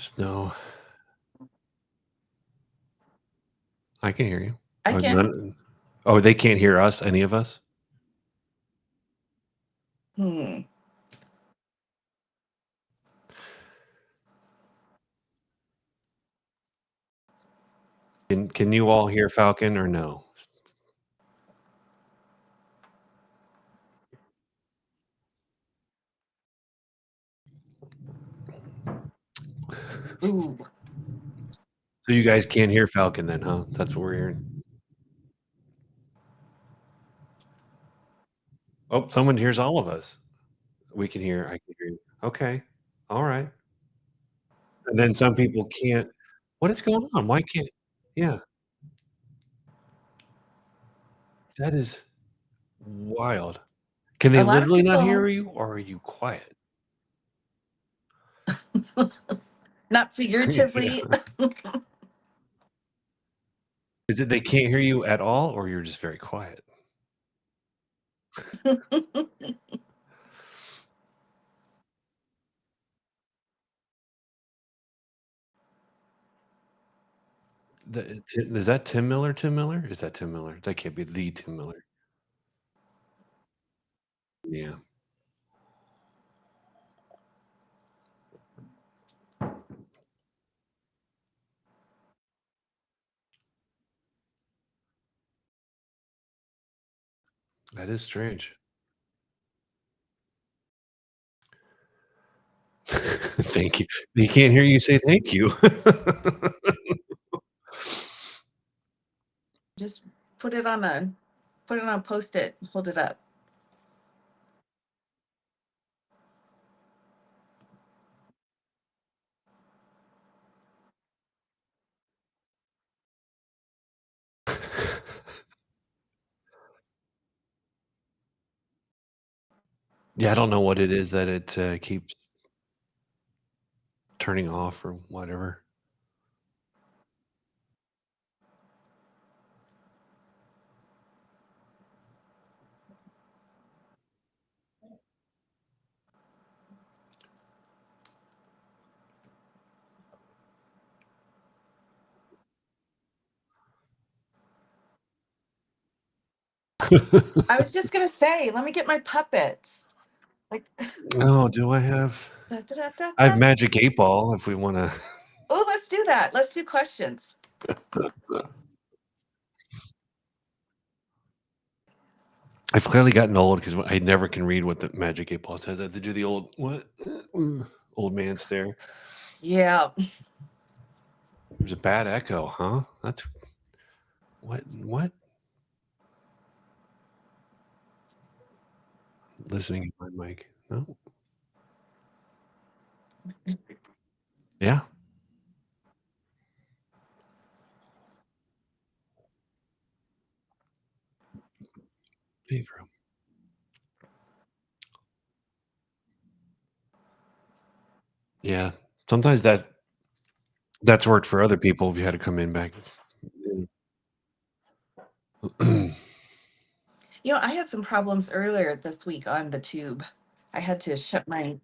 Snow. I can hear you. I can. They can't hear us, any of us? Hmm. Can you all hear Falcon or no? Ooh. So you guys can't hear Falcon then, huh? That's what we're hearing. Oh, someone hears all of us. We can hear. I can hear you. Okay. All right. And then some people can't. What is going on? Why can't? Yeah, that is wild. Can they A lot of literally not hear people, you, or are you quiet? not Yeah. figuratively. Is it they can't hear you at all, or you're just very quiet? Is that Tim Miller? Tim Miller? Is that Tim Miller? That can't be the Tim Miller. Yeah. That is strange. Thank you. They can't hear you say thank you. Just put it on a post-it, hold it up. Yeah, I don't know what it is that it keeps turning off or whatever. I was just gonna say, let me get my puppets. Like, Oh, do I have? da, da, da, da, I have da. Magic 8 Ball if we want to. Oh, let's do that. Let's do questions. I've clearly gotten old because I never can read what the Magic 8 Ball says. I have to do the old man stare. Yeah. There's a bad echo, huh? That's what? Listening to my mic. No. Yeah. Favor. Yeah. Sometimes that's worked for other people if you had to come in back. You know, I had some problems earlier this week on the tube. I had to shut mine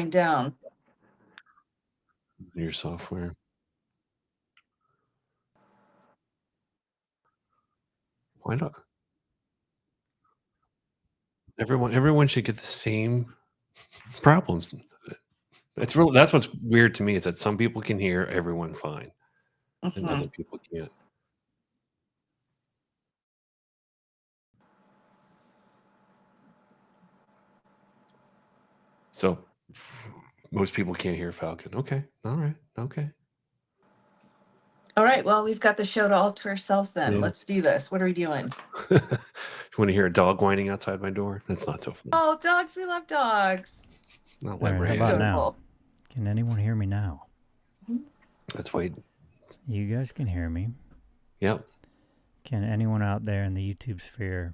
down. Your software. Why not? Everyone should get the same problems. That's what's weird to me is that some people can hear everyone fine and other people can't. So most people can't hear Falcon. Okay. All right. Okay. All right, well, we've got the show to all to ourselves then. Yeah. Let's do this. What are we doing? You want to hear a dog whining outside my door? That's not so fun. Oh, dogs, we love dogs. Not All right, how about now? Can anyone hear me now? That's why. You guys can hear me. Yep. Can anyone out there in the YouTube sphere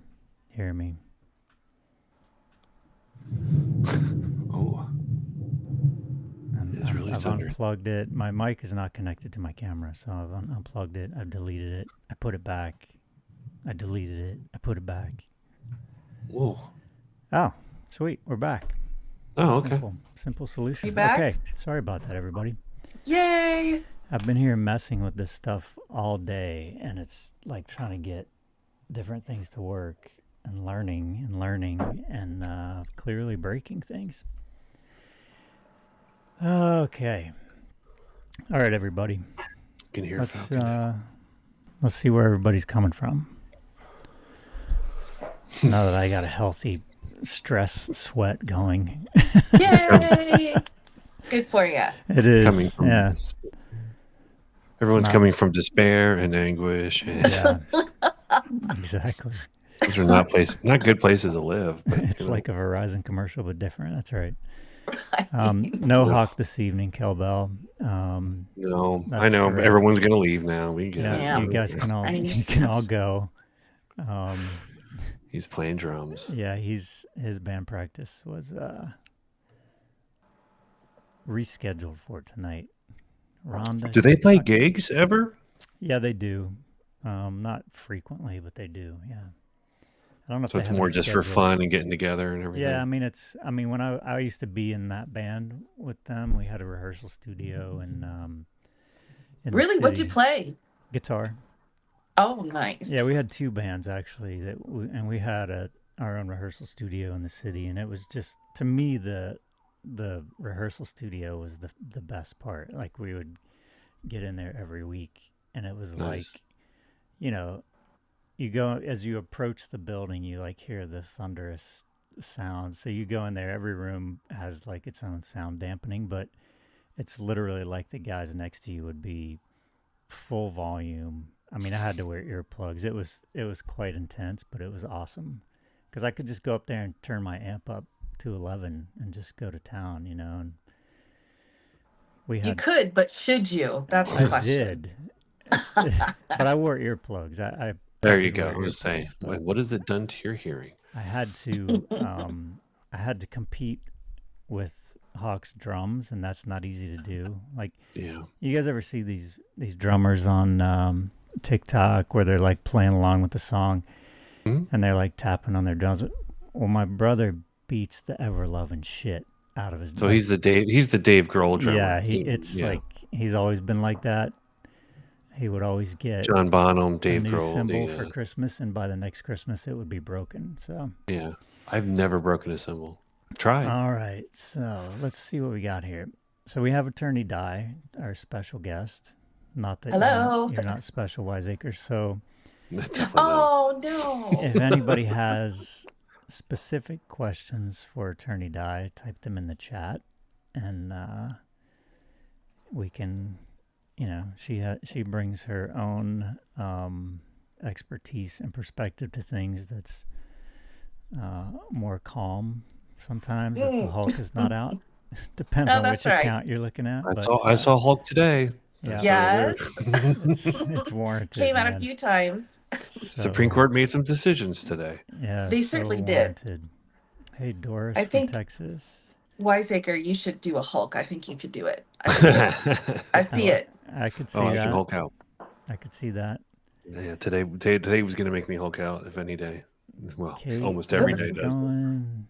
hear me? Oh. I've unplugged it. My mic is not connected to my camera, so I've unplugged it. I've deleted it. I put it back. I deleted it. I put it back. Whoa. Oh, sweet. We're back. Oh, okay. Simple solution. You back? Okay. Sorry about that, everybody. Yay! I've been here messing with this stuff all day, and it's like trying to get different things to work and learning and clearly breaking things. Okay. All right, everybody. You can hear Let's Falcon. let's see where everybody's coming from. Now that I got a healthy stress sweat going. Yay! It's good for you. It is. Coming from Yeah. everyone's not- coming from despair and anguish, and Yeah. Exactly. those are not good places to live. But, It's you know, like a Verizon commercial, but different. That's right. Right. No Hawk this evening, Kelbell. no, I That's know correct. everyone's gonna leave now. We get it. Yeah, you guys can all I you can all understand. go. He's playing drums. Yeah, his band practice was rescheduled for tonight. Rhonda. Do they play Kentucky. gigs ever? Yeah, they do. Not frequently, but they do. Yeah. I don't know if So they it's have more any just for scheduled. fun and getting together and everything. Yeah, I mean when I used to be in that band with them, we had a rehearsal studio and in the Really? What'd you city. play? Guitar. Oh, nice. Yeah, we had two bands actually and we had our own rehearsal studio in the city, and it was just, to me, the rehearsal studio was the best part. Like, we would get in there every week, and it was Nice. like, you know, you go, as you approach the building, you like hear the thunderous sound. So you go in there, every room has like its own sound dampening, but it's literally like the guys next to you would be full volume. I mean, I had to wear earplugs. It was quite intense, but it was awesome because I could just go up there and turn my amp up to 11 and just go to town, you know. And we You had, could, but should you? That's the I question. did, but I wore earplugs. I There did you go. wear I was saying, earplugs, but what has it done to your hearing? I had to I had to compete with Hawk's drums, and that's not easy to do. Like, Yeah. you guys ever see these drummers on TikTok where they're like playing along with the song Mhm. and they're like tapping on their drums? Well, my brother beats the ever loving shit out of his. So he's the Dave Grohl drummer. Yeah, it's yeah. like he's always been like that. He would always get John Bonham, a Dave new Grohl. cymbal for Christmas, and by the next Christmas it would be broken. So Yeah. I've never broken a cymbal. Try. all right, so let's see what we got here. So we have Attorney Di, our special guest. Not that Hello. you're not special, Wiseacre. So Definitely not. Oh, no. if anybody has specific questions for Attorney Di, type them in the chat, and we can, you know, she brings her own expertise and perspective to things that's more calm sometimes if the Hulk is not out. Depends Oh, on that's which right. account you're looking at. I saw Hulk today. Yeah. Yes. It's warranted. Came out man. a few times. Supreme So, Court made some decisions today. Yeah, They so certainly did. warranted. Hey, Doris I from think- Texas. Wiseacre, you should do a Hulk. I think you could do it. I see it. I could see I that. can Hulk out. I could see that. Yeah, today was going to make me Hulk out, if any day. Well, Kate, almost every how's day it does. going?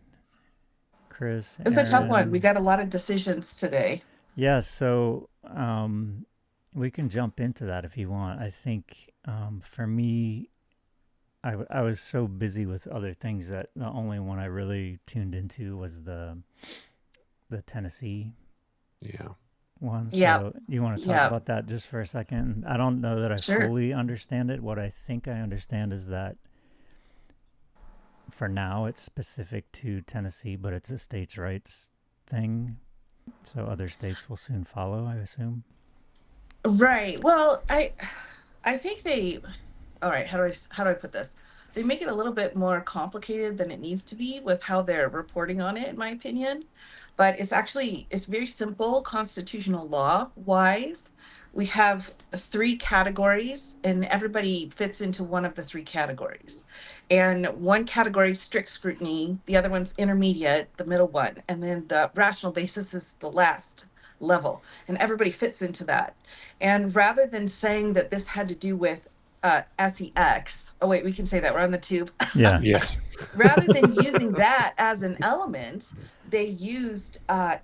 Chris, It's a tough one. Aaron. We got a lot of decisions today. Yeah, so we can jump into that if you want. I think for me, I was so busy with other things that the only one I really tuned into was the Tennessee Yeah. one. Yeah. So you want to talk Yeah. about that just for a second? I don't know that I Sure. fully understand it. What I think I understand is that for now it's specific to Tennessee, but it's a states' rights thing. So other states will soon follow, I assume. Right. Well, I think all right, how do I put this? They make it a little bit more complicated than it needs to be with how they're reporting on it, in my opinion. But it's very simple constitutional law wise. We have 3 categories, and everybody fits into one of the 3 categories. And one category is strict scrutiny, the other one's intermediate, the middle one, and then the rational basis is the last level. And everybody fits into that. And rather than saying that this had to do with SEX, oh wait, we can say that, we're on the tube. Yeah. Yes. Rather than using that as an element, they used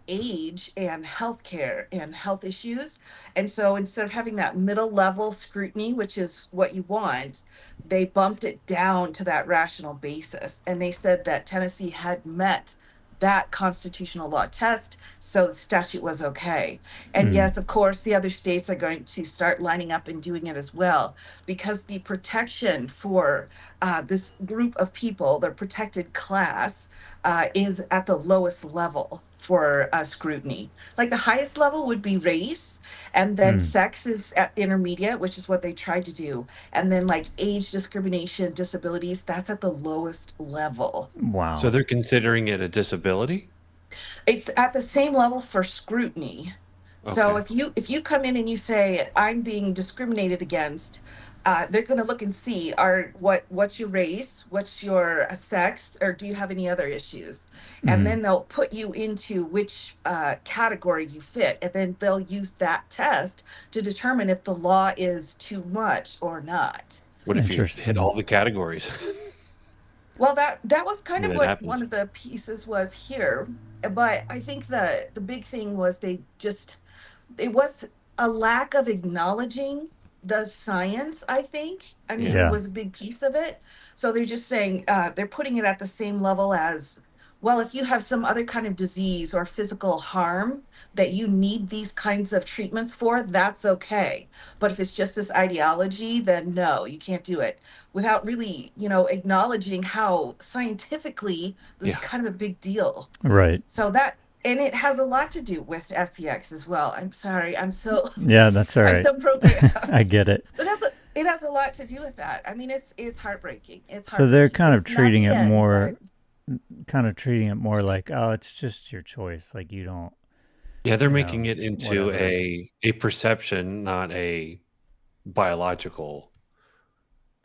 age and healthcare and health issues. And so instead of having that middle level scrutiny, which is what you want, they bumped it down to that rational basis. And they said that Tennessee had met that constitutional law test, so the statute was okay. And yes, of course, the other states are going to start lining up and doing it as well, because the protection for this group of people, the protected class, is at the lowest level for scrutiny. Like the highest level would be race, and then sex is at intermediate, which is what they tried to do. And then like age discrimination, disabilities, that's at the lowest level. Wow. So they're considering it a disability? It's at the same level for scrutiny. So Okay. if you come in and you say I'm being discriminated against, they're going to look and see what's your race, what's your sex, or do you have any other issues, and then they'll put you into which category you fit, and then they'll use that test to determine if the law is too much or not. What if you hit Interesting. all the categories? Well, that was kind of That what happens. one of the pieces was here, but I think the big thing was it was a lack of acknowledging the science, I think. I mean, Yeah. was a big piece of it. So they're just saying they're putting it at the same level as, well, if you have some other kind of disease or physical harm that you need these kinds of treatments for, that's okay. But if it's just this ideology, then no, you can't do it, without really, acknowledging how scientifically this is Yeah. kind of a big deal. Right. So that, and it has a lot to do with SCX as well. I'm sorry, I'm so Yeah, that's all I'm right. so program. I get it. It has a lot to do with that. I mean, it's heartbreaking. It's So they're heartbreaking. kind of It's not treating the it end, more, but like, oh, it's just your choice. Like you don't, Yeah, they're you making know, it into whatever. a perception, not a biological.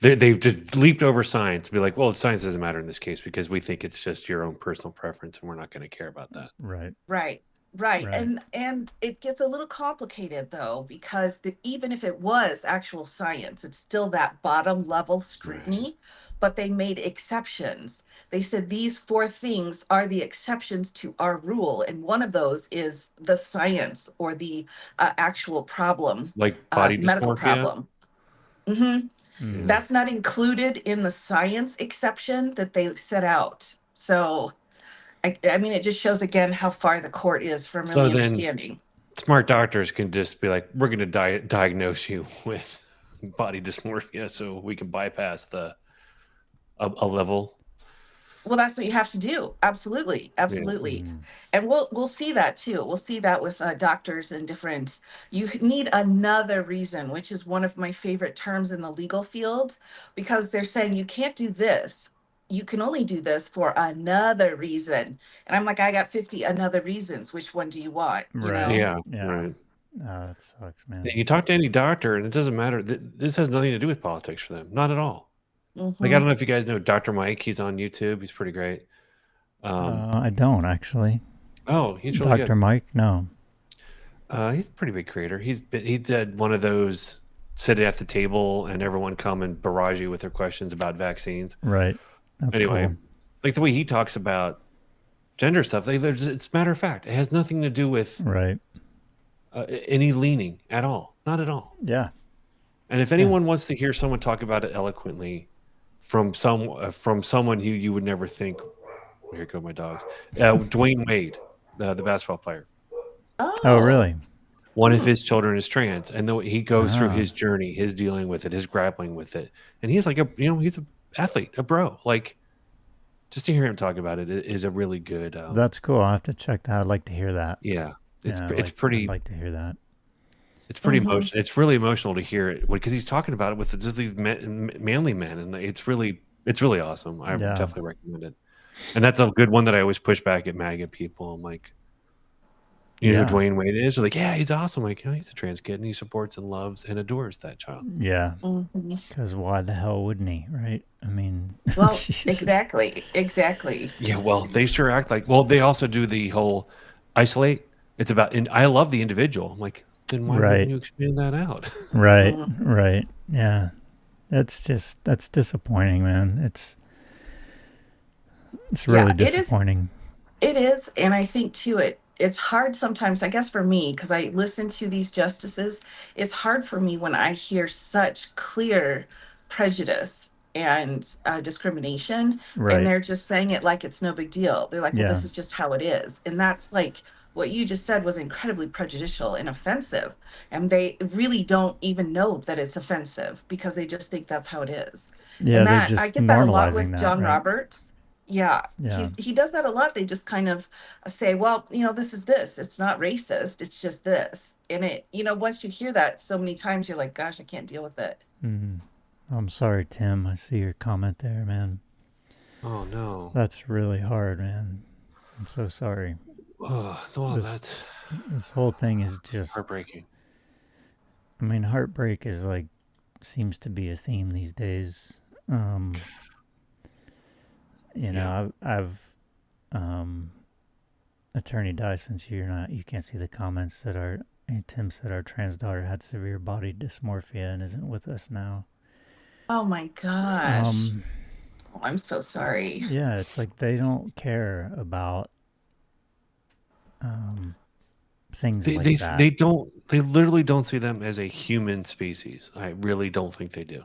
They've just leaped over science to be like, well, science doesn't matter in this case because we think it's just your own personal preference and we're not going to care about that. Right. right, Right. and it gets a little complicated though, because even if it was actual science, it's still that bottom level Right. scrutiny. But they made exceptions. They said these four things are the exceptions to our rule, and one of those is the science or the actual problem, Like body medical dysmorphia. problem. hmm Mm. That's not included in the science exception that they set out. So, I mean, it just shows again how far the court is from So really then understanding. smart doctors can just be like, we're going to diagnose you with body dysmorphia so we can bypass a level. Well, that's what you have to do. Absolutely, absolutely. Mm. And we'll see that too. We'll see that with doctors and different. You need another reason, which is one of my favorite terms in the legal field, because they're saying you can't do this. You can only do this for another reason. And I'm like, I got 50 another reasons. Which one do you want? You Right. know? Yeah, Yeah. right. That sucks, man. You talk to any doctor and it doesn't matter. This has nothing to do with politics for them. Not at all. Like, I hmm don't know if you guys know Dr. Mike. He's on YouTube. He's pretty great. I don't actually. Oh, he's really Dr. good. Mike? No. He's a pretty big creator. He did one of those sit at the table and everyone come and barrage you with their questions about vaccines. Right. That's Anyway, cool. like the way he talks about gender stuff, it's matter of fact. It has nothing to do with Right. any leaning at all. Not at all. Yeah. And if anyone wants to hear someone talk about it eloquently from someone who you would never think, here go my dogs, Dwayne Wade, the basketball player. Oh, really? One of his children is trans, and he goes through Ah. his journey, his dealing with it, his grappling with it, and he's like he's an athlete, a bro. Like, just to hear him talk about it is a really good. That's cool. I'll have to check that. I'd like to hear that. Yeah, it's Yeah, it's pretty. I'd like to hear that. It's pretty Mhm. emotional. It's really emotional to hear it because he's talking about it with just these manly men, and it's really awesome. I Yeah. definitely recommend it. And that's a good one that I always push back at MAGA people. I'm like, you know Yeah. who Dwayne Wade is? They're like, yeah, he's awesome. I'm like, he's a trans kid, and he supports and loves and adores that child. Yeah. Mhm. Because why the hell wouldn't he? Right? I mean, Well, Jesus. exactly. Yeah, well, they sure act like. Well, they also do the whole isolate. It's about, and I love the individual. I'm like, then why Right. wouldn't you expand that out? Right. Mhm. Right. Yeah. That's disappointing, man. It's really Yeah, it is. disappointing. It is, and I think too it's hard sometimes, I guess for me, because I listen to these justices, it's hard for me when I hear such clear prejudice and discrimination, and Right. they're just saying it like it's no big deal. They're like, well, Yeah. this is just how it is. And that's like what you just said was incredibly prejudicial and offensive. And they really don't even know that it's offensive because they just think that's how it is. Yeah, And they're that I just get that a lot normalizing with that, John right? Roberts. Yeah, Yeah. he does that a lot. They just kind of say, well, this is this. It's not racist. It's just this. And once you hear that so many times, you're like, gosh, I can't deal with it. Mm. I'm sorry, Tim. I see your comment there, man. Oh no. That's really hard, man. I'm so sorry. Oh, well, This that's this whole thing is just, heartbreaking. I mean, heartbreak is like seems to be a theme these days. Um, Yeah. I've um, Attorney Dye, since you can't see the comments that Tim said our trans daughter had severe body dysmorphia and isn't with us now. Oh my gosh. Um, Oh, I'm so sorry. yeah, it's like they don't care about um, things They, like they that. they don't they literally don't see them as a human species. I really don't think they do.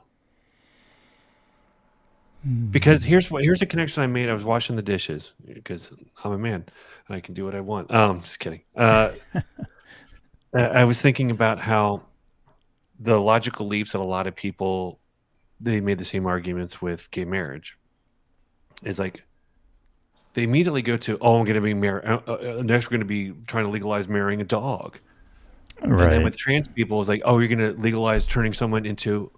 Because Mm. here's a connection I made. I was washing the dishes because I'm a man and I can do what I want. Just kidding. I was thinking about how the logical leaps that a lot of people they made the same arguments with gay marriage. Is like they immediately go to, oh, I'm going to be next we're going to be trying to legalize marrying a dog. And then Right. with trans people, it's like, oh, you're going to legalize turning someone into,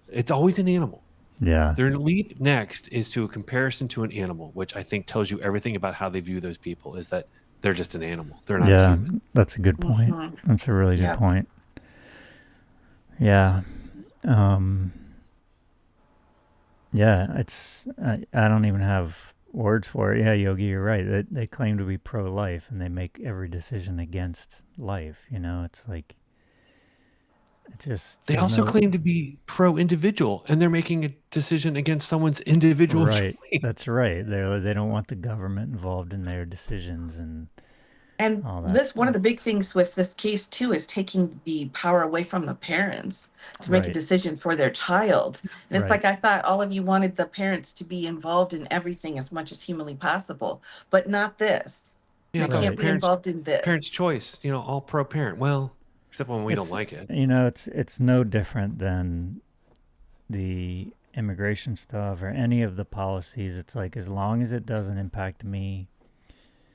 it's always an animal. Yeah. Their leap next is to a comparison to an animal, which I think tells you everything about how they view those people is that they're just an animal. They're not a Yeah. human. That's a good point. Hmm. That's a really good Yep. point. Yeah. Um, yeah. I don't even have words for it. Yeah, Yogi, you're right. They claim to be pro life and they make every decision against life. It's like, it just, They there's also no, claim to be pro individual, and they're making a decision against someone's individual right. choice. That's right. They don't want the government involved in their decisions and And all that this one of stuff. the big things with this case too is taking the power away from the parents to make a Right. decision for their child. And it's Right. like I thought all of you wanted the parents to be involved in everything as much as humanly possible, but not this. Yeah, They those can't Right. be involved in parents' this. choice, all pro parent. Well, except when we don't It's like it. it's no different than the immigration stuff or any of the policies. It's like as long as it doesn't impact me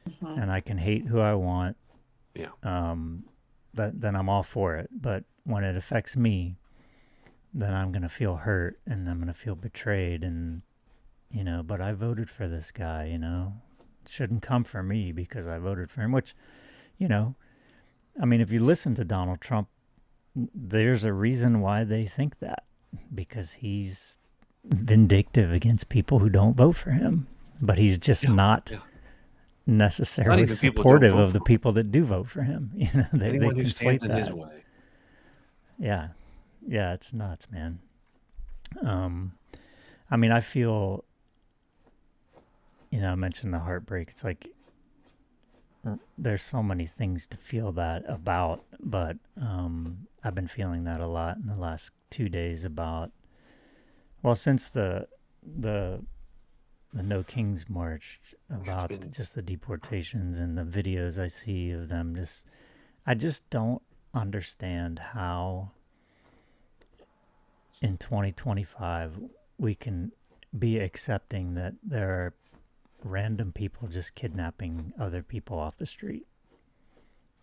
Mhm. and I can hate who I want, Yeah. then I'm all for it. But when it affects me, then I'm gonna feel hurt and I'm gonna feel betrayed and but I voted for this guy. It shouldn't come for me because I voted for him. Which you know, I mean, if you listen to Donald Trump, there's a reason why they think that because he's vindictive against people who don't vote for him, but he's just Yeah. not Yeah. Not necessarily even people who don't supportive vote of the for him. people that do vote for him. They Anyone who stands conflate in his that. way. Yeah, yeah, it's nuts, man. Um, I mean, I feel, I mentioned the heartbreak. It's like there's so many things to feel that about, but I've been feeling that a lot in the last 2 days about, well, since the No Kings March, It's about been just the deportations and the videos I see of them. I just don't understand how in 2025 we can be accepting that there are random people just kidnapping other people off the street.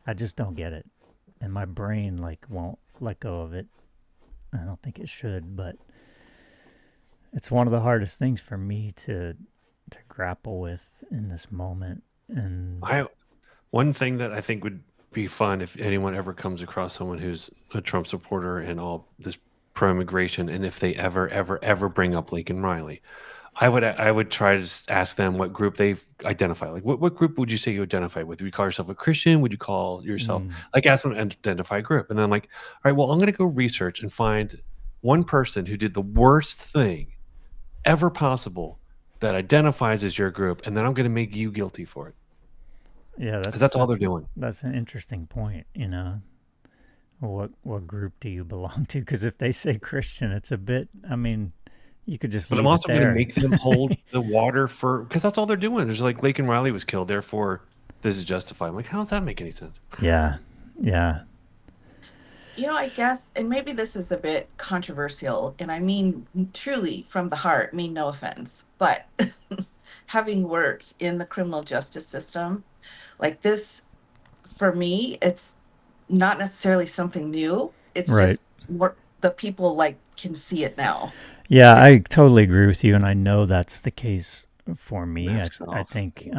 I just don't get it. And my brain like won't let go of it. I don't think it should, but it's one of the hardest things for me to grapple with in this moment. And one thing that I think would be fun if anyone ever comes across someone who's a Trump supporter and all this pro-immigration, and if they ever bring up Lincoln Riley, I would try to ask them what group they identify. Like, what group would you say you identify with? Would you call yourself a Christian? Would you call yourself like ask them to identify a group? And then I'm like, all right, well, I'm going to go research and find one person who did the worst thing ever possible that identifies as your group, and then I'm going to make you guilty for it. Yeah, because that's all they're doing. that's an interesting point. What group do you belong to? Because if they say Christian, it's a bit. I mean, you could just But I'm leave it also going to there. make them hold the water for, because that's all they're doing. There's like Laken Riley was killed, therefore this is justified. I'm like, how does that make any sense? Yeah, yeah, I guess, and maybe this is a bit controversial, and I mean truly from the heart, mean no offense, but having worked in the criminal justice system, like this, for me, it's not necessarily something new. It's right. just more the people like can see it now. Yeah, I totally agree with you, and I know that's the case for me. Masks I off. think,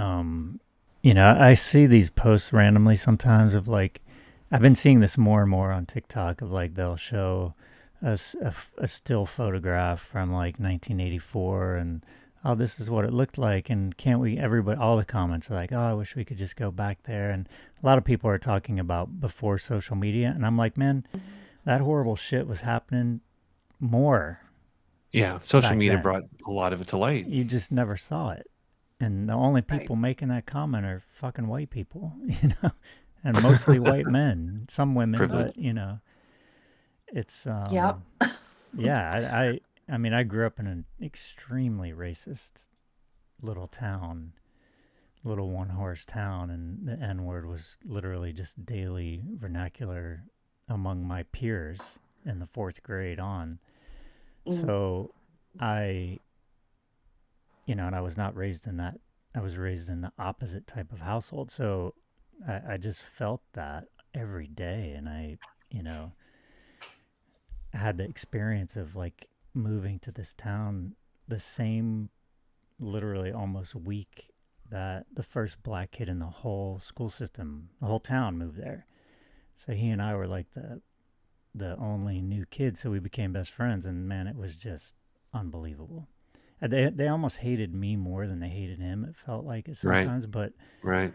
I see these posts randomly sometimes of like, I've been seeing this more and more on TikTok of like they'll show a still photograph from like 1984 and oh, this is what it looked like, and can't we? Everybody, all the comments are like, oh, I wish we could just go back there, and a lot of people are talking about before social media, and I'm like, man, that horrible shit was happening more Yeah, social back media then. brought a lot of it to light. You just never saw it. And the only Right. people making that comment are fucking white people, and mostly white men, some women, Privilege. but it's Yep. yeah, I mean, I grew up in an extremely racist little town, little one horse town, and the N word was literally just daily vernacular among my peers in the 4th grade on. Mm. So I and I was not raised in that. I was raised in the opposite type of household. So I just felt that every day. And you know, had the experience of like moving to this town the same, literally almost week that the first black kid in the whole school system, the whole town moved there. So he and I were like the only new kids. So we became best friends. And man, it was just unbelievable. They almost hated me more than they hated him. It felt like it Right. sometimes, but Right.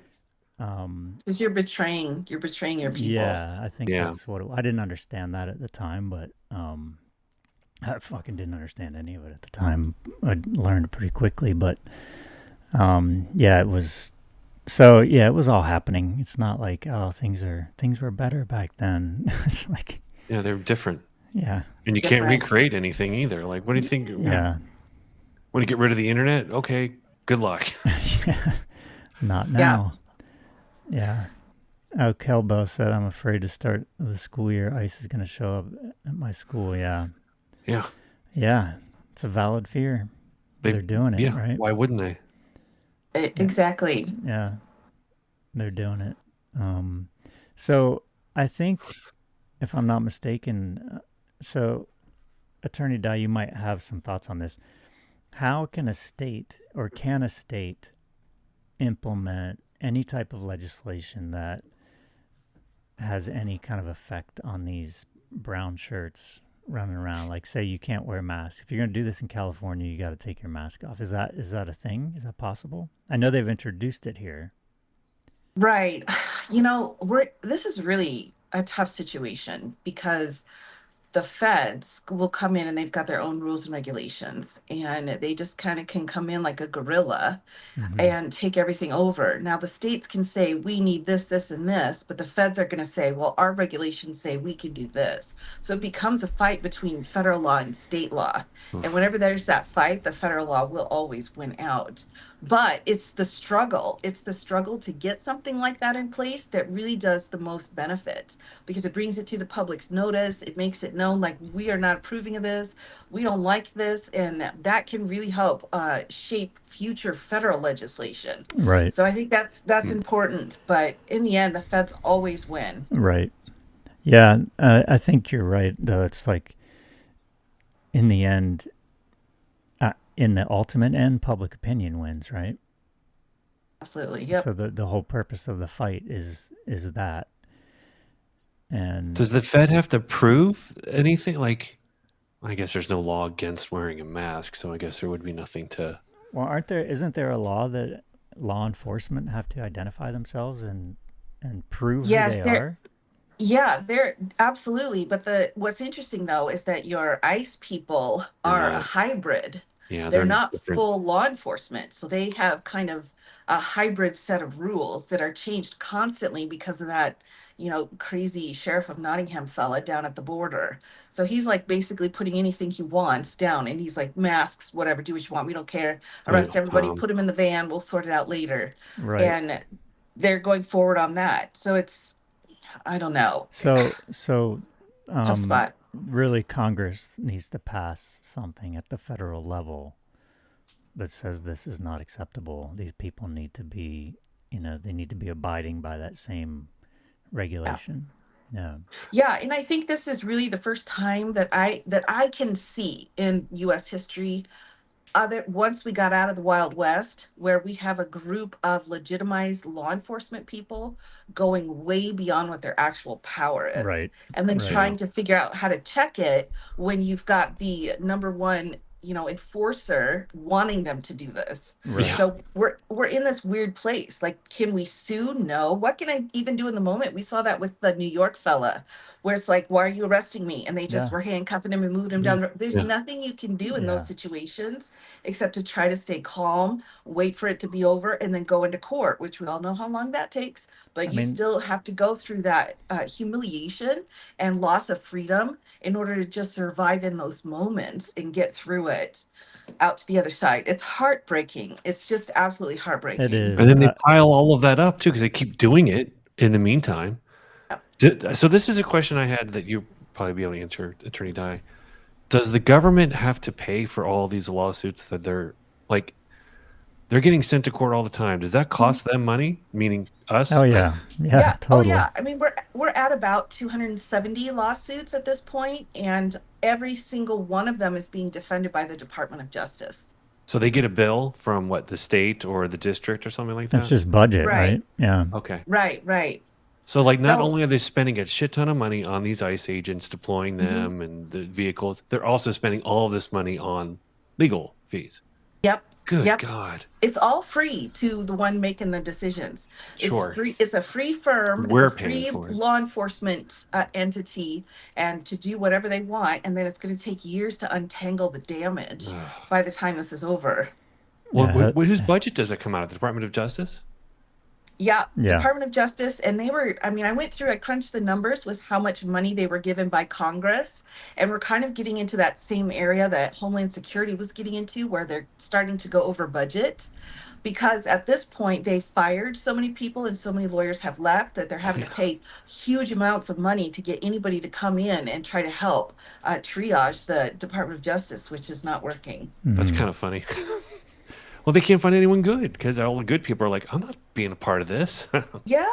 Because you're betraying your people. yeah, I think Yeah. that's what I didn't understand that at the time, but I fucking didn't understand any of it at the time. I learned pretty quickly, but yeah, it was. So yeah, it was all happening. It's not like oh things were better back then. It's like Yeah, they're different. yeah, And you can't Different. recreate anything either. Like, what do you think? yeah, Want to get rid of the internet? Okay, good luck. yeah. Not Yeah. now. Yeah. Oh, Kelbo said, I'm afraid to start the school year. ICE is going to show up at my school. Yeah. Yeah. Yeah. It's a valid fear. They They're doing it, yeah, right? why wouldn't they? Yeah. Exactly. Yeah. They're doing it. Um, so I think, if I'm not mistaken, so Attorney Dye, you might have some thoughts on this. How can a state or can a state implement any type of legislation that has any kind of effect on these brown shirts running around? Like, say you can't wear masks. If you're going to do this in California, you got to take your mask off. Is that a thing? Is that possible? I know they've introduced it here. Right. We're this is really a tough situation because the feds will come in and they've got their own rules and regulations, and they just kind of can come in like a gorilla Mm-hmm. and take everything over. Now, the states can say, we need this, this, and this, but the feds are going to say, well, our regulations say we can do this. So it becomes a fight between federal law and state law. And Oof. whenever there's that fight, the federal law will always win out. But it's the struggle. It's the struggle to get something like that in place that really does the most benefit because it brings it to the public's notice. It makes it known like we are not approving of this, we don't like this, and that can really help shape future federal legislation. Right. So I think that's Mm. important, but in the end the feds always win. Right. Yeah. I think you're right, though. It's like, in the end, in the ultimate end, public opinion wins, right? Absolutely. So Yep. the whole purpose of the fight is that. And Does the Fed have to prove anything? Like, I guess there's no law against wearing a mask, so I guess there would be nothing to. well, isn't there a law that law enforcement have to identify themselves and prove who Yes, they are? they're absolutely, but the what's interesting though is that your ICE people They're are a not. hybrid. Yeah, They're they're not different. full law enforcement, so they have kind of a hybrid set of rules that are changed constantly because of that, crazy sheriff of Nottingham fella down at the border. So he's like basically putting anything he wants down, and he's like, masks, whatever, do what you want, we don't care, Right. arrest everybody, put them in the van, we'll sort it out later. Right. And they're going forward on that. So it's, I don't know, So tough spot. really Congress needs to pass something at the federal level that says this is not acceptable. These people need to be, they need to be abiding by that same regulation. Yeah. Yeah, and I think this is really the first time that I can see in US history, other once we got out of the Wild West, where we have a group of legitimized law enforcement people going way beyond what their actual power is, Right. and then Right. trying to figure out how to check it when you've got the number one, enforcer wanting them to do this. Right. Yeah. So we're in this weird place. Like, can we sue? No. What can I even do in the moment? We saw that with the New York fella, where it's like, why are you arresting me? And they just Yeah. were handcuffing him and moved him down. There's Yeah. nothing you can do in those Yeah. situations except to try to stay calm, wait for it to be over, and then go into court, which we all know how long that takes. But I you mean, still have to go through that humiliation and loss of freedom in order to just survive in those moments and get through it out to the other side. It's heartbreaking. It's just absolutely heartbreaking. it is. And then they pile all of that up too because they keep doing it in the meantime. So this is a question I had that you probably be able to answer, Attorney Dye. Does the government have to pay for all these lawsuits that they're getting sent to court all the time? Does that cost them money? Meaning us? Oh yeah. Yeah. Yeah. Oh Totally. yeah. I mean, we're at about 270 lawsuits at this point, and every single one of them is being defended by the Department of Justice. So they get a bill from what, the state or the district or something like that? That's just budget, Right. right? Yeah. Okay. Right. So not So only are they spending a shit ton of money on these ICE agents, deploying them and the vehicles, they're also spending all of this money on legal fees. yep. Good Yep. God. It's all free to the one making the decisions. Sure. It's free. It's a free firm. We're It's a paying free for it. law enforcement entity, and to do whatever they want. And then it's going to take years to untangle the damage by the time this is over. Well, Yeah. whose budget does it come out of? The Department of Justice? Yeah, Yeah. Department of Justice, and I crunched the numbers with how much money they were given by Congress, and we're kind of getting into that same area that Homeland Security was getting into, where they're starting to go over budget, because at this point they fired so many people and so many lawyers have left that they're having to pay huge amounts of money to get anybody to come in and try to help triage the Department of Justice, which is not working. That's kind of funny. Well, they can't find anyone good because all the good people are like, I'm not being a part of this. Yeah,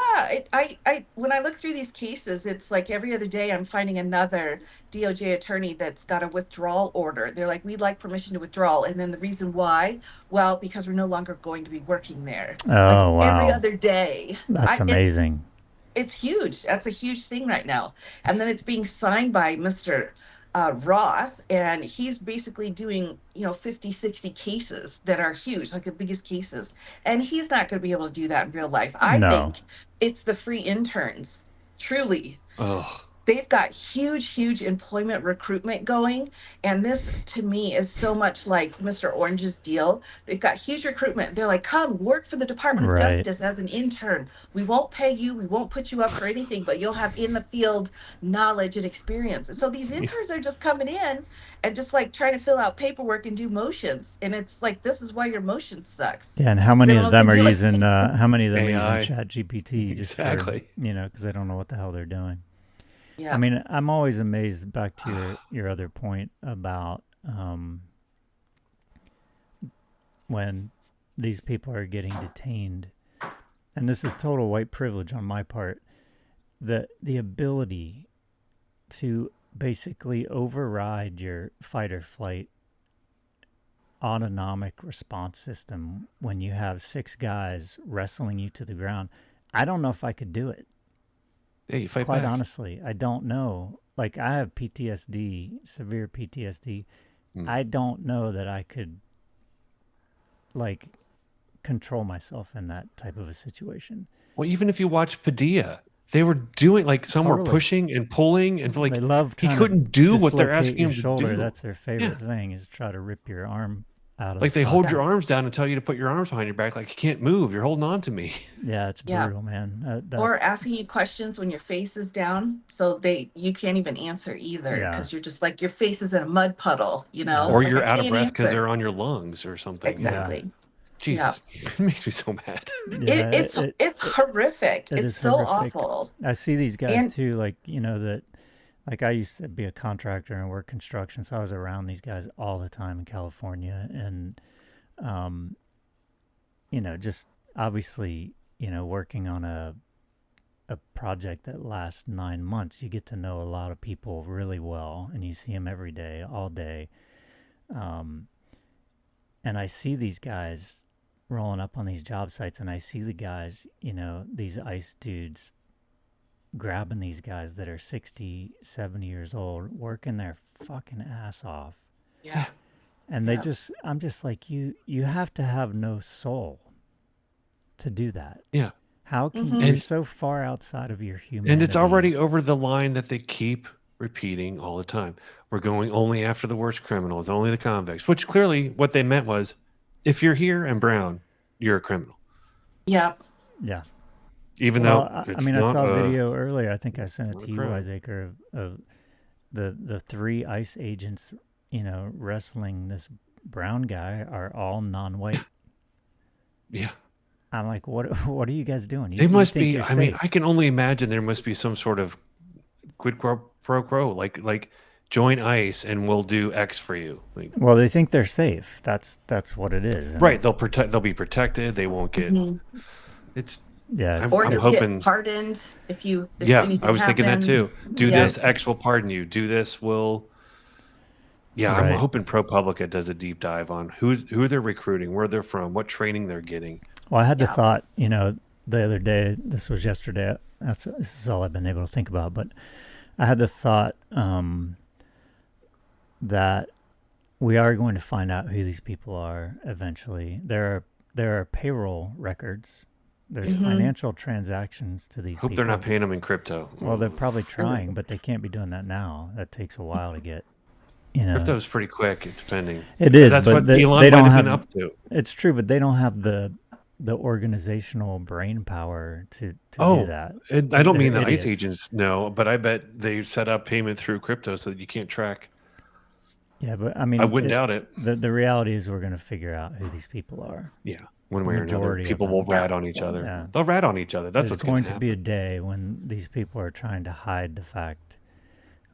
when I look through these cases, it's like every other day I'm finding another DOJ attorney that's got a withdrawal order. They're like, we'd like permission to withdraw. And then the reason why, well, because we're no longer going to be working there. Oh, Like every wow. other day. That's amazing. It's huge. That's a huge thing right now. And then it's being signed by Mr. Roth, and he's basically doing, 50, 60 cases that are huge, like the biggest cases. And he's not going to be able to do that in real life. I No. think it's the free interns, truly. Oh, They've got huge employment recruitment going. And this to me is so much like Mr. Orange's deal. They've got huge recruitment. They're like, come work for the Department of Right. Justice as an intern. We won't pay you. We won't put you up for anything, but you'll have in the field knowledge and experience. And so these interns are just coming in and just like trying to fill out paperwork and do motions. And it's like, this is why your motion sucks. Yeah, and how 'Cause many they of don't them know are what to do. using how many of them AI. are using ChatGPT just Exactly. for, because they don't know what the hell they're doing. Yeah. I mean, I'm always amazed, back to your other point about when these people are getting detained, and this is total white privilege on my part, the ability to basically override your fight or flight autonomic response system when you have 6 guys wrestling you to the ground. I don't know if I could do it. yeah, you fight Quite back. honestly, I don't know. Like, I have PTSD, severe PTSD. I don't know that I could, like, control myself in that type of a situation. Well, even if you watch Padilla, they were doing some were Totally. pushing and pulling, and They love he trying couldn't to do what they're dislocate asking your him to shoulder. do. That's their favorite thing, is try to rip your arm out of Like the they hold socket. your arms down and tell you to put your arms behind your back, like you can't move. You're holding on to me. Yeah, it's Yeah. brutal, man. That Or asking you questions when your face is down, so you can't even answer either yeah, because you're just like your face is in a mud puddle, yeah, Or like I you're out of can't breath because answer. they're on your lungs or something. yeah, Exactly. Yeah. Jesus, it makes me so mad. yeah. It's horrific. It It's is so horrific. awful. I see these guys And too, like that. Like I used to be a contractor and work construction, so I was around these guys all the time in California, and um, just obviously, working on a project that lasts 9 months, you get to know a lot of people really well, and you see them every day, all day. Um, and I see these guys rolling up on these job sites, and I see the guys, these ICE dudes grabbing these guys that are 60, 70 years old, working their fucking ass off. yeah, And yeah. I'm just like, you have to have no soul to do that. Yeah. How can Mm-hmm. you're And so far outside of your and it's humanity? already over the line that they keep repeating all the time. We're going only after the worst criminals, only the convicts, which clearly what they meant was if you're here and brown, you're a criminal. Yeah. Yeah. Even Well, though I it's mean, I not saw a video earlier. I think I sent it not a to you, crime. Wiseacre, of the three ICE agents, wrestling this brown guy are all non-white. Yeah. I'm like, what are you guys doing? They You must think be. you're I mean, safe? I can only imagine there must be some sort of quid pro quo, like join ICE and we'll do X for you. Like, Well, they think they're safe. That's what it is. And right? They'll be protected. They won't get. Mhm. It's. yeah, Or I'm you'll hoping. get pardoned if Yeah, I anything was thinking that happens. too. Do Yeah. this, X will pardon you. Do this, will. Yeah, I'm right. hoping ProPublica does a deep dive on who they're recruiting, where they're from, what training they're getting. Well, I had the Yeah. thought, the other day. This was yesterday. This is all I've been able to think about. But I had the thought that we are going to find out who these people are eventually. There are payroll records. There's Mm-hmm. financial transactions to these Hope people. they're not paying them in crypto. Well, they're probably trying, but they can't be doing that now. That takes a while to get. Crypto's pretty quick, depending. It is, That's but what they Elon don't might have have. been up to. It's true, but they don't have the organizational brain power to do that. I don't mean They're the ICE idiots. agents, no, but I bet they set up payment through crypto so that you can't track. Yeah, but I mean, I wouldn't doubt it. The reality is we're going to figure out who these people are. Yeah, one way or another, Majority of people them. will rat on each other. Yeah. They'll rat on each other. That's There's what's going to be a happen. day when these people are trying to hide the fact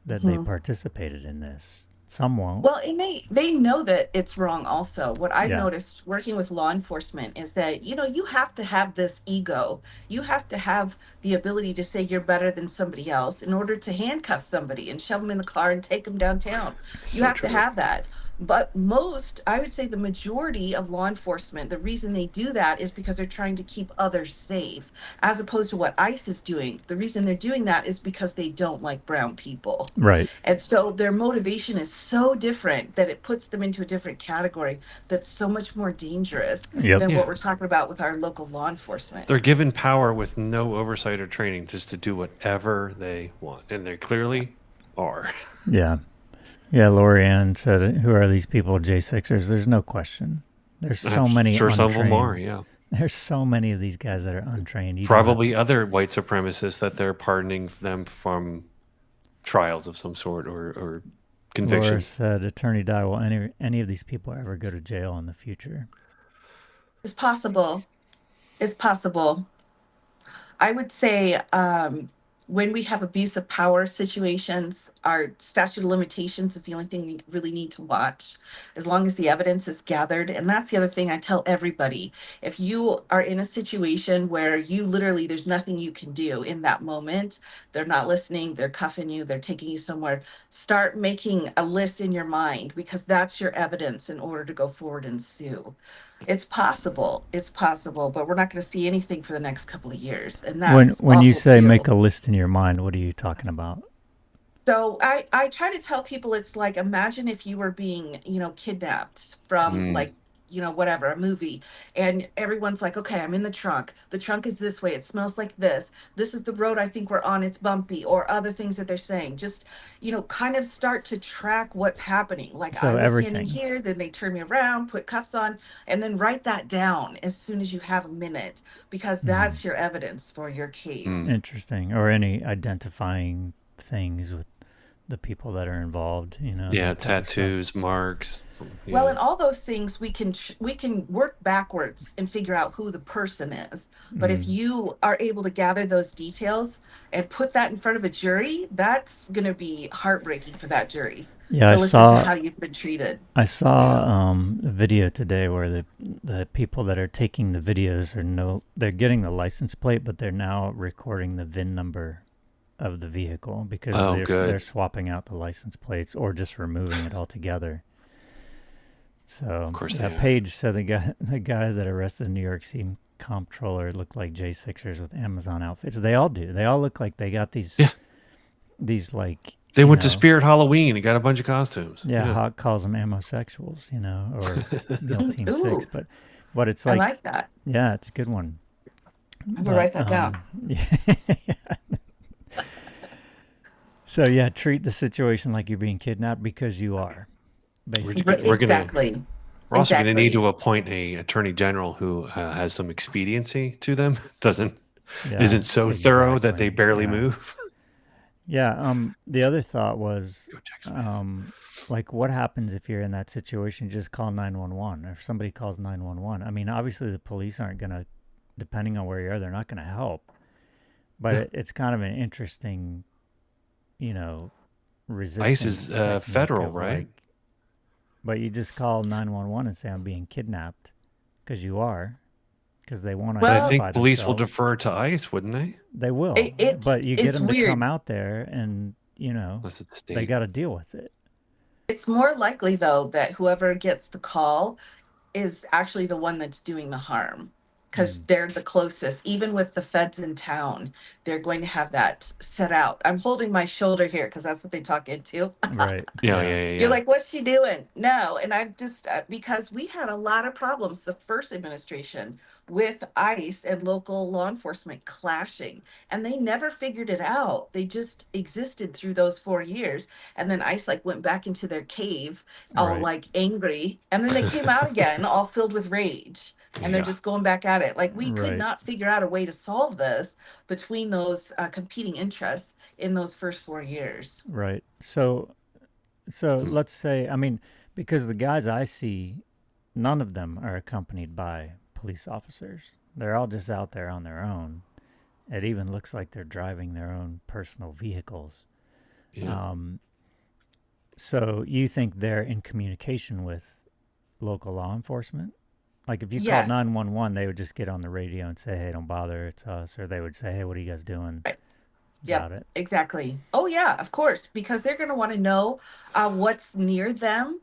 that they participated in this. Some won't. Well, and they know that it's wrong also. What I've Yeah. noticed working with law enforcement is that, you have to have this ego. You have to have the ability to say you're better than somebody else in order to handcuff somebody and shove them in the car and take them downtown. You So have to true. have that. But I would say the majority of law enforcement, the reason they do that is because they're trying to keep others safe, as opposed to what ICE is doing. The reason they're doing that is because they don't like brown people. Right. And so their motivation is so different that it puts them into a different category that's so much more dangerous Yep. than Yeah. what we're talking about with our local law enforcement. They're given power with no oversight or training just to do whatever they want. And they clearly are. Yeah. Yeah, Lorianne said, who are these people, J6ers? There's no question. There's so many Sure, some of them untrained. are, yeah. There's so many of these guys that are untrained. Probably other white supremacists that they're pardoning them from trials of some sort or Laura convictions. said, Attorney Dye, will any of these people ever go to jail in the future? It's possible. It's possible. I would say when we have abuse of power situations, our statute of limitations is the only thing we really need to watch, as long as the evidence is gathered. And that's the other thing I tell everybody. If you are in a situation where you literally, there's nothing you can do in that moment, they're not listening, they're cuffing you, they're taking you somewhere, start making a list in your mind, because that's your evidence in order to go forward and sue. It's possible, but we're not going to see anything for the next couple of years, and that's When you awful say too. make a list in your mind, what are you talking about? So I try to tell people, it's like, imagine if you were being, kidnapped from like whatever, a movie, and everyone's like, okay, I'm in the trunk. The trunk is this way. It smells like this. This is the road I think we're on. It's bumpy, or other things that they're saying. Just, kind of start to track what's happening. Like So I was standing everything. here, then they turn me around, put cuffs on, and then write that down as soon as you have a minute, because Mm, that's your evidence for your case. Mm. interesting. Or any identifying things with the people that are involved, Yeah, that type of stuff. tattoos, marks. Well, Yeah. and all those things we can work backwards and figure out who the person is. But if Mm. you are able to gather those details and put that in front of a jury, that's going to be heartbreaking for that jury Yeah, to listen to how you've been treated. I saw Yeah. a video today where the people that are taking the videos they're getting the license plate, but they're now recording the VIN number of the vehicle because Oh, they're good. swapping out the license plates or just removing it altogether. Of So course yeah, they are. Paige said the guys that arrested the New York City comptroller look like J6ers with Amazon outfits. They all do. They all look like they got Yeah. these like They went to Spirit Halloween and got a bunch of costumes. yeah, Yeah. Hawk calls them homosexuals, or Meal Team Six, Ooh, but it's I like like that. yeah, it's a good one. I'm gonna But write that down. yeah. So yeah, treat the situation like you're being kidnapped because you are, basically. We're gonna Exactly. we're also gonna need Exactly. to appoint a attorney general who has some expediency to them. Yeah, Isn't so thorough that they exactly. barely Yeah. move. Yeah. The other thought was, Go Jack Smith. like, what happens if you're in that situation? Just call 911. Or if somebody calls 911, I mean, obviously the police aren't gonna, depending on where you are, they're not gonna help. But Yeah. it's kind of an interesting, you know, ICE is resistance technique federal, of right? like, but you just call 911 and say I'm being kidnapped because you are, because they won't But I Well, identify think police will themselves. defer to ICE, wouldn't they? They will, it, it's but you get it's them to come weird. out there, and Unless it's they state. got to deal with it. It's more likely though that whoever gets the call is actually the one that's doing the harm, because Mm, they're the closest. Even with the feds in town, they're going to have that set out. I'm holding my shoulder here because that's what they talk into. right. Yeah, Yeah. yeah, yeah, You're yeah. like, what's she doing? No. And I've just, because we had a lot of problems the first administration with ICE and local law enforcement clashing, and they never figured it out. They just existed through those 4 years. And then ICE like went back into their cave, all Right. like angry. And then they came out again, all filled with rage. And they're Yeah. just going back at it. Like, we could Right. not figure out a way to solve this between those competing interests in those first 4 years. Right. So Hmm. let's say, I mean, because the guys I see, none of them are accompanied by police officers. They're all just out there on their own. It even looks like they're driving their own personal vehicles. Yeah. Um, so you think they're in communication with local law enforcement? Like if you called Yes. 911, they would just get on the radio and say, "Hey, don't bother, it's us," or they would say, "Hey, what are you guys doing Right. Yep, about it?" exactly. Oh yeah, of course, because they're going to want to know what's near them,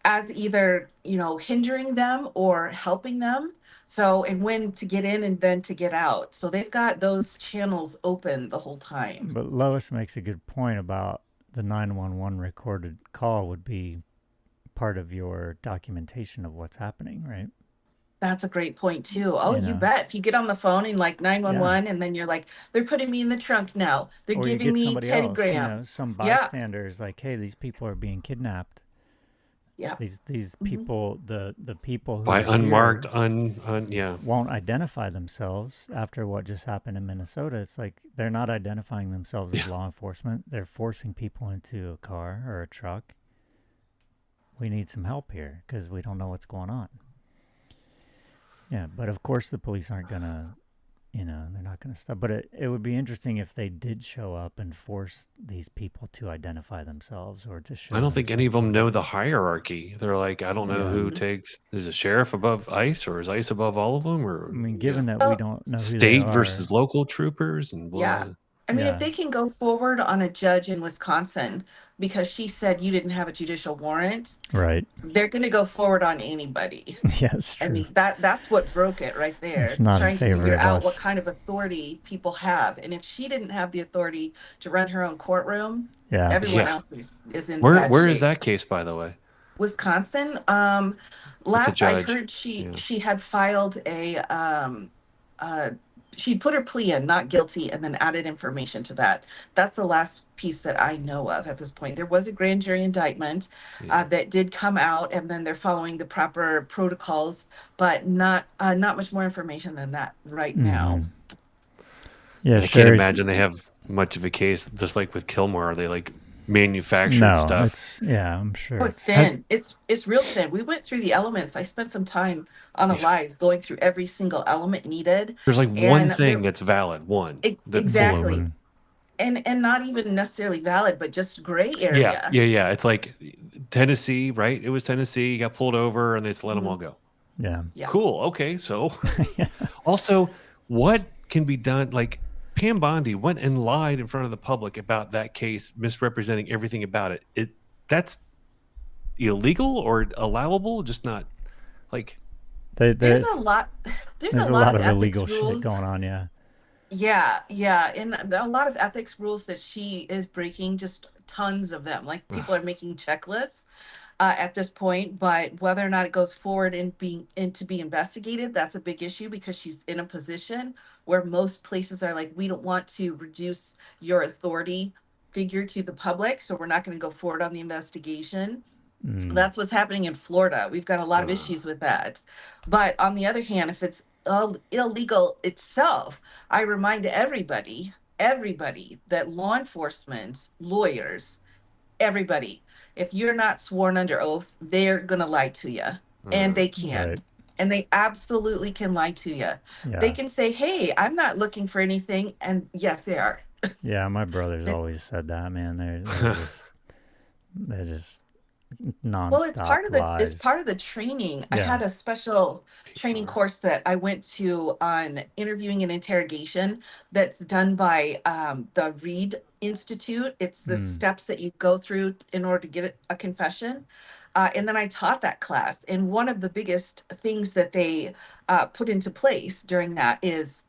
as either hindering them or helping them. So, and when to get in and then to get out. So they've got those channels open the whole time. But Lois makes a good point about the 911 recorded call would be part of your documentation of what's happening, right? That's a great point too. Oh, You you know, bet. If you get on the phone and like yeah. 911, and then you're like, they're putting me in the trunk now. They're Or you giving get me somebody 10 else, grams. some Yeah. bystanders like, "Hey, these people are being kidnapped." Yeah. These Mhm. people, the people who By are unmarked, here yeah. won't identify themselves after what just happened in Minnesota. It's like they're not identifying themselves as Yeah. law enforcement. They're forcing people into a car or a truck. We need some help here because we don't know what's going on. Yeah, but of course the police aren't gonna, they're not gonna stop. But it would be interesting if they did show up and force these people to identify themselves or to I show don't them think any some of them sort know of the hierarchy. They're like, I don't know yeah. who Mhm. takes. Is the sheriff above ICE or is ICE above all of them? I Or mean, yeah, given that we Well, don't know who they state are, versus local troopers and yeah. blah. I mean, if yeah, they can go forward on a judge in Wisconsin because she said you didn't have a judicial warrant, right. they're going to go forward on anybody. Yeah, it's I true. mean, that's what broke it right It's there, not in trying to favor figure of out what us. kind of authority people have. And if she didn't have the authority to run her own courtroom, Yeah. everyone Yeah. else is in bad Where is shape. that case, by the way? Wisconsin. With the Last I judge. heard, she Yeah. she had filed a uh, she put her plea in not guilty and then added information to that. That's the last piece that I know of at this point. There was a grand jury indictment Yeah. that did come out, and then they're following the proper protocols, but not much more information than that right now. Mm-hmm. Yeah, I can't Sherry's. imagine they have much of a case, just like with Kilmore. They like manufactured No, stuff. it's yeah. I'm sure Oh, it's it's. Have, thin. It's real thin. We went through the elements. I spent some time on a yeah. live going through every single element needed, There's like one and thing that's valid. One that exactly, Balloon. and not even necessarily valid, but just gray Yeah, area. yeah, yeah. It's like Tennessee, right? It was Tennessee. You got pulled over, and they just let them Hmm. all go. Yeah. Yeah. Cool. Okay. So, Yeah. also, what can be done? Like Pam Bondi went and lied in front of the public about that case, misrepresenting everything about it. That's illegal or allowable? Just not like There's a There's lot. There's there's a a lot lot of of ethics illegal shit rules. going on. Yeah. Yeah, yeah, and a lot of ethics rules that she is breaking. Just tons of them. Like people are making checklists at this point, but whether or not it goes forward and to be investigated, that's a big issue because she's in a position where most places are like, we don't want to reduce your authority figure to the public, so we're not going to go forward on the investigation. Mm. That's what's happening in Florida. We've got a lot of uh, issues with that. But on the other hand, if it's illegal itself, I remind everybody that law enforcement, lawyers, everybody, if you're not sworn under oath, they're going to lie to you. And uh, they can. Right. And they absolutely can lie to you. They Yeah. can say, hey, I'm not looking for anything. And yes, they are. Yeah. My brother's They- always said that. Man, they're just Well, it's nonstop part of lies. the training. I Yeah. had a special people training are. course that I went to on interviewing and interrogation that's done by the Reed Institute. It's the Mm. steps that you go through in order to get a confession. And then I taught that class. And one of the biggest things that they put into place during that is,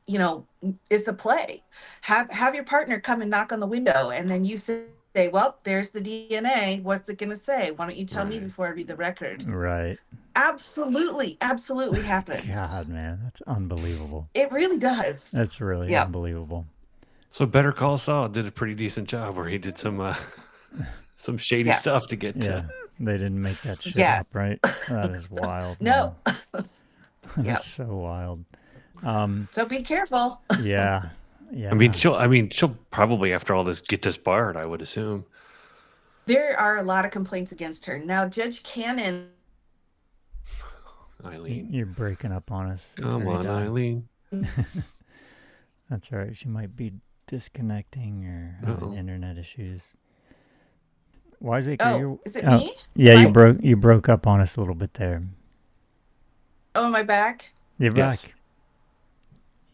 is the play. Have your partner come and knock on the window, and then you say, well, there's the DNA. What's it going to say? Why don't you tell me Right. before I read the record? Right. Absolutely, absolutely happens. God, man, that's unbelievable. It really does. That's really Yep. unbelievable. So Better Call Saul did a pretty decent job where he did some shady stuff Yes. to get Yeah. to. They didn't make that shit up, Yes. right? That is wild, man. No. That's Yep. so wild. So be careful. Yeah. Yeah. I mean, she'll probably after all this get disbarred, I would assume. There are a lot of complaints against her. Now, Judge Cannon. Eileen. You're breaking up on us. Come Attorney on, Dodd. Eileen. That's all right. She might be disconnecting or having Uh-oh. internet issues. Wiseacre, Oh, you is it oh, me? yeah, Am I? you broke up on us a little bit there. Oh, am I back? You're Yes. back.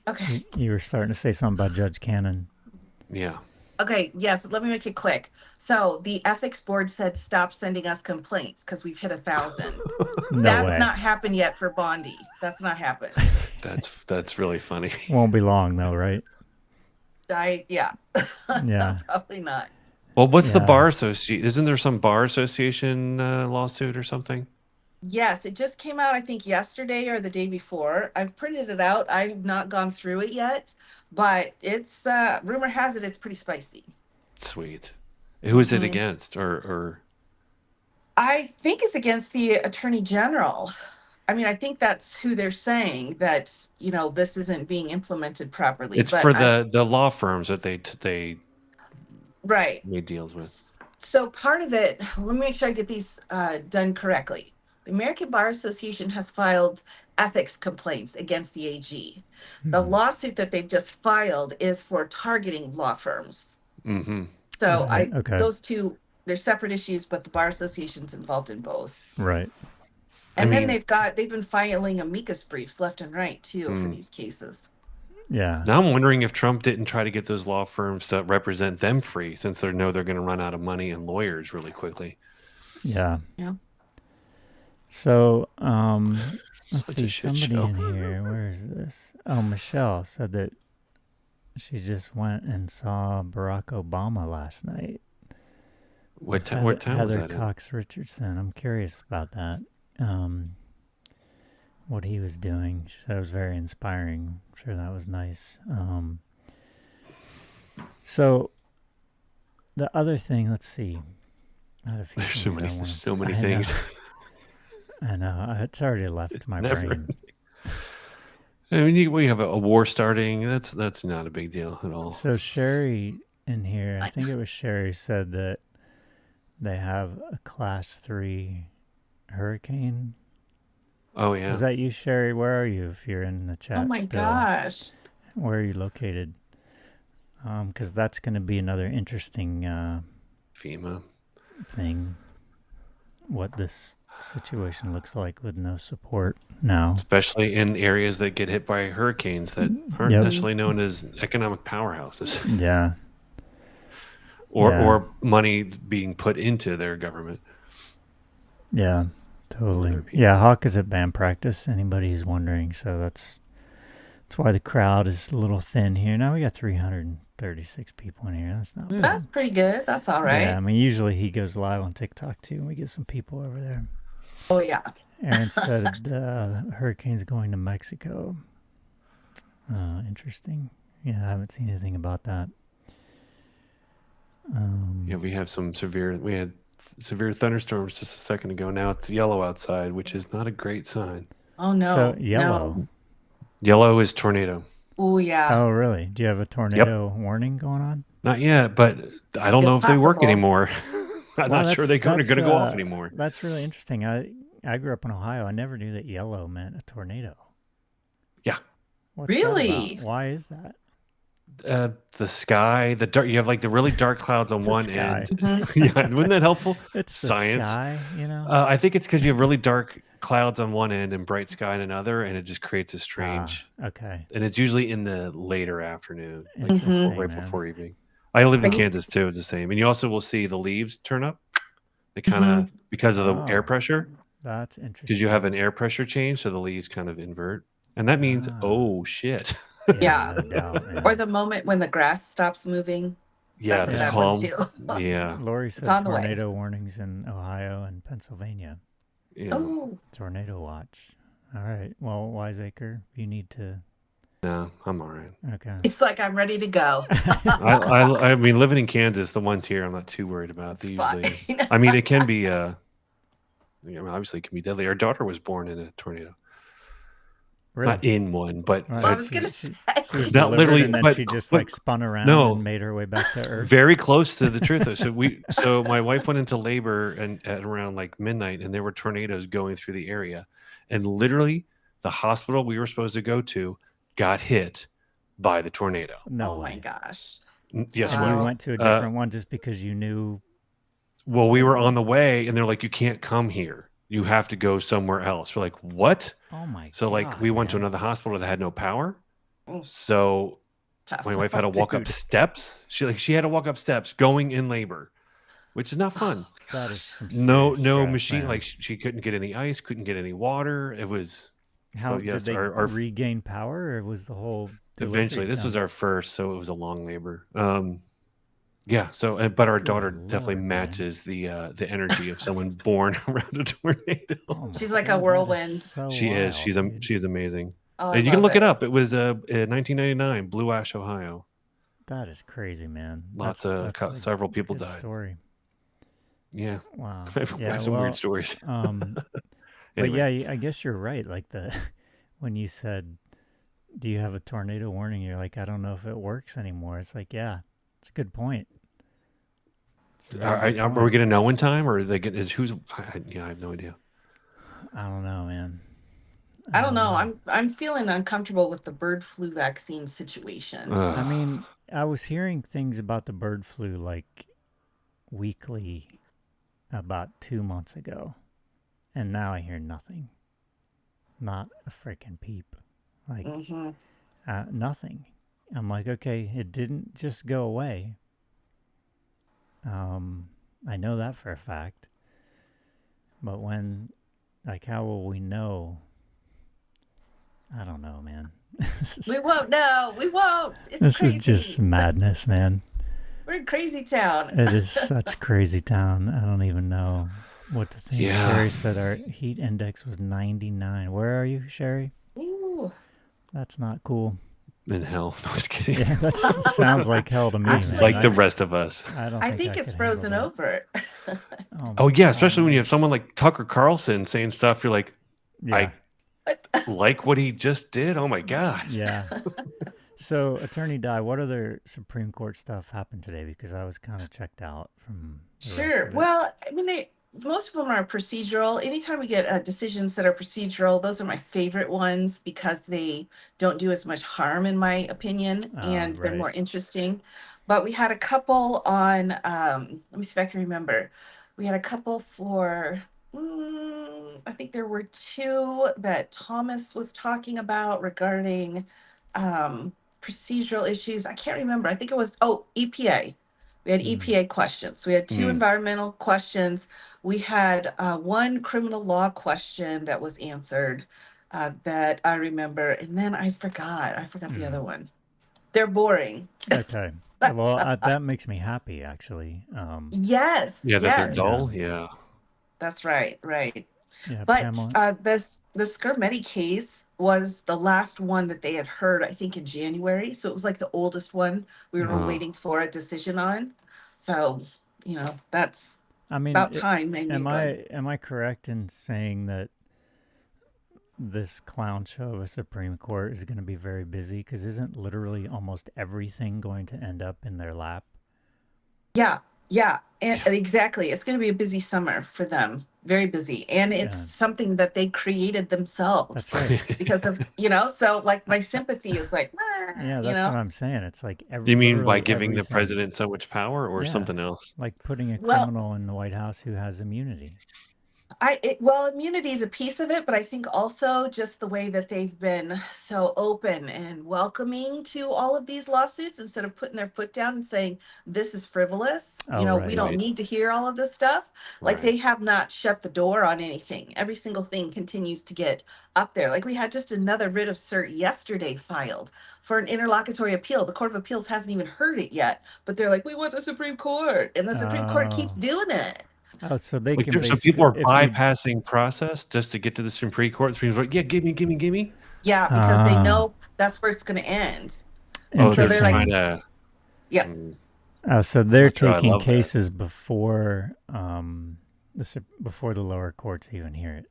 Okay. You were starting to say something about Judge Cannon. Yeah. Okay. Yes. Let me make it quick. So the ethics board said stop sending us complaints because we've hit 1,000. No That's way. not happened yet for Bondi. That's not happened. That's really funny. Won't be long though, right? Yeah. Yeah. Probably not. Well, what's the Yeah. bar association? Isn't there some bar association lawsuit or something? Yes, it just came out, I think, yesterday or the day before. I've printed it out. I have not gone through it yet, but it's rumor has it it's pretty spicy. Sweet. Who is it Hmm. against? Or I think it's against the attorney general. I mean, I think that's who they're saying that, this isn't being implemented properly. it's But for the law firms that they right. made deals with. So part of it, let me make sure I get these done correctly. The American Bar Association has filed ethics complaints against the AG. The lawsuit that they've just filed is for targeting law firms. Mm-hmm. So Right. Okay. those two, they're separate issues, but the Bar Association's involved in both. Right. And then mean, they've been filing amicus briefs left and right too for these cases. Yeah. now I'm wondering if Trump didn't try to get those law firms to represent them free, since they know they're going to run out of money and lawyers really quickly. Yeah. Yeah. So, let's Such see, a shit somebody show. in here. Where is this? Oh, Michelle said that she just went and saw Barack Obama last night. What with what town was Heather that in? Cox Richardson. I'm curious about that. Um, what he was doing. She said it was very inspiring. I'm sure that was nice. So the other thing, let's see. I had a few There's things I wanted so to. many things. I know. It's already left my Never. brain. I mean, we have a war starting. That's not a big deal at all. So Sherry in here, I think it was Sherry, said that they have a class 3 hurricane. Oh yeah. Was that you, Sherry? Where are you if you're in the chat Oh my still? gosh. Where are you located? Because that's going to be another interesting FEMA thing. What this situation looks like with no support now. Especially in areas that get hit by hurricanes that aren't necessarily known as economic powerhouses. Yeah. Or money being put into their government. Yeah, totally. Yeah, Hawk is at band practice. Anybody who's wondering, so that's why the crowd is a little thin here. Now we got 336 people in here. That's not bad. That's pretty good. That's all right. Yeah, I mean, usually he goes live on TikTok too, and we get some people over there. Oh yeah. Aaron said the hurricane's going to Mexico. Interesting. Yeah, I haven't seen anything about that. Yeah, we had severe thunderstorms just a second ago. Now it's yellow outside, which is not a great sign. Oh no. So yellow. No. Yellow is tornado. Oh yeah. Oh really? Do you have a tornado warning going on? Not yet, but I don't know if they work anymore. I'm not sure they're going to go off anymore. That's really interesting. I grew up in Ohio. I never knew that yellow meant a tornado. Yeah. What's really? That about? Why is that? The sky, the dark. You have like the really dark clouds on one end. Yeah, wouldn't that helpful? It's science. The sky, you know. I think it's because you have really dark clouds on one end and bright sky on another, and it just creates a strange. Okay. And it's usually in the later afternoon, like before evening. I live in Kansas too. It's the same, and you also will see the leaves turn up. They kind of because of the air pressure. That's interesting. Because you have an air pressure change, so the leaves kind of invert, and that means oh shit. Yeah. Or the moment when the grass stops moving. Yeah, it's calm. Yeah. Lori said tornado warnings in Ohio and Pennsylvania. Yeah. Oh. Tornado watch. All right. Well, Wiseacre, you need to. No, I'm all right. Okay. It's like I'm ready to go. I mean, living in Kansas, the ones here, I'm not too worried about. They usually, I mean, it can be. Obviously, it can be deadly. Our daughter was born in a tornado. Really? Not in one, but I was gonna say. She was not literally. And then but she just like spun around and made her way back to Earth. Very close to the truth. So my wife went into labor at around like midnight, and there were tornadoes going through the area, and literally the hospital we were supposed to go to got hit by the tornado. No way. My gosh. Yes, and you went to a different one just because you knew. Well, we were on the way, and they're like, "You can't come here. You have to go somewhere else." We're like, "What?" Oh my god. So like we went to another hospital that had no power. So my wife had to walk up steps. She had to walk up steps going in labor, which is not fun. That is some no stress, machine. Man. Like she couldn't get any ice, couldn't get any water. It was how did they regain power, or was the whole eventually this was our first, so it was a long labor. Yeah. So, but our daughter definitely matches the energy of someone born around a tornado. She's like a whirlwind. She is. She's amazing. Oh, and you can look it up. It was in 1999, Blue Ash, Ohio. That is crazy, man. Several people died. Story. Yeah. Wow. I have some weird stories. Anyway. But yeah, I guess you're right. Like when you said, "Do you have a tornado warning?" You're like, "I don't know if it works anymore." It's like, yeah. It's a good point. Are we going to know in time, or I have no idea. I don't know, man. I don't know. I'm feeling uncomfortable with the bird flu vaccine situation. I mean, I was hearing things about the bird flu like weekly about 2 months ago, and now I hear nothing. Not a freaking peep. Like nothing. I'm like, okay, it didn't just go away. I know that for a fact. But how will we know? I don't know, man. We won't know. We won't. It's this crazy. Is just madness, man. We're in crazy town. It is such crazy town. I don't even know what to think. Yeah, Sherry said our heat index was 99. Where are you, Sherry? Ooh. That's not cool. in hell. No, I was kidding. Yeah, that sounds like hell to me, man. Like Actually, the rest of us. I don't I think think I it's could handle frozen that. over. Oh Oh my yeah, god, especially when you man. have someone like Tucker Carlson saying stuff. You're like, Yeah, I like what he just did. Oh my god. yeah. So, Attorney Di, what other Supreme Court stuff happened today? Because I was kind of checked out from the rest Sure. of it. Well, I mean, most of them are procedural. Anytime we get decisions that are procedural, those are my favorite ones because they don't do as much harm, in my opinion, and they're Right. more interesting. But we had a couple on, let me see if I can remember. We had a couple for, I think there were two that Thomas was talking about regarding procedural issues. I can't remember. I think it was, EPA. We had Mm. EPA questions. We had two Mm. environmental questions. We had one criminal law question that was answered that I remember. And then I forgot. I forgot the other Mm. one. They're boring. Okay. Well, that makes me happy, actually. Yes, Yeah, that they're yes. Yeah. dull. Yeah. That's right, right. Yeah, But Pamela. the Scarmetti case was the last one that they had heard, I think, in January. So it was like the oldest one we were Oh. waiting for a decision on. So, that's I mean, about time they am made one. I correct in saying that this clown show of a Supreme Court is going to be very busy? Because isn't literally almost everything going to end up in their lap? Yeah, yeah, and Yeah. exactly. It's going to be a busy summer for them, very busy, and it's Yeah, something that they created themselves that's right. because of so like my sympathy is like, Yeah, that's what I'm saying. It's like You mean by literally giving the everything. president so much power or Yeah, something else? like putting a well, criminal in the White House who has immunity. well, immunity is a piece of it, but I think also just the way that they've been so open and welcoming to all of these lawsuits instead of putting their foot down and saying, this is frivolous. Oh, We right. don't Right. need to hear all of this stuff. Like Right. they have not shut the door on anything. Every single thing continues to get up there. Like we had just another writ of cert yesterday filed for an interlocutory appeal. The Court of Appeals hasn't even heard it yet, but they're like, we want the Supreme Court. And the Supreme Court keeps Oh, doing it. oh, so they Like can there's some people basically, are if you, bypassing process just to get to the Supreme Court. Supreme Court, yeah, gimme, gimme, gimme. Yeah, because they ah, know that's where it's going to end. Oh, So they're they're like, trying interesting. to. yep, Mm, So they're not sure I taking love that. cases before before the lower courts even hear it.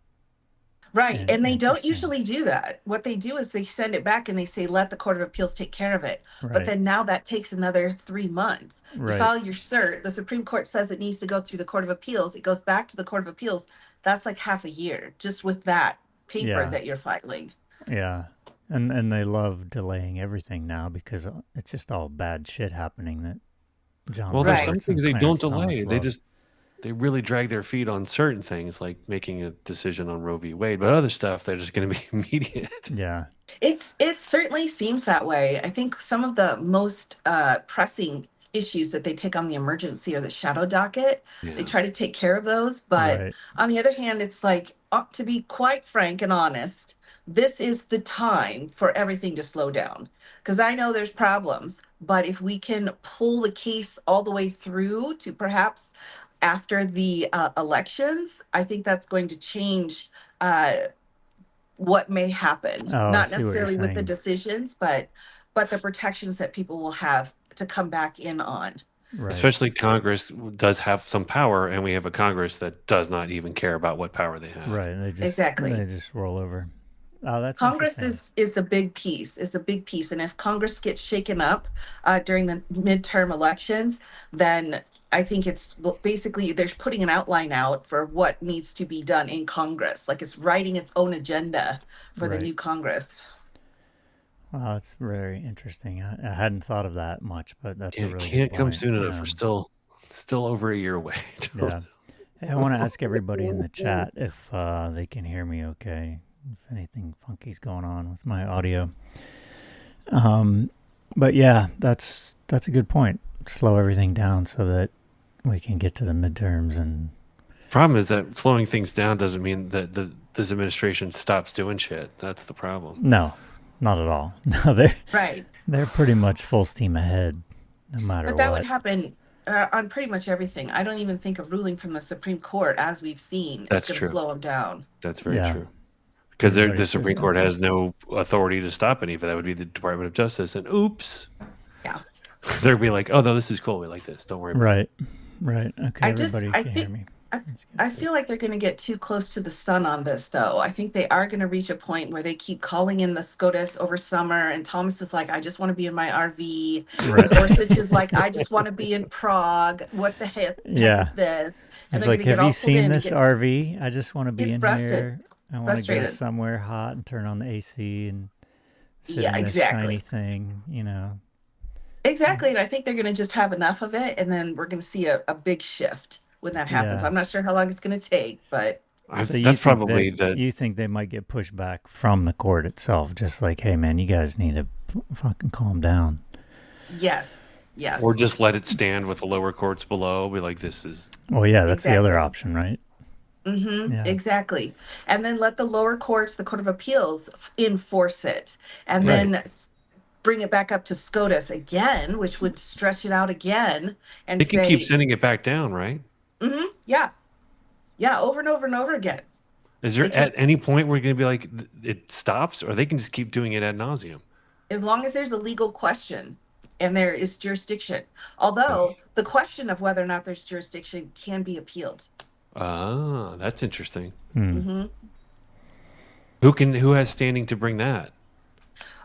right. And they don't Interesting. usually do that. What they do is they send it back and they say, let the Court of Appeals take care of it. But Right. then now that takes another 3 months. You Right. file your cert, the Supreme Court says it needs to go through the Court of Appeals. It goes back to the Court of Appeals. That's like half a year just with that paper Yeah. that you're filing. Yeah. And they love delaying everything now because it's just all bad shit happening that John Well, there's Right. some Roberts and things they don't Clarence Thomas delay. love. They really drag their feet on certain things, like making a decision on Roe v. Wade. But other stuff, they're just going to be immediate. Yeah. It certainly seems that way. I think some of the most pressing issues that they take on the emergency or the shadow docket. They Yeah. try to take care of those, but Right. on the other hand, it's like to be quite frank and honest, this is the time for everything to slow down. Because I know there's problems, but if we can pull the case all the way through to perhaps after the elections, I think that's going to change uh, what may happen, Oh, I not see what you're necessarily with the saying. decisions, but the protections that people will have to come back in on. Right. Especially Congress does have some power, and we have a Congress that does not even care about what power they have. Right. Exactly. They just roll over. Oh, that's Congress interesting. is the big piece, is the big piece. And if Congress gets shaken up during the midterm elections, then I think it's basically there's putting an outline out for what needs to be done in Congress. Like it's writing its own agenda for the Right. new Congress. Wow, that's very interesting. I hadn't thought of that much, but that's a It really good can't come point. soon enough. We're still over a year away. Yeah. Hey, I want to ask everybody in the chat if they can hear me okay. If anything funky's going on with my audio. But yeah, that's a good point. Slow everything down so that we can get to the midterms and Problem is that slowing things down doesn't mean that this administration stops doing shit. That's the problem. no, not at all. No, Right. they're pretty much full steam ahead. no matter But that would what. happen on pretty much everything. I don't even think a ruling from the Supreme Court, as we've seen, is That's going to true. slow them down. That's very Yeah, true. Because the everybody's just Supreme Court gonna. has no authority to stop any of it. That would be the Department of Justice. And oops, Yeah. they'll be like, "Oh no, this is cool. We like this. Don't worry about it." Right. Okay, everybody I can hear think, me. I, That's good. I feel like they're going to get too close to the sun on this, though. I think they are going to reach a point where they keep calling in the SCOTUS over summer, and Thomas is like, I just want to be in my RV. Right. Gorsuch is like, I just want to be in Prague. What the heck is Yeah. this? And He's they're going like, to get have you all pulled seen in and this RV? I just want to be get in frustrated. here. I want to go Frustrated. somewhere hot and turn on the AC and sit Yeah, in this shiny exactly. thing, Exactly. And I think they're going to just have enough of it. And then we're going to see a big shift when that happens. Yeah. I'm not sure how long it's going to take, but So you That's think probably that the they might get pushed back from the court itself, just like, hey man, you guys need to fucking calm down. yes, yes. or just let it stand with the lower courts below. Be like, this is Well, yeah, that's the other Exactly. option, right? Yeah. Exactly. And then let the lower courts, the Court of Appeals, enforce it. And right. then bring it back up to SCOTUS again, which would stretch it out again and They can keep say, sending it back down, right? yeah, yeah, over and over and over again. Is They there can, at any point where you're going to be like, it stops, or they can just keep doing it ad nauseum? as long as there's a legal question and there is jurisdiction. Although the question of whether or not there's jurisdiction can be appealed. Ah, that's interesting. Hmm. Who has standing to bring that?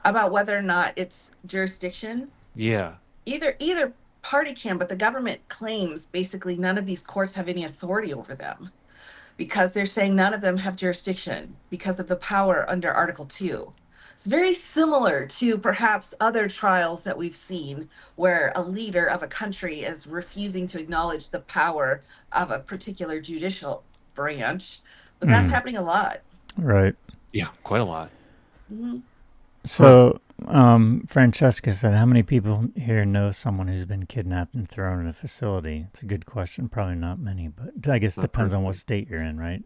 About whether or not it's jurisdiction, Yeah. either party can, but the government claims basically none of these courts have any authority over them because they're saying none of them have jurisdiction because of the power under Article 2. It's very similar to perhaps other trials that we've seen where a leader of a country is refusing to acknowledge the power of a particular judicial branch, but that's happening a lot. Right. Yeah, quite a lot. So, Francesca said, how many people here know someone who's been kidnapped and thrown in a facility? It's a good question. Probably not many, but I guess it Not depends on what personally. state you're in, right?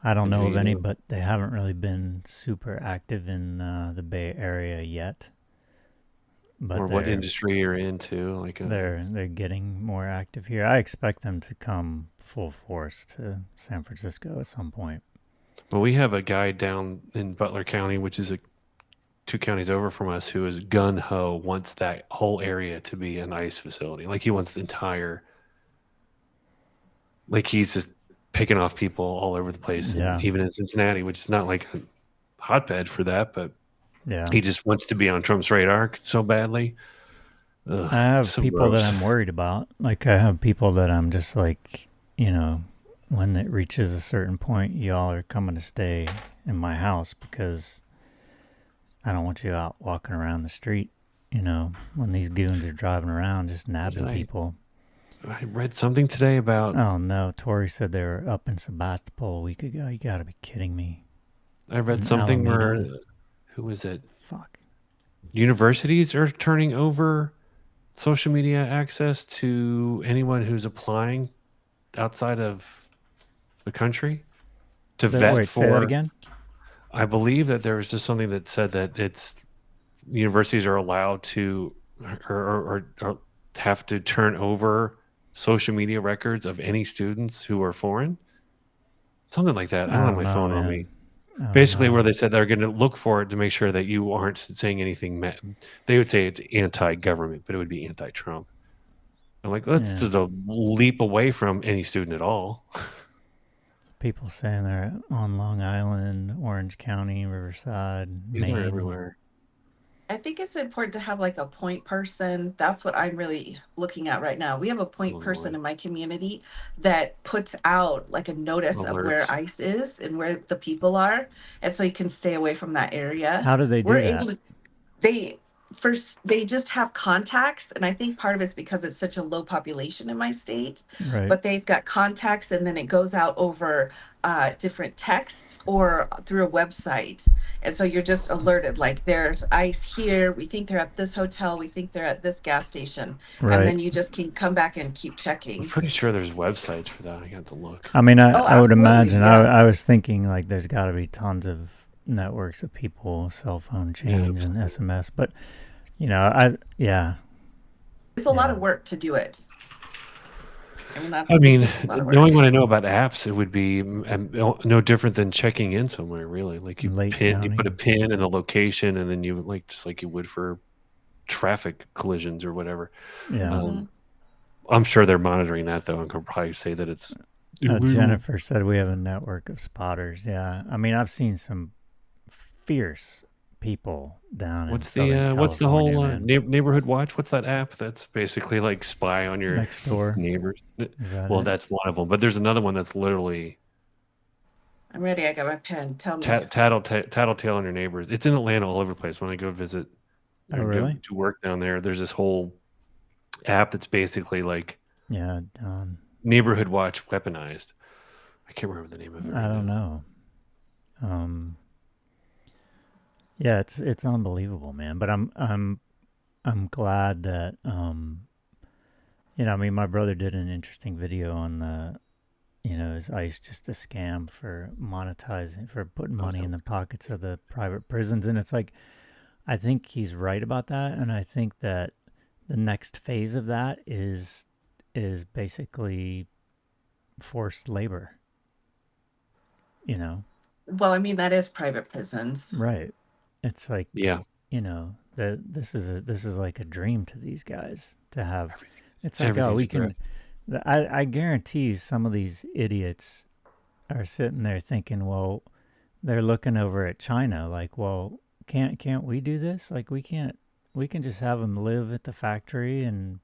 I don't know of any, but they haven't really been super active in the Bay Area yet. But Or what industry you're into. Like they're getting more active here. I expect them to come full force to San Francisco at some point. Well, we have a guy down in Butler County, which is 2 counties over from us, who is gun ho, wants that whole area to be an ICE facility. Like he wants the entire, like he's just picking off people all over the place, Yeah. and even in Cincinnati, which is not like a hotbed for that, but Yeah. he just wants to be on Trump's radar so badly. Ugh, I have so people gross. that I'm worried about. Like I have people that I'm just like, when it reaches a certain point, y'all are coming to stay in my house because I don't want you out walking around the street, when these goons are driving around just nabbing people. I read something today about. Oh no, Tori said they were up in Sebastopol a week ago. You gotta be kidding me. I read In something where, Alameda. who was it? Fuck. Universities are turning over social media access to anyone who's applying outside of the country to vet Wait, say that for. again? I believe that there was just something that said that universities are allowed to or have to turn over social media records of any students who are foreign. Something like that. I don't have my phone on me. Basically, where they said they're going to look for it to make sure that you aren't saying anything. They would say it's anti-government, but it would be anti-Trump. I'm like, that's just a leap away from any student at all. People saying they're on Long Island, Orange County, Riverside, Maine. They're everywhere. I think it's important to have like a point person. That's what I'm really looking at right now. We have a point person in my community that puts out like a notice of where Alerts. ICE is and where the people are. And so you can stay away from that area. How do they do We're that? able to, they just have contacts, and I think part of it's because it's such a low population in my state. Right. But they've got contacts, and then it goes out over different texts or through a website, and so you're just alerted. Like there's ICE here. We think they're at this hotel. We think they're at this gas station, Right. and then you just can come back and keep checking. I'm pretty sure there's websites for that. I got to look. I mean, I would imagine. Yeah. I was thinking like there's got to be tons of networks of people, cell phone chains and SMS, but Yeah, It's a lot yeah. of work to do it. I mean, I it mean, takes a lot of work. knowing what I know about apps, it would be no different than checking in somewhere, really. Like Lake you put a County. pin in the location, and then you like just like you would for traffic collisions or whatever. Yeah. Hmm. Um, I'm sure they're monitoring that though, and could probably say that it's illegal. Jennifer said we have a network of spotters. Yeah. I mean, I've seen some fierce people down in Southern What's the California, whole man. neighborhood watch? What's that app that's basically like spy on your Next door. neighbors? Is that Well, it? that's one of them, but there's another one that's literally I'm ready. I got my pen. Tell me. tattletale on your neighbors. It's in Atlanta all over the place. When I go visit Oh, or go really? to work down there, there's this whole app that's basically like Yeah. neighborhood watch weaponized. I can't remember the name of it I right don't now. know. Yeah, it's unbelievable, man. But I'm glad that I mean, my brother did an interesting video on the is ICE just a scam for monetizing, for putting Oh, money that in the was pockets of the private prisons? And it's like, I think he's right about that. And I think that the next phase of that is basically forced labor, you know? Well, I mean, that is private prisons. Right. It's like, yeah. that this is like a dream to these guys to have. Everything, It's like, oh, everything's a we grift. can, I guarantee you some of these idiots are sitting there thinking, well, they're looking over at China like, well, can't we do this? Like we can just have them live at the factory and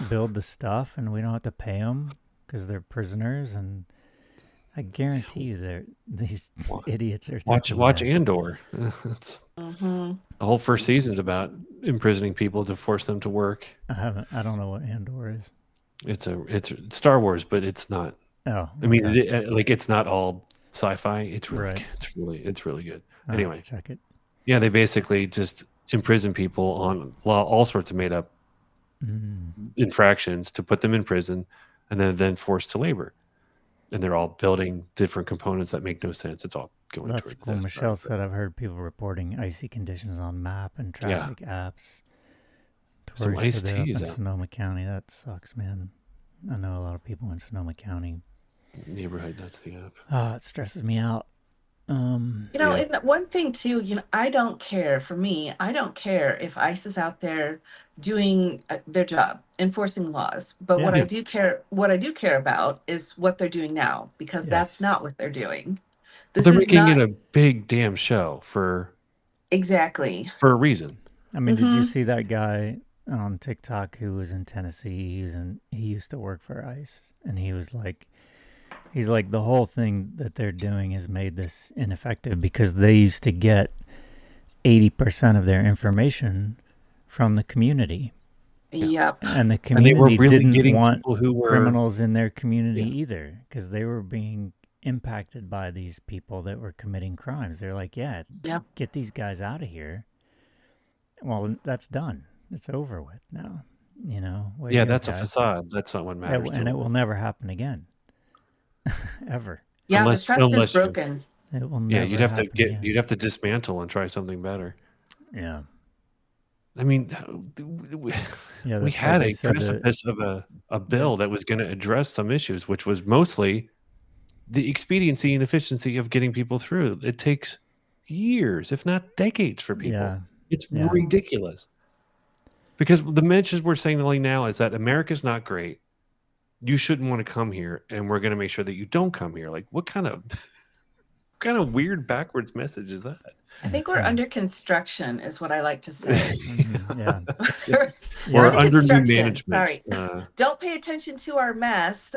build the stuff, and we don't have to pay them because they're prisoners. And I guarantee you, these idiots are thinking Watch this. Andor. It's, Hmm. the whole first season's about imprisoning people to force them to work. I don't know what Andor is. It's Star Wars, but it's not. Oh, I mean, okay. like it's not all sci-fi. Right. It's really good. I'll have to Anyway, check it. yeah, they basically just imprison people on all sorts of made up Mm, infractions to put them in prison, and then forced to labor. And they're all building different components that make no sense. It's all going that's towards cool. death star. Michelle said I've heard people reporting icy conditions on map and Yeah, traffic apps. some Tori said iced they're up teas in out Sonoma County. That sucks, man. I know a lot of people in Sonoma County. neighborhood. That's the app. It stresses me out. Yeah. And one thing too, I don't care. For me, I don't care if ICE is out there doing their job, enforcing laws. But Yeah. Yeah. what I do care about is what they're doing now, because that's Yes. not what they're doing. Well, This they're is making it not a big damn show exactly. for a reason. I mean, did you Hmm. see that guy on TikTok who was in Tennessee? He used to work for ICE, and he's like the whole thing that they're doing has made this ineffective because they used to get 80% of their information from the community. Yeah. Yep. And the And they were community really didn't getting want people who were criminals in their community yeah. either because they were being impacted by these people that were committing crimes. They're like, yeah, Yep. get these guys out of here. Well, that's done. It's over with now. Way to Yeah, go, that's a guys. facade. That's not what matters to And it them. will never happen again. Ever. Yeah, the trust is Unless you broken. It will yeah, never happen again. you'd have to dismantle and try something better. Yeah. I mean, Yeah, we that's right. had They a said precipice of a bill that was going to address some issues, which was mostly the expediency and efficiency of getting people through. It takes years, if not decades, for people. Yeah. It's Yeah. ridiculous. Because the message we're signaling now is that America's not great. You shouldn't want to come here, and we're going to make sure that you don't come here. Like, what kind of weird backwards message is that? I think we're under construction, is what I like to say. Yeah. We're We're under under new construction. management. Sorry. Don't pay attention to our mess.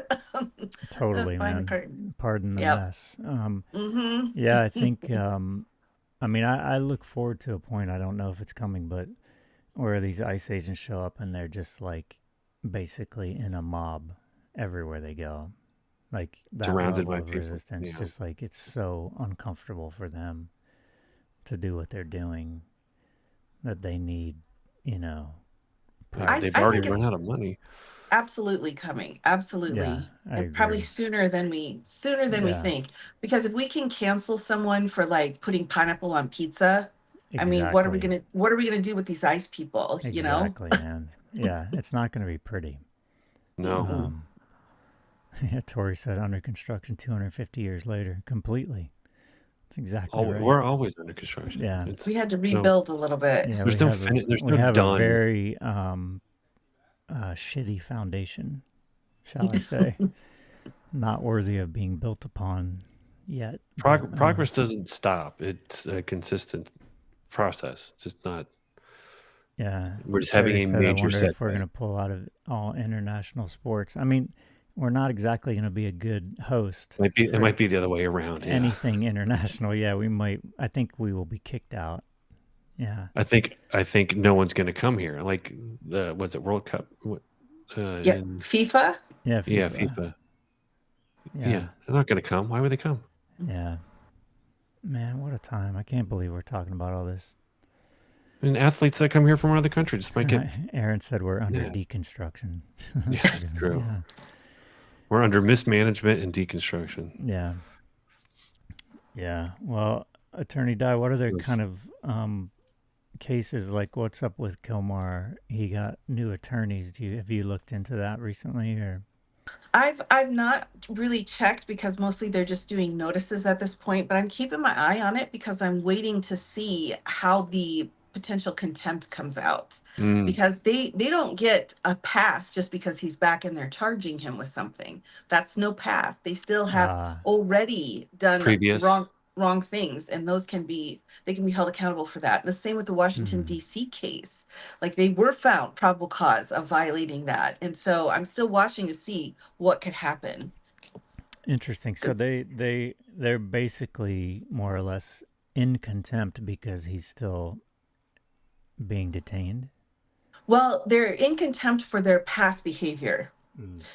Totally, Let's find the man. curtain. Pardon the Yep. mess. Hmm. Yeah, I think. I mean, I look forward to a point. I don't know if it's coming, but where these ICE agents show up and they're just like basically in a mob everywhere they go, like that Surrounded level by of people. resistance. Yeah. Just like it's so uncomfortable for them to do what they're doing that they need, you know. They've I already think run it's out of money. absolutely coming. Absolutely. Yeah, I And probably agree. sooner than we Yeah, think. Because if we can cancel someone for like putting pineapple on pizza, I mean, what are we Exactly. gonna do with these ice people? You know? Exactly, man. Yeah, it's not going to be pretty. No. Mm-mm. Um, yeah, Tori said under construction 250 years later, completely. That's exactly right. We're always under construction. Yeah. It's We had to no. rebuild a little bit. Yeah, There's no there's we no have a done. very shitty foundation, shall I say, not worthy of being built upon yet. Progress doesn't stop. It's a consistent process. It's just not. Yeah, We're just having Terry a said, "I major wonder if we're setback. going to pull out of all international sports." I mean, we're not exactly going to be a good host It for might be the other way around. Yeah. anything international. Yeah, we might. I think we will be kicked out. Yeah. I think no one's going to come here. Like what's it, World Cup? Yeah, In FIFA. Yeah. yeah, FIFA. FIFA. Yeah. Yeah, they're not going to come. Why would they come? Yeah. Man, what a time! I can't believe we're talking about all this. And athletes that come here from another country just might get. Aaron said we're under Yeah. deconstruction. Yeah, that's true. Yeah. We're under mismanagement and deconstruction. Yeah. Yeah. Well, Attorney Dye, what other Yes. kind of cases, like what's up with Kilmar? He got new attorneys. Have you looked into that recently, or? I've not really checked because mostly they're just doing notices at this point, but I'm keeping my eye on it because I'm waiting to see how the potential contempt comes out. Mm, Because they don't get a pass just because he's back and they're charging him with something. That's no pass. They still have already done previous. wrong things, and they can be held accountable for that. And the same with the Washington Mhm. D.C. case. Like they were found probable cause of violating that, and so I'm still watching to see what could happen. Interesting. So 'Cause- they're basically more or less in contempt because he's still being detained. well, they're in contempt for their past behavior.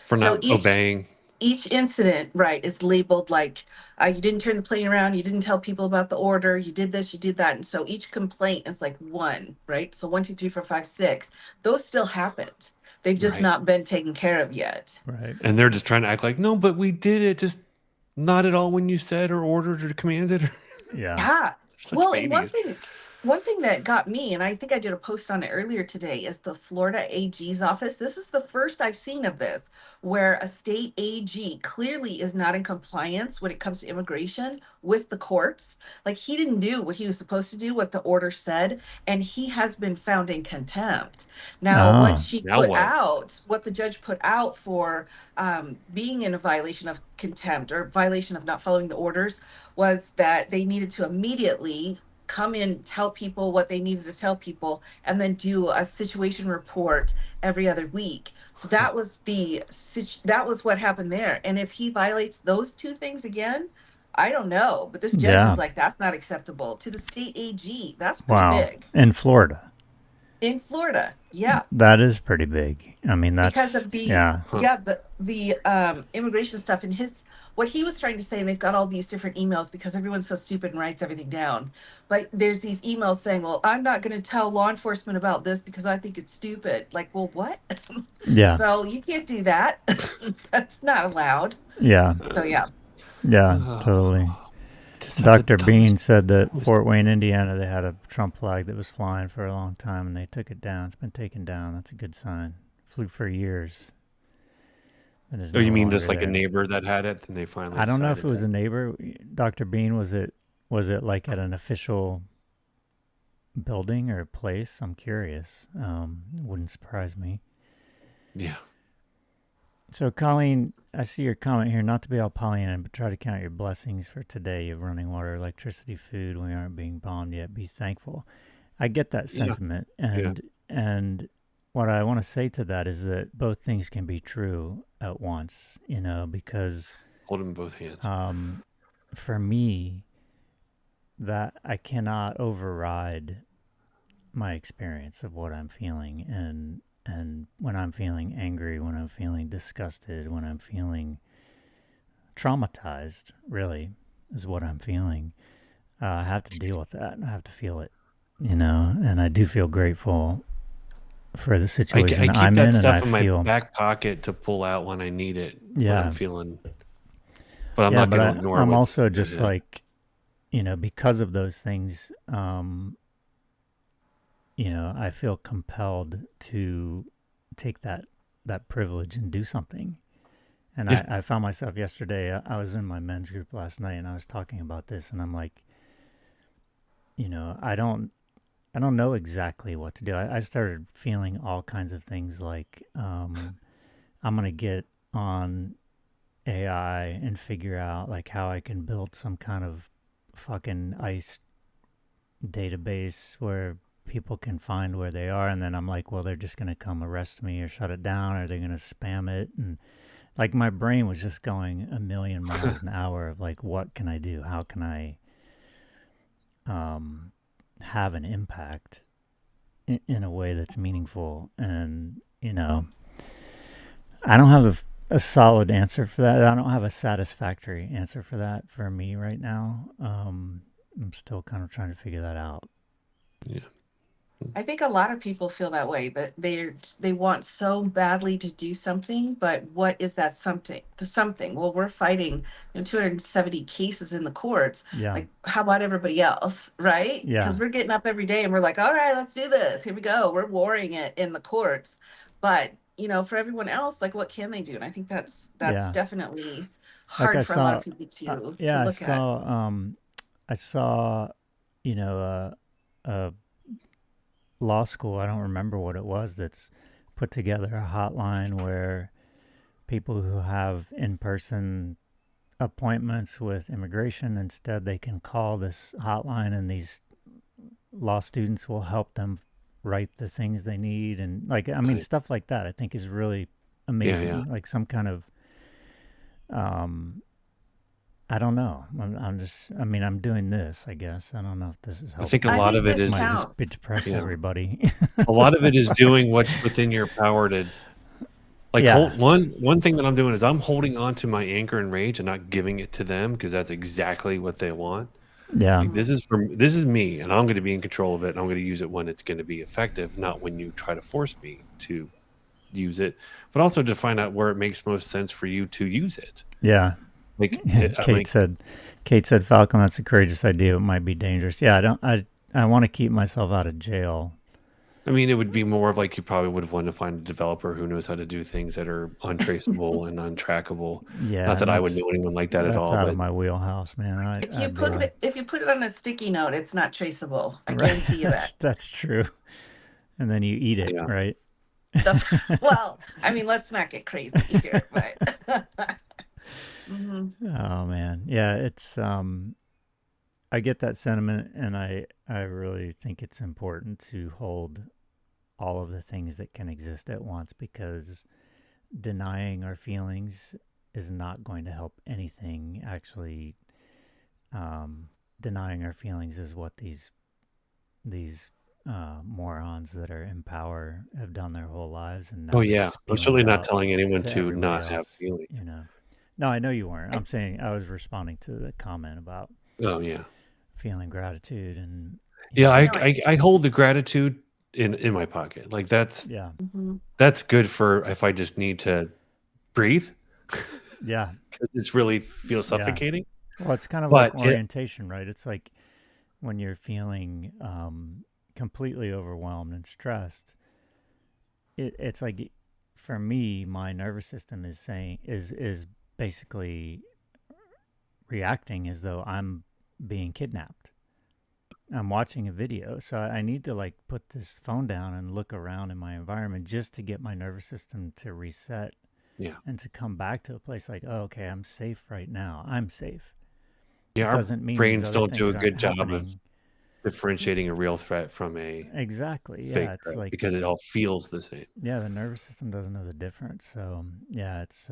For So not obeying. each incident, right, is labeled like you didn't turn the plane around, you didn't tell people about the order, you did this, you did that, and so each complaint is like one, right? So 1, 2, 3, 4, 5, 6. Those still happened. They've just Right. not been taken care of yet. Right. And they're just trying to act like, no, but we did it. Just not at all when you said or ordered or commanded. Yeah. Yeah. Such Well, and babies. one thing that got me, and I think I did a post on it earlier today, is the Florida AG's office. This is the first I've seen of this, where a state AG clearly is not in compliance when it comes to immigration with the courts. Like he didn't do what he was supposed to do, what the order said, and he has been found in contempt. Now, Oh. what she Now put what? out, what the judge put out for being in a violation of contempt or violation of not following the orders was that they needed to immediately come in, tell people what they needed to tell people, and then do a situation report every other week. So that was that was what happened there. And if he violates those two things again, I don't know. But this judge Yeah. is like, that's not acceptable to the state AG. That's pretty Wow. big In Florida. in Florida. Yeah. That is pretty big. I mean, that's Because of the yeah. the immigration stuff and his what he was trying to say, and they've got all these different emails because everyone's so stupid and writes everything down. But there's these emails saying, well, I'm not going to tell law enforcement about this because I think it's stupid. Like, well, what? Yeah. So you can't do that. That's not allowed. Yeah. So yeah. Yeah. Totally. Just have the Dr. Bean dumbest- said that Fort Wayne, Indiana, they had a Trump flag that was flying for a long time and they took it down. It's been taken down. That's a good sign. Flew for years. That is Oh, you no mean just longer like a there. neighbor that had it, and they finally? I don't know if it decided was to- a neighbor. Dr. Bean, was it like at an official building or place? I'm curious. It wouldn't surprise me. Yeah. So, Colleen, I see your comment here, not to be all Pollyanna, but try to count your blessings for today. You have running water, electricity, food. We aren't being bombed yet. Be thankful. I get that Yeah. sentiment. And what I want to say to that is that both things can be true at once, because Hold them in both hands. for me, that I cannot override my experience of what I'm feeling, and when I'm feeling angry, when I'm feeling disgusted, when I'm feeling traumatized, really is what I'm feeling. I have to deal with that. I have to feel it, and I do feel grateful for the I situation keep I'm that in, and stuff I in my feel back pocket to pull out when I need it. When Yeah. I'm feeling. But I'm not going to ignore. I'm what's also in just it. like, because of those things, I feel compelled to take that privilege and do something. And Yeah. I found myself yesterday. I was in my men's group last night, and I was talking about this, and I'm like, I don't know exactly what to do. I started feeling all kinds of things like I'm gonna get on AI and figure out like how I can build some kind of fucking ICE database where people can find where they are, and then I'm like, well, they're just gonna come arrest me or shut it down, or they're gonna spam it, and like my brain was just going a million miles an hour of like, what can I do? How can I um, have an impact in a way that's meaningful? And I don't have a solid answer for that. I don't have a satisfactory answer for that for me right now. I'm still kind of trying to figure that out. Yeah. I think a lot of people feel that way, that they want so badly to do something, but what is that something? The something. Well, we're fighting 270 cases in the courts. Yeah, Like, how about everybody else, right? yeah, Because we're getting up every day and we're like, all right, let's do this. Here we go. We're warring it in the courts. But for everyone else, like, what can they do? And I think that's yeah. definitely Like hard for a lot of people to yeah, look at. I saw, a law school. I don't remember what it was that's put together a hotline where people who have in-person appointments with immigration, instead they can call this hotline, and these law students will help them write the things they need, and like, I mean, Right. stuff like that I think is really Yeah. Yeah. amazing, like some kind of um I don't know. I mean, I'm doing this, I guess. I don't know if this is I think a helpful. I lot think of it This this is, might just be counts. depress yeah, everybody. a lot of it is doing what's within your power to, like, Yeah, one thing that I'm doing is I'm holding on to my anger and rage and not giving it to them because that's exactly what they want. yeah, Like, Mhm. this is me, and I'm going to be in control of it, and I'm going to use it when it's going to be effective, not when you try to force me to use it, but also to find out where it makes most sense for you to use it. yeah. Like, I'm Kate like, said, Kate said, Falcon, that's a courageous idea. It might be dangerous. Yeah, I don't. I want to keep myself out of jail. I mean, it would be more of like you probably would want to find a developer who knows how to do things that are untraceable and untrackable. Yeah, Not that and I would know anyone like that at that's all, out of but my wheelhouse, man. If you I'd put it on a sticky note, it's not traceable. I right. guarantee you that. That's true. And then you eat it, yeah, right? That's, well, I mean, let's not get crazy here, but hmm Oh man, yeah. It's I get that sentiment, and I really think it's important to hold all of the things that can exist at once, because denying our feelings is not going to help anything. Actually, um, denying our feelings is what these morons that are in power have done their whole lives, and oh now they're yeah, I'm spewing certainly it not out telling anyone to to everybody not have else. feelings. No, I know you weren't. I, I'm saying I was responding to the comment about Oh yeah, feeling gratitude, and yeah. I know it. I hold the gratitude in my pocket. Like yeah, that's good for if I just need to breathe yeah, because it's really feels yeah. suffocating. Well, it's kind of But like orientation, right? It's like when you're feeling completely overwhelmed and stressed. It's like, for me, my nervous system is basically reacting as though I'm being kidnapped. I'm watching a video, so I need to like put this phone down and look around in my environment just to get my nervous system to reset yeah, and to come back to a place like, oh, okay, I'm safe right now. I'm safe. yeah, It our doesn't mean these brains other don't do things a aren't good job of happening. differentiating a real threat from a Exactly. fake Yeah, it's threat like, because it all feels the same. yeah, the nervous system doesn't know the difference. So yeah, it's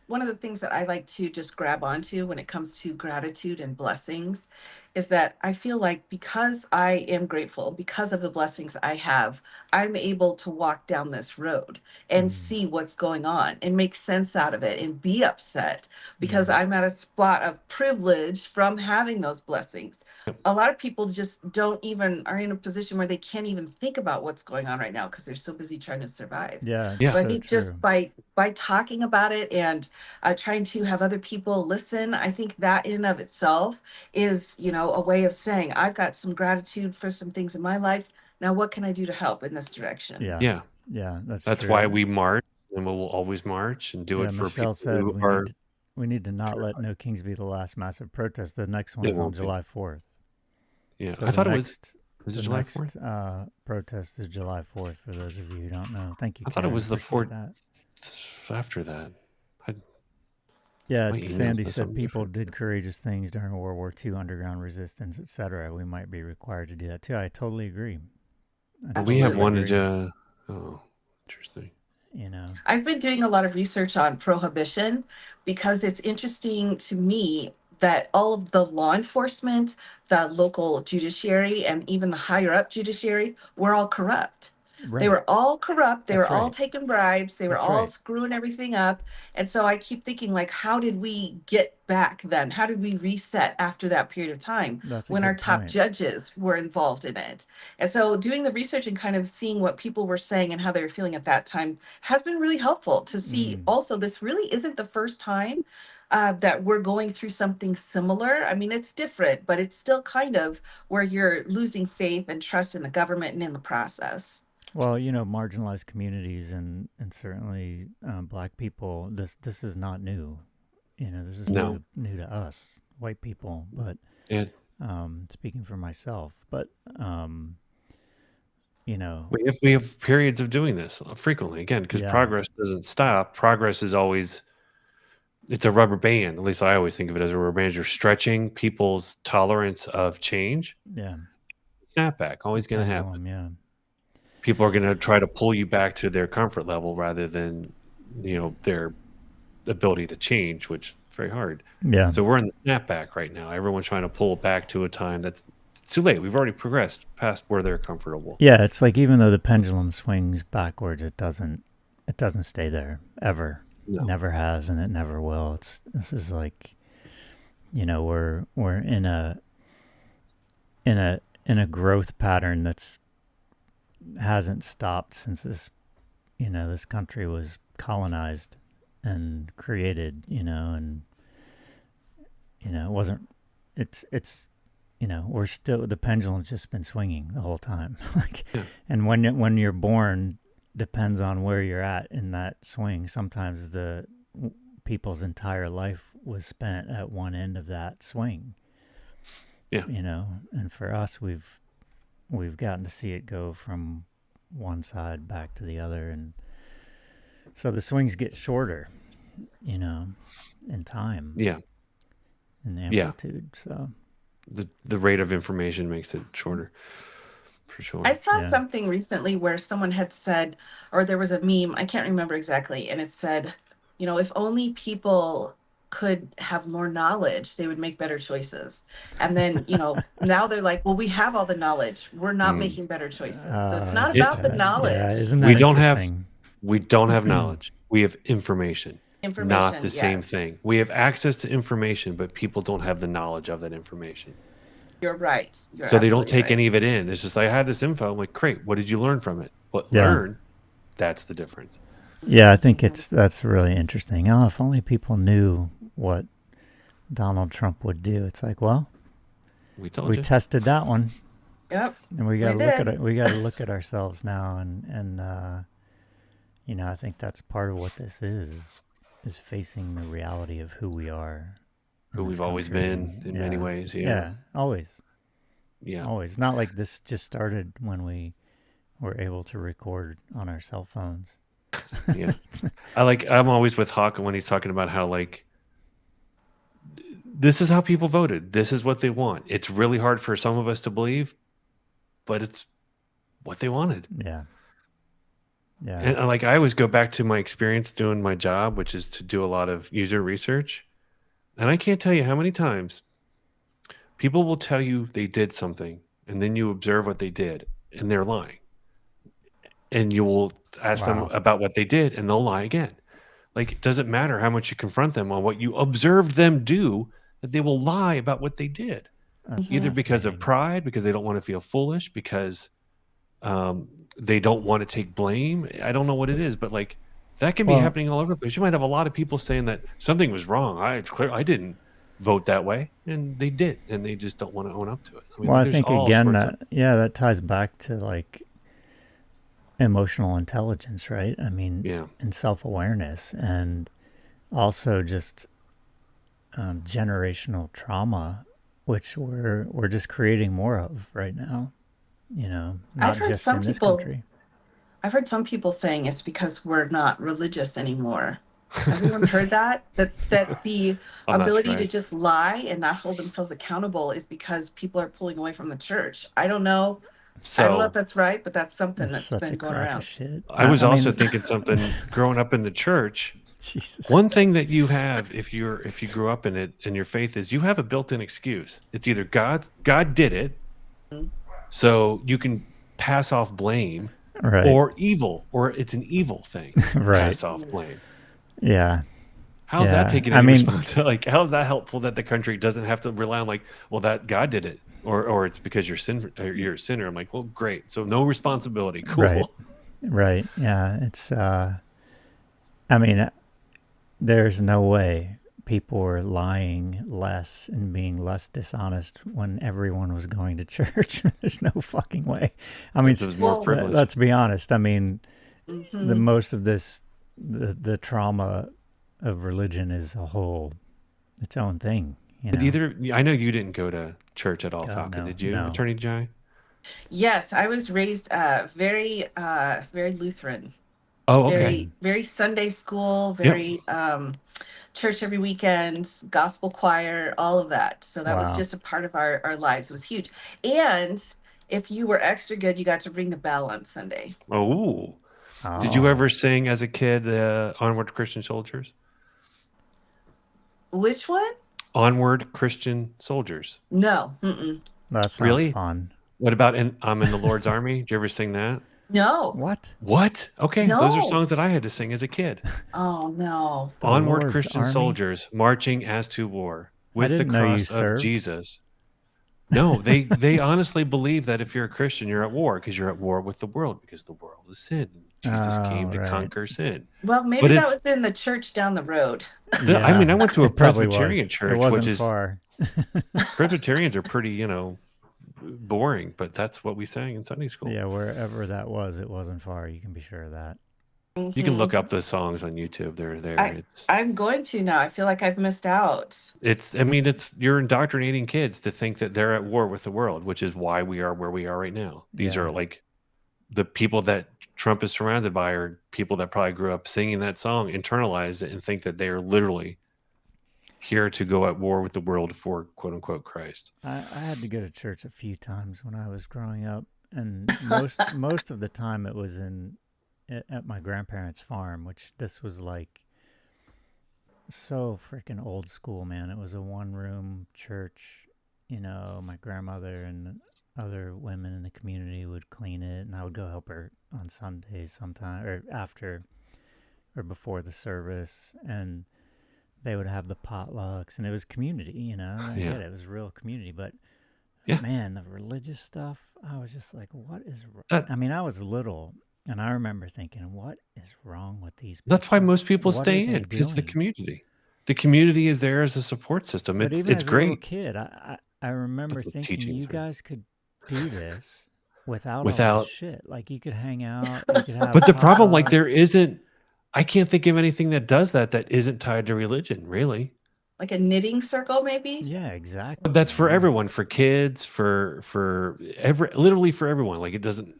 One of the things that I like to just grab onto when it comes to gratitude and blessings is that I feel like because I am grateful, because of the blessings I have, I'm able to walk down this road and mm, see what's going on and make sense out of it and be upset because mm, I'm at a spot of privilege from having those blessings. A lot of people just don't even are in a position where they can't even think about what's going on right now because they're so busy trying to survive. yeah, it's Yeah, So I so think true. just by talking about it and trying to have other people listen, I think that in and of itself is a way of saying I've got some gratitude for some things in my life. Now, what can I do to help in this direction? Yeah, Yeah. that's That's true. why we march, and we will always march and do Yeah, it for Michelle people said who are. we need to not let No Kings be the last massive protest. The next one It is on won't be. July 4th. Yeah, So I thought it was. Is it the July 4th? next protest is July 4th. For those of you who don't know, thank you, I thought it Karen. was the Appreciate 4th that. after that. I, Yeah, my email Sandy says said something people different. did courageous things during World War II, underground resistance, etc. We might be required to do that too. I totally agree. I We have totally Absolutely. wanted. agree. Oh, interesting. You know, I've been doing a lot of research on prohibition because it's interesting to me that all of the law enforcement, the local judiciary, and even the higher up judiciary were all corrupt. They right? were all corrupt. They were That's all right. taking bribes. They were That's all right. screwing everything up. And so I keep thinking, like, how did we get back then? How did we reset after that period of time That's a when our good top point. judges were involved in it? And so doing the research and kind of seeing what people were saying and how they were feeling at that time has been really helpful to see. Mm. Also, this really isn't the first time that we're going through something similar. I mean, it's different, but it's still kind of where you're losing faith and trust in the government and in the process. Well, you know, marginalized communities and certainly black people. This is not new. You know, this is No. new to us, white people. But And speaking for myself, but you know, we have periods of doing this frequently again because yeah, progress doesn't stop. Progress is always. It's a rubber band. At least I always think of it as a rubber band. You're stretching people's tolerance of change. yeah, Snapback, always going to happen. pendulum, yeah, People are going to try to pull you back to their comfort level rather than, their ability to change, which is very hard. yeah, So we're in the snapback right now. Everyone's trying to pull back to a time that's it's too late. We've already progressed past where they're comfortable. yeah. It's like even though the pendulum swings backwards, it doesn't stay there ever. No. Never has, and it never will. This is like, you know, we're in a growth pattern that's hasn't stopped since this country was colonized and created, and it wasn't it's we're still, the pendulum's just been swinging the whole time. Like, Yeah. and when you're born depends on where you're at in that swing. Sometimes the people's entire life was spent at one end of that swing. Yeah. And for us, we've gotten to see it go from one side back to the other, and so the swings get shorter, in time. Yeah. And amplitude. So the rate of information makes it shorter, for sure. I saw something recently where someone had said, or there was a meme, I can't remember exactly, and it said, if only people could have more knowledge, they would make better choices. And then, now they're like, well, we have all the knowledge. We're not making better choices. So it's not about the knowledge. Yeah, isn't that We don't have knowledge. We have information. Information, Not the same yes. thing. We have access to information, but people don't have the knowledge of that information. You're right. You're So they don't absolutely take right. any of it in. It's just like, I had this info. I'm like, great. What did you learn from it? Yeah. Learn. That's the difference. Yeah, I think that's really interesting. Oh, if only people knew what Donald Trump would do. It's like, well, We told we you. tested that one, Yep. and we got to We look at did. it. We got to look at ourselves now, and I think that's part of what this is facing the reality of who we are, Who in this we've always country. been in many ways. Yeah, Yeah. always. Yeah. Always. Not like this just started when we were able to record on our cell phones. Yeah. I'm always with Hawk when he's talking about how, like, this is how people voted. This is what they want. It's really hard for some of us to believe, but it's what they wanted. Yeah. Yeah. And I always go back to my experience doing my job, which is to do a lot of user research. And I can't tell you how many times people will tell you they did something, and then you observe what they did, and they're lying. And you will ask them Wow. about what they did, and they'll lie again. Like, it doesn't matter how much you confront them on what you observed them do, that they will lie about what they did. That's Either because of fascinating. pride, because they don't want to feel foolish, because they don't want to take blame. I don't know what it is, but like, that can be Well- happening all over the place. You might have a lot of people saying that something was wrong. I didn't. vote that way, and they did, and they just don't want to own up to it. I mean, Well, I there's think all again sorts of that ties back to like emotional intelligence, right? I mean, yeah. and self-awareness, and also just generational trauma, which we're just creating more of right now. You know, I've not heard just some in this people country. I've heard some people saying it's because we're not religious anymore. Has anyone heard that? That the I'm not ability to surprised. just lie and not hold themselves accountable is because people are pulling away from the church. I don't know. I don't know if So that's right, but that's something That's that's such been a going crock of around. shit. I was I also mean, thinking something growing up in the church. Jesus. One thing that you have if you grew up in it and your faith is you have a built-in excuse. It's either God did it, so you can pass off blame, Right. or evil, or it's an evil thing. Right. Pass off blame. Yeah. How's that Yeah. taking I any mean, responsibility? Like, how is that helpful that the country doesn't have to rely on like, well, that God did it, or it's because you're you're a sinner. I'm like, well, great. So no responsibility. Cool. Right. Right. Yeah. It's. I mean, there's no way people were lying less and being less dishonest when everyone was going to church. There's no fucking way. I mean, It was more Well, privileged. let's be honest. I mean, the mhm. most of this, the trauma of religion is a whole its own thing. You Did know. I know you didn't go to church at all, God, Falcon. no, Did you, no. Attorney Jai? Yes, I was raised very Lutheran, Oh, okay. Mm. very Sunday school, Yep. very church every weekend, gospel choir, all of that. So that was Wow. just a part of our lives. It was huge. And if you were extra good, you got to ring the bell on Sunday. Oh, did you Oh, ever sing as a kid, "Onward Christian Soldiers"? Which one? Onward Christian Soldiers. No. Mm-mm. that sounds Really? fun. What about I'm in the Lord's Army? Did you ever sing that? No. What? What? Okay, those are No. songs that I had to sing as a kid. Oh no. The Onward Lord's Christian Army? soldiers marching as to war I with the didn't know you cross of served. Jesus. No, they honestly believe that if you're a Christian, you're at war because you're at war with the world because the world is sin. Jesus came Oh, to right. conquer sin. Well, But maybe that it's was in the church down the road. I mean, I went to a It probably Presbyterian was. It church, wasn't which is far. Presbyterians are pretty, boring, but that's what we sang in Sunday school. Yeah, wherever that was, it wasn't far. You can be sure of that. You can look Mhm. up the songs on YouTube. They're there. I'm going to now. I feel like I've missed out. I mean, you're indoctrinating kids to think that they're at war with the world, which is why we are where we are right now. These Yeah. are like the people that Trump is surrounded by are people that probably grew up singing that song, internalized it, and think that they are literally here to go at war with the world for quote unquote Christ. I had to go to church a few times when I was growing up, and most of the time it was at my grandparents' farm, which this was like so freaking old school, man. It was a one-room church. You know, my grandmother and other women in the community would clean it, and I would go help her on Sundays sometime, or after or before the service, and they would have the potlucks, and it was community, you know. I Yeah. get it, it was real community, but Yeah. man, the religious stuff, I was just like, what is That- I mean, I was little, and I remember thinking, what is wrong with these people? That's why most people What stay are they in, because the doing? community. The community is there as a support system. But It's even as a little great. kid, I remember But the thinking teachings you are- guys could do this without all Without- this shit. Like you could hang out, you could have But the problem, like, there potlucks. isn't. I can't think of anything that does that isn't tied to religion, really. Like a knitting circle, maybe? Yeah, exactly. But that's for man. everyone, for kids, for literally for everyone. Like, it doesn't.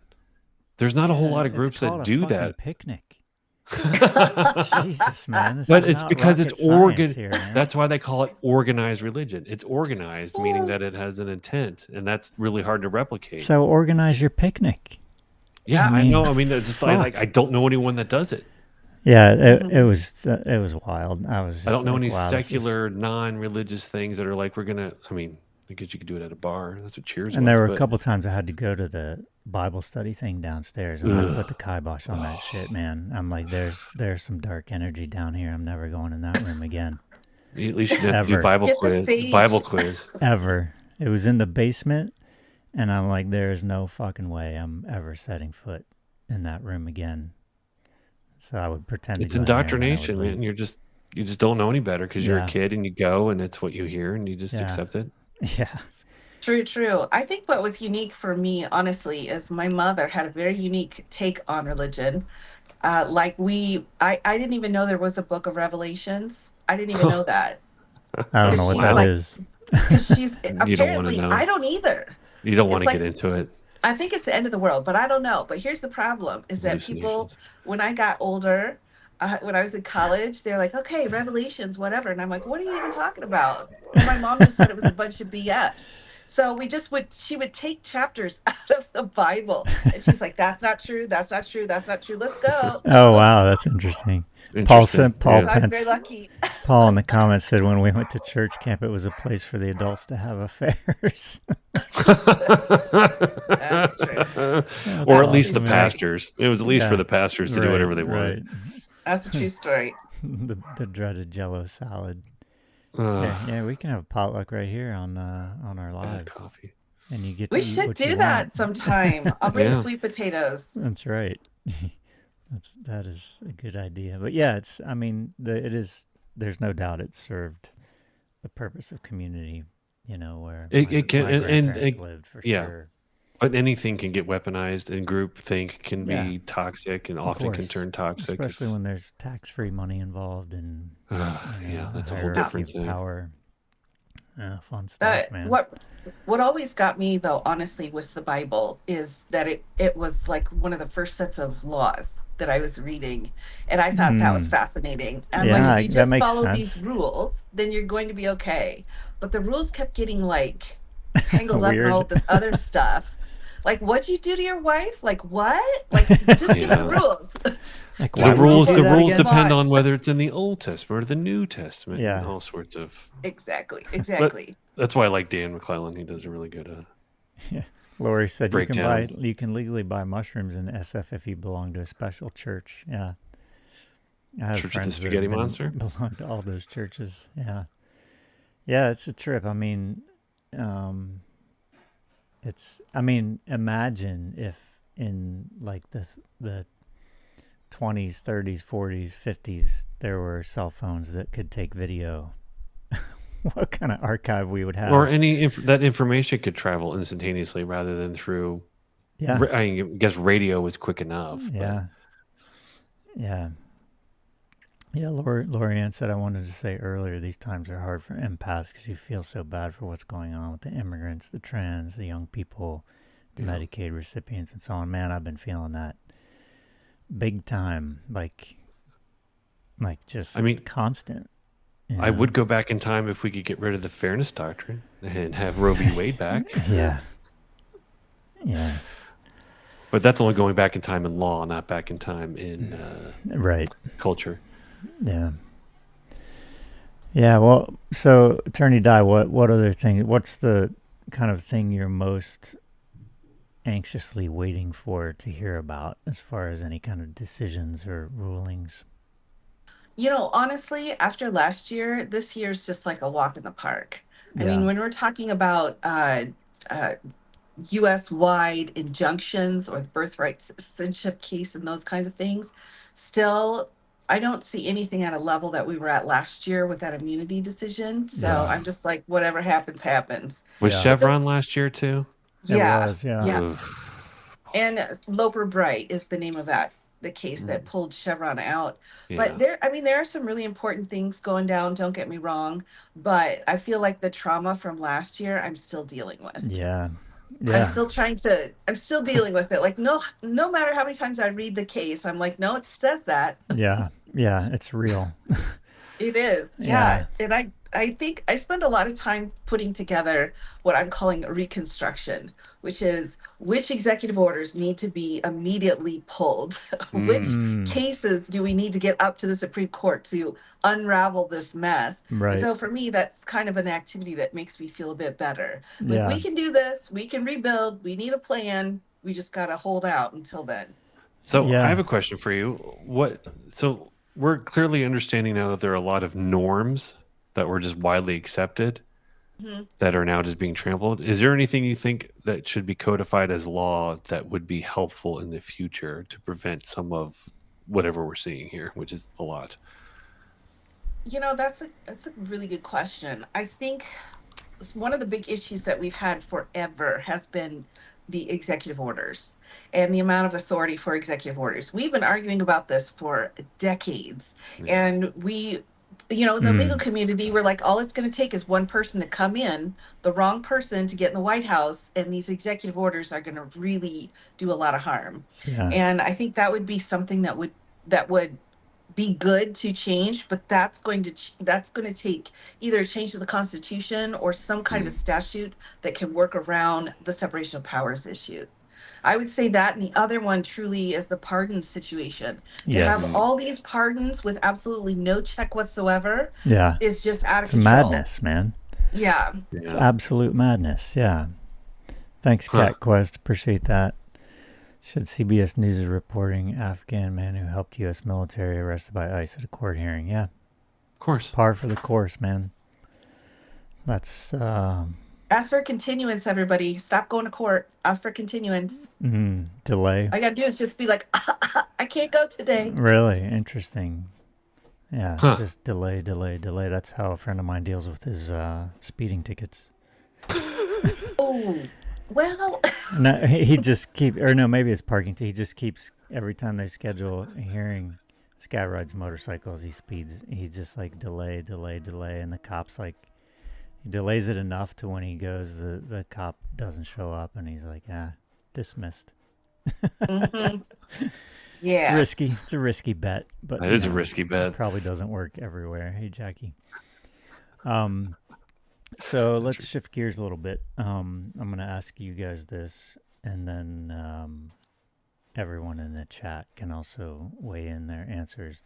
There's not a whole Yeah, lot of it's groups called that a do fucking that. picnic. Jesus, man. This But is it's not because rocket it's science here, man. That's why they call it organized religion. It's organized, meaning that it has an intent, and that's really hard to replicate. So organize your picnic. Yeah, I I mean, know. I mean, it's just I fuck. don't know anyone that does it. Yeah, it was wild. I was. Just I don't know like, any wow, this is- secular, non-religious things that are like we're gonna. I mean, I guess you could do it at a bar. That's what Cheers And was. there were but a couple times I had to go to the Bible study thing downstairs, and I Ugh. put the kibosh on that shit, man. I'm like, there's some dark energy down here. I'm never going in that room again, At least you didn't have to do Ever. Bible Get the quiz. sage. Bible quiz. ever. It was in the basement, and I'm like, there's no fucking way I'm ever setting foot in that room again. So I would pretend It's to go in there, and then I would indoctrination, man. leave. You're just You just don't know any better because you're a Yeah. kid and you go and it's what you hear and you just Yeah. accept it. Yeah. True. I think what was unique for me, honestly, is my mother had a very unique take on religion. I didn't even know there was a book of Revelations. I didn't even know that I don't know because what she's that Wow. like, is. because she's You don't want to apparently, I know. don't either. You don't want It's to get like, into it. I think it's the end of the world, but I don't know. But here's the problem is that people, Hallucinations. when I got older, when I was in college, they're like, okay, Revelations, whatever. And I'm like, what are you even talking about? And my mom just said it was a bunch of BS. So she would take chapters out of the Bible. And she's like, that's not true. That's not true. That's not true. Let's go. Oh wow, that's interesting. Interesting. Paul So I was very Pence. lucky. Paul in the comments said when we went to church camp, it was a place for the adults to have affairs. That's true. That's Or at That's a least true the awesome, man. story. pastors. It was at least for Yeah. the pastors to do whatever they wanted. That's a true story. The dreaded Jello salad. Ugh, Yeah, we can have a potluck right here on our bad live, coffee. and you get to We eat should what you do that want. sometime. I'll bring Yeah. sweet potatoes. That's right. That is a good idea. But yeah, it's. I mean, there's no doubt it served the purpose of community. You know, where It can my and grandparents it, lived for yeah. sure. But anything can get weaponized, and groupthink can Yeah, be toxic and of often can course, turn toxic. especially It's when there's tax-free money involved and yeah, a that's a whole hierarchy different of thing. power. Fun stuff, That man. what always got me though, honestly, with the Bible is that it was like one of the first sets of laws that I was reading, and I thought that was Mm. fascinating. I'm like, if Yeah, you that just makes follow these sense. rules, then you're going to be okay. But the rules kept getting like tangled up in all Weird. of this other stuff. Like, what'd you do to your wife? Like, what? Like, just give me the Yeah. rules. Like, Give why me would you rules. do The that rules again? depend Come on whether it's in the Old Testament or the New Testament and Yeah, all sorts of. Exactly. But that's why I like Dan McClellan. He does a really good yeah. Lori said you breakdown. can legally buy mushrooms in SF if you belong to a special church. Yeah, I have Church of the friends that Spaghetti have Monster. belong to all those churches. Yeah, yeah, it's a trip. I mean, um, imagine if in like the 20s, 30s, 40s, 50s, there were cell phones that could take video. What kind of archive we would Or have? that information could travel instantaneously rather than through. Yeah, I guess radio was quick enough, but yeah, yeah. Yeah, Lorianne said I wanted to say earlier these times are hard for empaths because you feel so bad for what's going on with the immigrants, the trans, the young people, the yeah. Medicaid recipients, and so on. Man, I've been feeling that big time, like just I mean, constant. I would go back in time if we could get rid of the fairness doctrine and have Roe v. Wade back. Yeah, yeah, But that's only going back in time in law, not back in time in right. culture. Yeah. Yeah, well, so Attorney Dye, what other thing? What's the kind of thing you're most anxiously waiting for to hear about as far as any kind of decisions or rulings? Honestly, after last year, this year's just like a walk in the park. I mean, Yeah. when we're talking about uh, US wide injunctions or the birthright citizenship case and those kinds of things, still, I don't see anything at a level that we were at last year with that immunity decision. So Yeah. I'm just like, whatever happens, happens. Was Yeah. But Chevron last year too? It yeah, was, yeah. yeah. Ugh. And Loper Bright is the name of the case that Mm, pulled Chevron out. But yeah. there are some really important things going down, don't get me wrong, but I feel like the trauma from last year I'm still dealing with. Yeah. I'm Yeah. still dealing with it. Like, no matter how many times I read the case, I'm like, no, it says that. Yeah. Yeah. It's real. It is. Yeah. Yeah. And I think I spend a lot of time putting together what I'm calling a reconstruction, which is which executive orders need to be immediately pulled. Which Mm, Mm, cases do we need to get up to the Supreme Court to unravel this mess? And right. so for me, that's kind of an activity that makes me feel a bit better. Like, Yeah. we can do this, we can rebuild, we need a plan. We just got to hold out until then. So I Yeah. have a question for you. So we're clearly understanding now that there are a lot of norms that were just widely accepted Mhm. that are now just being trampled. Is there anything you think that should be codified as law that would be helpful in the future to prevent some of whatever we're seeing here, which is a lot? That's a really good question. I think one of the big issues that we've had forever has been the executive orders and the amount of authority for executive orders. We've been arguing about this for decades. Yeah. And in the legal Mm, community, we're like, all it's going to take is one person to come in, the wrong person to get in the White House, and these executive orders are going to really do a lot of harm. yeah. And I think that would be something that would be good to change, but that's going to take either a change to the Constitution or some kind of a Mm. statute that can work around the separation of powers issue. I would say that, and the other one truly is the pardon situation. To have Yes. Mm. all these pardons with absolutely no check whatsoever Yeah. is just out of It's control. madness, man. Yeah. It's Yeah. absolute madness. Yeah. Thanks, Huh. Cat Quest. Appreciate that. Should CBS News is reporting Afghan man who helped U.S. military arrested by ICE at a court hearing. Yeah. Of course. Par for the course, man. That's Ask for a continuance, everybody. Stop going to court. Ask for a continuance. delay. All you gotta do is just be like, I can't go today. Really interesting. Yeah, Huh. just delay, delay, delay. That's how a friend of mine deals with his speeding tickets. Oh, well, No, he just or no, maybe it's parking. He just keeps every time they schedule a hearing. This guy rides motorcycles. He speeds. He's just like delay, delay, delay, and the cop's like he delays it enough to when he goes, the cop doesn't show up, and he's like, dismissed. mm-hmm. It's Yeah. risky. It's a risky bet, but That is a risky bet. probably doesn't work everywhere. Hey, Jackie. So let's shift gears a little bit. I'm going to ask you guys this, and then everyone in the chat can also weigh in their answers.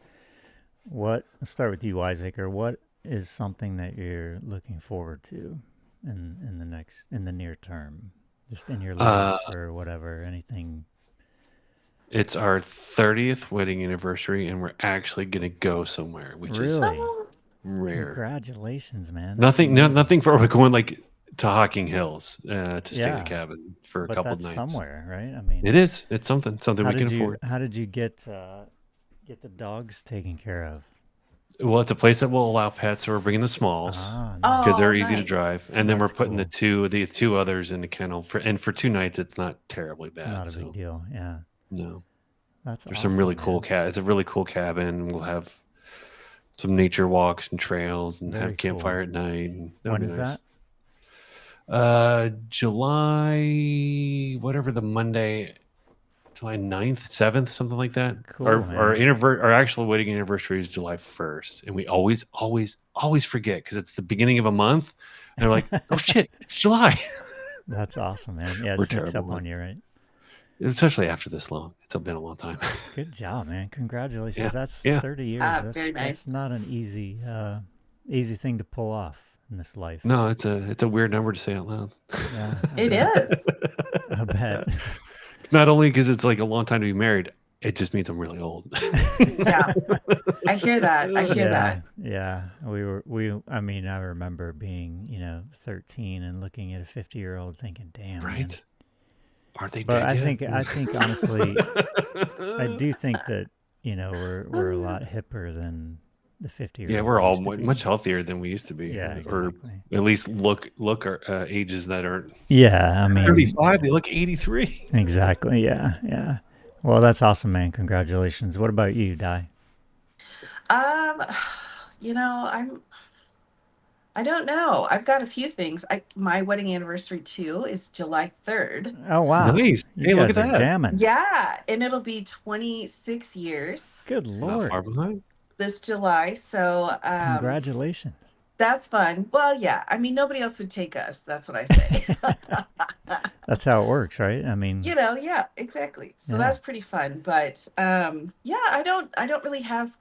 Let's start with you, Wiseacre. What is something that you're looking forward to in the near term, just in your life or whatever, anything? It's our 30th wedding anniversary, and we're actually gonna go somewhere, which is Really? Oh, rare. Congratulations, man. That's Nothing, amazing. nothing for we're going like to Hocking Hills to stay in Yeah. a cabin for a But couple that's nights. somewhere, right? I mean, It is. It's something we can you afford. how did you get the dogs taken care of? Well, it's a place that will allow pets, so we're bringing the smalls Ah, oh, because they're easy to nice. drive, and then we're That's putting cool. the two others in the kennel for 2 nights. It's not terribly bad. Not a So big deal. Yeah, no, that's there's awesome, some really cool man. It's a really cool cabin. We'll have some nature walks and trails, and Very have campfire cool. at night. And that'll When be is nice. that? July, whatever the Monday, July 9th, 7th, something like that. Cool, Our actual wedding anniversary is July 1st, and we always forget because it's the beginning of a month, and they're like, "Oh shit, it's July." That's awesome, man. Yeah, it We're sneaks terrible, up on you, right? especially after this long. It's been a long time. Good job, man. Congratulations. Yeah, That's yeah. 30 years. Very That's nice. not an easy thing to pull off in this life. No, it's a weird number to say out loud. Yeah, It is. I bet. Not only because it's like a long time to be married, it just means I'm really old. Yeah. I hear that. I hear that. Yeah. I mean, I remember being, 13 and looking at a 50-year-old thinking, damn, man. Right? Aren't they But dead yet? I think honestly, I do think that, we're a lot hipper than the 50-year-olds. Yeah, we're all used to be. much healthier than we used to be. Yeah, Or exactly. at least look our ages that aren't Yeah, I mean, 35, they look 83. exactly. Yeah, yeah. Well, that's awesome, man. Congratulations. What about you, Di? Um, I don't know. I've got a few things. My wedding anniversary too is July 3rd. Oh, wow. Nice. You Hey, look guys at are that. jamming. Yeah, and it'll be 26 years Good Not far Lord. behind. this July. So Congratulations. that's fun. Well, yeah. I mean, nobody else would take us. That's what I say. That's how it works, right? I mean, Yeah, exactly. So Yeah. that's pretty fun. But yeah, I don't really have,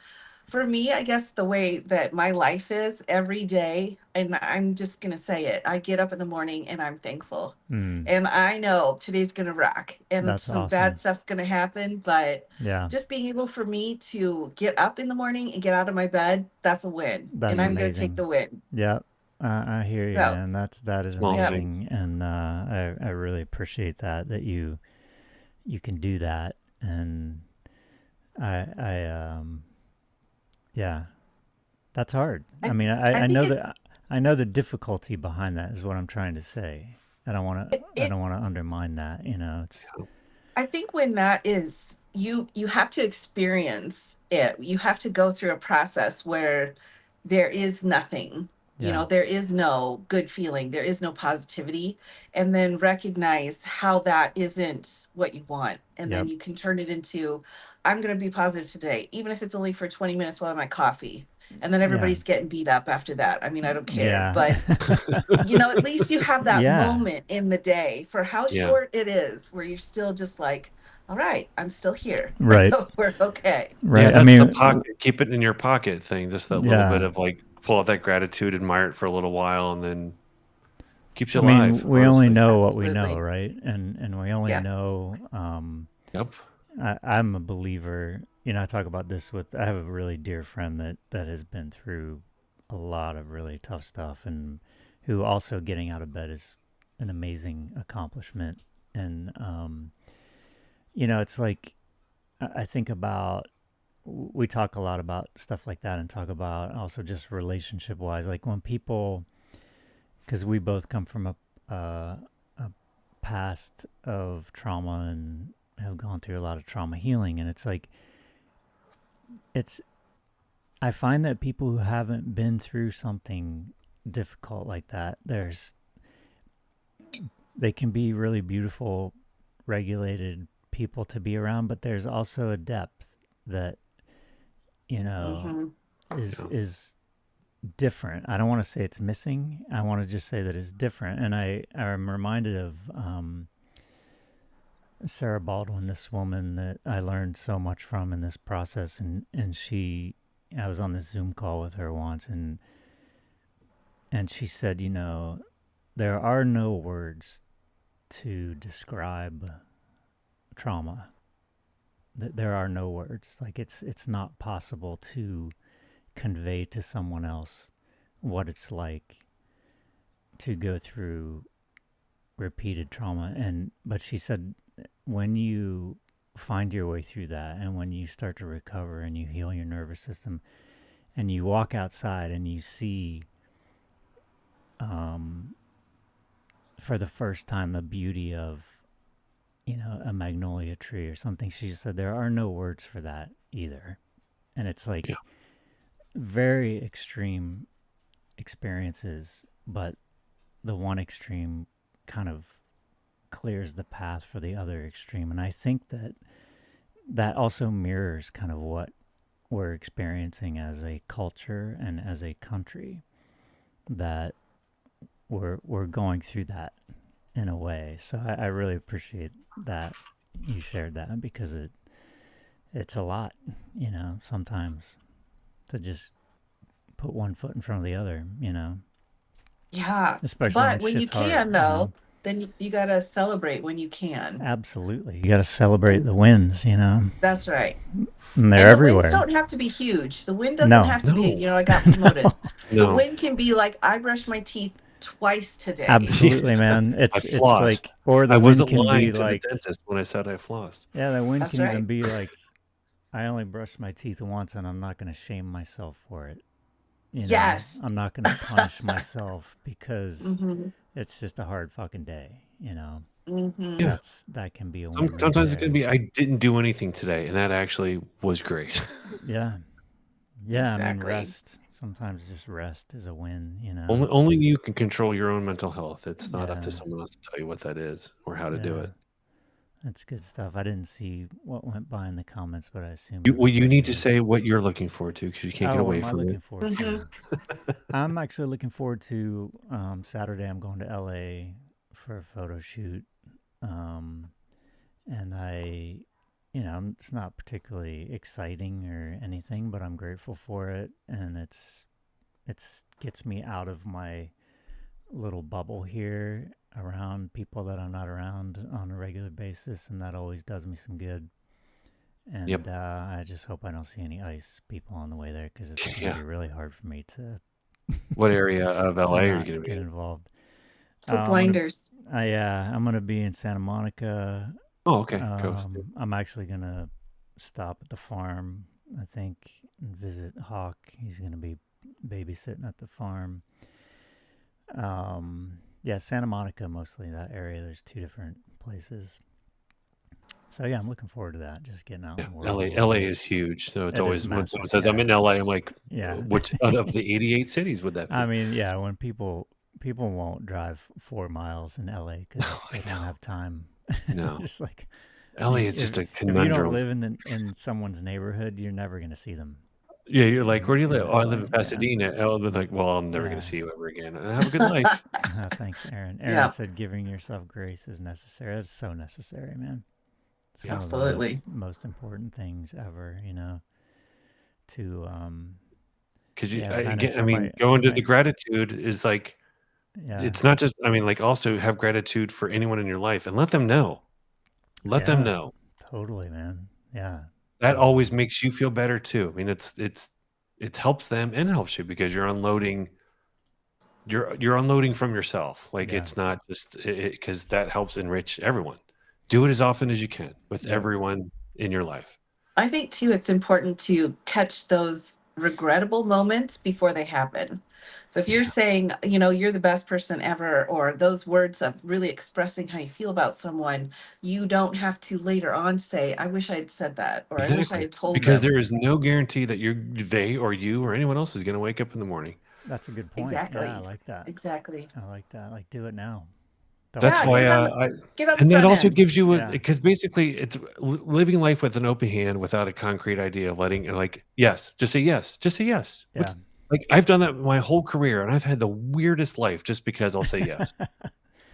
for me, I guess the way that my life is every day, and I'm just gonna say it, I get up in the morning and I'm thankful. And I know today's gonna rock and That's some bad awesome. stuff's gonna happen, but Yeah, just being able for me to get up in the morning and get out of my bed, that's a win. That's And I'm gonna amazing. take the win. Yeah. I hear you, So man. That is Small yeah. amazing, and I really appreciate that you can do that, and I yeah, That's hard. I I mean, I I think know it's that I know the difficulty behind that is what I'm trying to say. it, I it don't want to undermine that. You know, it's I think when that is you have to experience it. You have to go through a process where there is nothing. yeah, There is no good feeling, there is no positivity, and then recognize how that isn't what you want. And then yep, you can turn it into, I'm going to be positive today, even if it's only for 20 minutes while I'm at coffee. And then yeah, everybody's getting beat up after that. I mean, I don't care. yeah, But at least you have that yeah. moment in the day for how Yeah. short it is where you're still just like, all right, I'm still here. Right, We're okay. Yeah, right. I that's the mean, pocket. Keep it in your pocket thing. Just that little bit yeah. of like pull out that gratitude, admire it for a little while, and then keeps I you mean, alive, we only honestly. know what we know, Absolutely. right? And we only Yeah. know. Yep. I'm a believer. You know, I talk about this with. I have a really dear friend that has been through a lot of really tough stuff, and who also getting out of bed is an amazing accomplishment. And it's like I think about. We talk a lot about stuff like that, and talk about also just relationship wise, like when people, because we both come from a past of trauma and have gone through a lot of trauma healing, and it's like it's I find that people who haven't been through something difficult like that, they can be really beautiful, regulated people to be around, but there's also a depth that you know Hmm. is Yeah. is different. I don't want to say it's missing. I want to just say that it's different. And I'm reminded of Sarah Baldwin, this woman that I learned so much from in this process, and I was on this Zoom call with her once, and she said, there are no words to describe trauma. There are no words. Like it's not possible to convey to someone else what it's like to go through repeated trauma. But she said, when you find your way through that, and when you start to recover and you heal your nervous system, and you walk outside and you see um, for the first time the beauty of a magnolia tree or something, she just said there are no words for that either. And it's Yeah. like very extreme experiences, but the one extreme kind of clears the path for the other extreme. And I think that also mirrors kind of what we're experiencing as a culture and as a country, that we're going through that in a way. So I really appreciate that you shared that, because it's a lot, sometimes to just put one foot in front of the other, Yeah. especially when But when you shit's hard, can, though, then you got to celebrate when you can. Absolutely. You got to celebrate And the wins, that's right. and they're And the wins everywhere. don't have to be huge. The win doesn't No, have to be, No. I got promoted. The No. win can be like, I brushed my teeth twice today. absolutely, man. I It's flossed. like, or I the win wasn't can be lying to the like, dentist when I said I flossed. yeah, the win That's can even right. be like, I only brushed my teeth once, and I'm not going to shame myself for it. Yes. I'm not going to punish myself because Hmm. it's just a hard fucking day. Hmm. Yeah. That can be a win right Sometimes it can there. be I didn't do anything today, and that actually was great. Yeah, yeah. I mean, Exactly. rest. Sometimes just rest is a win. Only you can control your own mental health. It's not up to Yeah, someone else to tell you what that is or how to do yeah. it. That's good stuff. I didn't see what went by in the comments, but I assume You need to everybody say is. what you're looking forward to because you can't get Oh, what away am I from it. looking forward Hmm. to? I'm actually looking forward to Saturday. I'm going to LA for a photo shoot. Um, and it's not particularly exciting or anything, but I'm grateful for it. And it's gets me out of my little bubble here around people that I'm not around on a regular basis, and that always does me some good. Yep. And I just hope I don't see any ICE people on the way there, because it's going to Yeah. be really hard for me to What area of to LA are you not going to be get in? involved. Put I'm gonna blinders. I'm gonna be in Santa Monica. Oh, okay. Coast. I'm actually gonna stop at the farm, I think, and visit Hawk. He's gonna be babysitting at the farm. Yeah, Santa Monica mostly, that area. There's 2 different places. So yeah, I'm looking forward to that. Just getting out Yeah, in the world a LA little LA bit. is huge. So it's It is always when massive. someone says I'm in LA, I'm like, Yeah. which out of the 88 cities would that I be? mean, yeah, when people won't drive 4 miles in LA because they I don't know. have time. No. Just like LA is just a if you don't conundrum. live in someone's neighborhood, you're never gonna see them Yeah, you're like, where do you in live? Oh, I live LA. in Yeah. Pasadena. Oh, they're like, well, I'm never going to Yeah. see you ever again. Have a good life. Thanks, Aaron. Aaron Yeah, said giving yourself grace is necessary. It's so necessary, man. It's Yeah. one of the absolutely. most important things ever, to Because yeah, again, Venice. I I mean, might I going to the might gratitude is like, yeah. it's not just, I mean, like also have gratitude for anyone in your life and let them know. Let them Yeah, know. totally, man. Yeah, That totally. always makes you feel better too. I mean, it helps them and helps you because you're unloading from yourself. Like Yeah. it's not just because that helps enrich everyone. Do it as often as you can with Yep. everyone in your life. I think too, it's important to catch those regrettable moments before they happen. So if you're Yeah, saying, you're the best person ever, or those words of really expressing how you feel about someone, you don't have to later on say, I wish I had said that, or I wish I exactly. had told Because them. there is no guarantee that they or you or anyone else is going to wake up in the morning. That's a good point. Yeah, I Exactly. like that. Exactly. I like that. Like, do it now. Don't That's Yeah, why wait. get on the and that front also end. gives you Yeah. because basically it's living life with an open hand without a concrete idea of letting like yes, just say yes, just say yes. Yeah. Like I've done that my whole career, and I've had the weirdest life just because I'll say yes.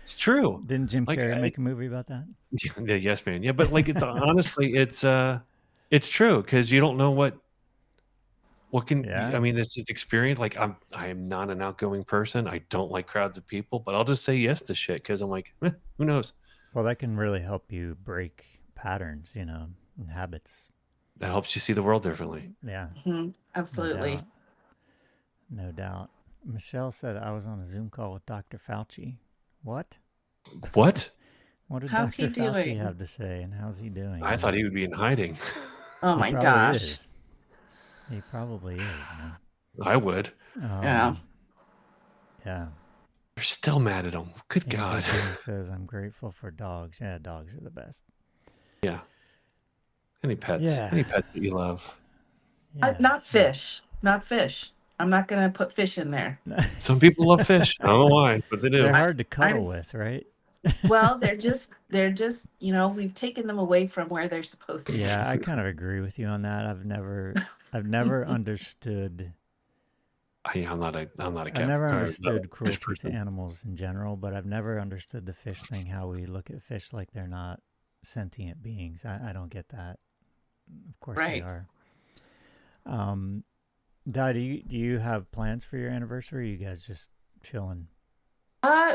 It's true. Didn't Jim Like Carrey make a movie about that? the yes man, yeah, but like it's honestly it's true because you don't know what can I Yeah. mean this is experience. Like I am not an outgoing person. I don't like crowds of people, but I'll just say yes to shit because I'm like who knows. Well, that can really help you break patterns, and habits. That helps you see the world differently. Yeah, Mhm, no absolutely. doubt. No doubt. Michelle said I was on a Zoom call with Dr. Fauci. What? What? What did How's he Dr. Fauci doing? have to say, and how's he doing? I thought he would be in hiding. Oh He my probably gosh. is. He probably is, man. I would. Yeah. Yeah. They're still mad at him. Good AJ God. King says, I'm grateful for dogs. Yeah, dogs are the best. Yeah. Any pets? Yeah. Any pets that you love? Yeah. Not So, fish. Not fish. I'm not gonna put fish in there. Some people love fish. I don't know why, but they they're do. I, hard to cuddle I'm with, right? well, they're just, we've taken them away from where they're supposed to Yeah, be. I kind of agree with you on that. I've never understood I'm not a I've cat never or no, understood fish cruelty to person. animals in general, but I've never understood the fish thing, how we look at fish like they're not sentient beings. I don't get that. Of course they Right. are. Um, Di, do you have plans for your anniversary? Or are you guys just chilling?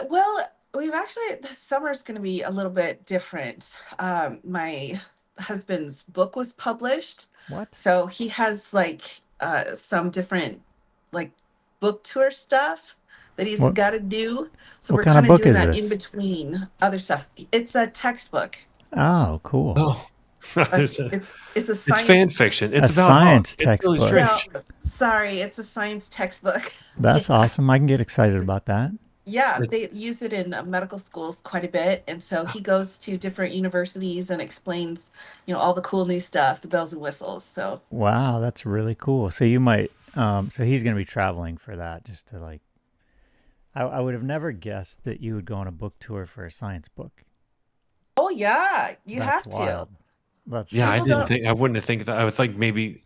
Well, we've actually this summer's gonna be a little bit different. My husband's book was published, What? so he has like some different like book tour stuff that he's What got to do. So what we're kind of kind of book doing is that in this? between other stuff. It's a textbook. Oh, cool. Oh. It's a It's fan science. fiction. A It's about Hawk. science It's really textbook. No, strange. sorry, it's a science textbook. That's awesome. Yes. I can get excited about that. Yeah, It's they use it in medical schools quite a bit. And so he goes to different universities and explains, all the cool new stuff, the bells and whistles. So, Wow, that's really cool. So you might so he's going to be traveling for that just to like I would have never guessed that you would go on a book tour for a science book. oh, yeah, you That's have to. wild. That's yeah, so People don't, cool. I wouldn't think that. I would think maybe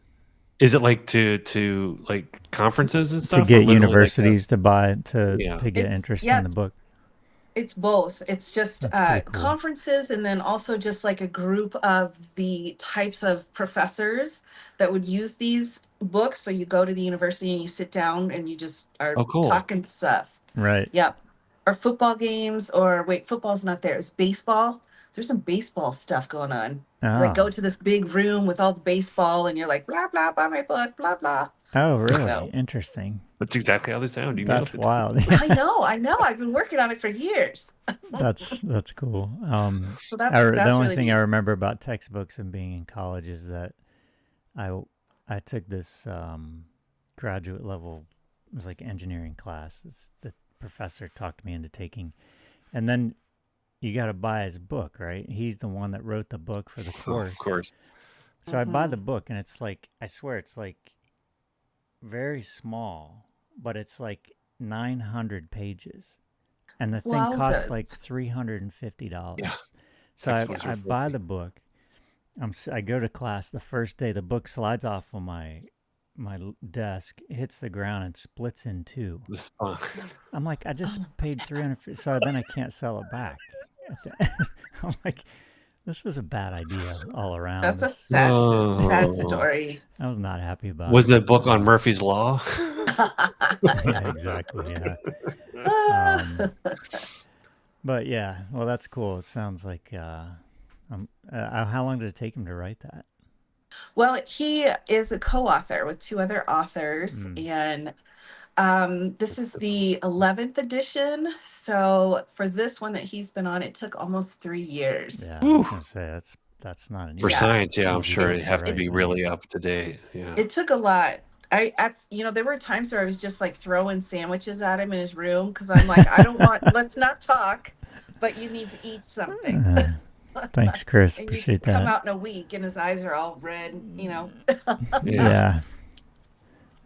is it like to like To, conferences and to stuff or get literally like a universities to buy yeah. to get it's, interest yeah, in the book. it's both. It's just That's pretty cool. conferences and then also just like a group of the types of professors that would use these books. So you go to the university and you sit down and you just are Oh cool. talking stuff. Right. Yep. Or football games, or wait, football's not there. It's baseball. There's some baseball stuff going on. You like go Oh. to this big room with all the baseball and you're like, blah, blah, buy my book, blah, blah. Oh, really? So Interesting. That's exactly how they sound. You nailed That's it. wild. I know. I've been working on it for years. That's cool. So The that's only really thing I neat. remember about textbooks and being in college is that I I took this graduate level was like an engineering class. The professor talked me into taking, and then you got to buy his book, right? He's the one that wrote the book for the Of course. course. So I buy the book, and it's like, I swear it's like very small, but it's like 900 pages, and the thing costs like Wowzers. $350. Yeah. So Textbooks I are buy 50. the book. I go to class the first day. The book slides off of my desk, hits the ground, and splits in two. The spine. I'm like, I just Oh, paid 300, so then I can't sell it back. I'm like, this was a bad idea all around. that's a This, sad Oh. story. I was not happy about Was it. the book on Murphy's Law? Yeah, exactly. Yeah. But yeah, well, that's cool. It sounds like. How long did it take him to write that? Well, he is a co-author with two other authors, and this is the 11th edition. So for this one that he's been on, it took almost 3 years. Yeah, I was Whew. gonna say that's not an For Yeah, science, yeah, I'm easy sure book it'd to have to write, be man. really up to date. Yeah. it took a lot. There were times where I was just like throwing sandwiches at him in his room because I'm like, I don't want, let's not talk, but you need to eat something. Thanks, Chris. And you Appreciate come that. out in a week and his eyes are all red, Yeah. Yeah.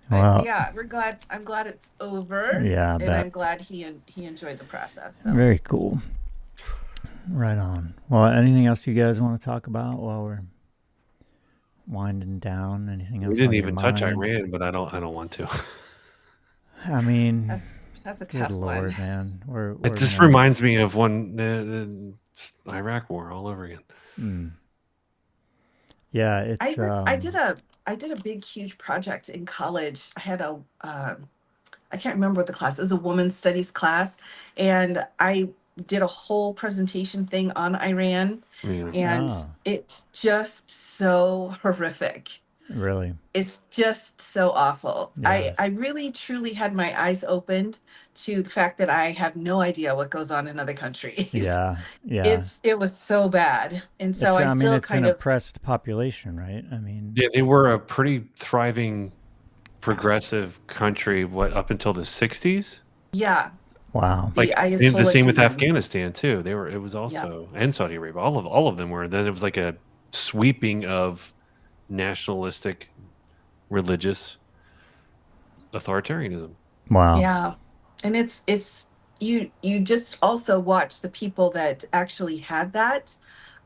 But Well, yeah, I'm glad it's over, yeah, I and I'm bet. glad he enjoyed the process. So Very cool. Right on. Well, anything else you guys want to talk about while we're winding down? Anything We else didn't on your even touch mind? Iran, but I don't want to. I mean, that's a good tough one. Lord, man. We're It just gonna. reminds me of when the Iraq War all over again. Yeah, it's I did a big huge project in college. I had a I can't remember what the class. It was a women's studies class, and I did a whole presentation thing on Iran, Yeah. and it's just so horrific. really. It's just so awful. Yeah. I really truly had my eyes opened to the fact that I have no idea what goes on in other countries. Yeah. Yeah. It was so bad. And so It's. I I mean, still it's an kind of, oppressed population, right? I mean. Yeah, they were a pretty thriving, progressive country. What up until the '60s? yeah, Wow. Like the the Ayatollah same with kingdom. Afghanistan too. They were. It was Yeah. also and Saudi Arabia. All of them were. Then it was like a sweeping of nationalistic, religious authoritarianism. Wow. Yeah. And it's you just also watch the people that actually had that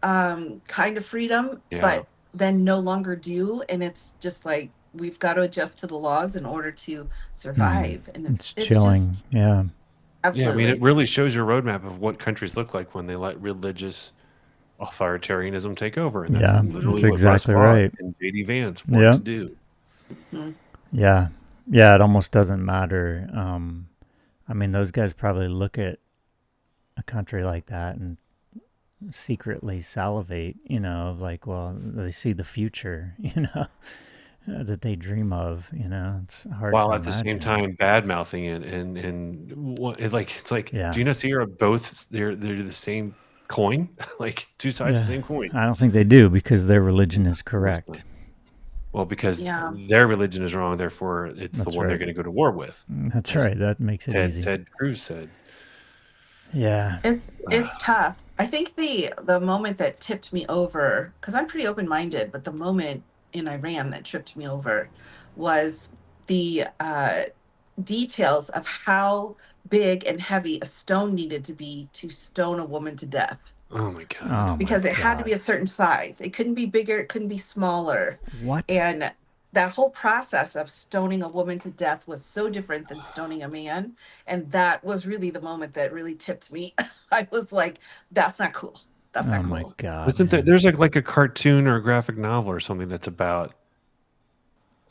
kind of freedom, Yeah. but then no longer do, and it's just like we've got to adjust to the laws in order to survive. And It's it's chilling. just Yeah. Yeah, I mean, it absolutely. really shows your roadmap of what countries look like when they let religious authoritarianism take over, and that's Yeah. literally That's what Russ exactly Vaughn right. and J.D. Vance wanted Yeah. to do. Mhm. Yeah. Yeah. It almost doesn't matter. I mean, those guys probably look at a country like that and secretly salivate, of like, well, they see the future, that they dream of, it's hard While to at the same imagine. time bad mouthing it, and it's like, Yeah. do you not see are both they're the same coin, like two sides of the Yeah. same coin? I don't think they do because their religion is Of course not. correct. Well, because Yeah. their religion is wrong, therefore it's the That's one they're right. going to go to war with. That's As right. That makes it easy. Ted Cruz said. Yeah. It's tough. I think the moment that tipped me over, because I'm pretty open-minded, but the moment in Iran that tripped me over was the details of how big and heavy a stone needed to be to stone a woman to death. Oh my God. Oh my Because it had to be God. a certain size. It couldn't be bigger, it couldn't be smaller. What? And that whole process of stoning a woman to death was so different than stoning a man. And that was really the moment that really tipped me. I was like, that's not cool. That's Oh not my cool. God. Isn't there? Man. There's like a cartoon or a graphic novel or something that's about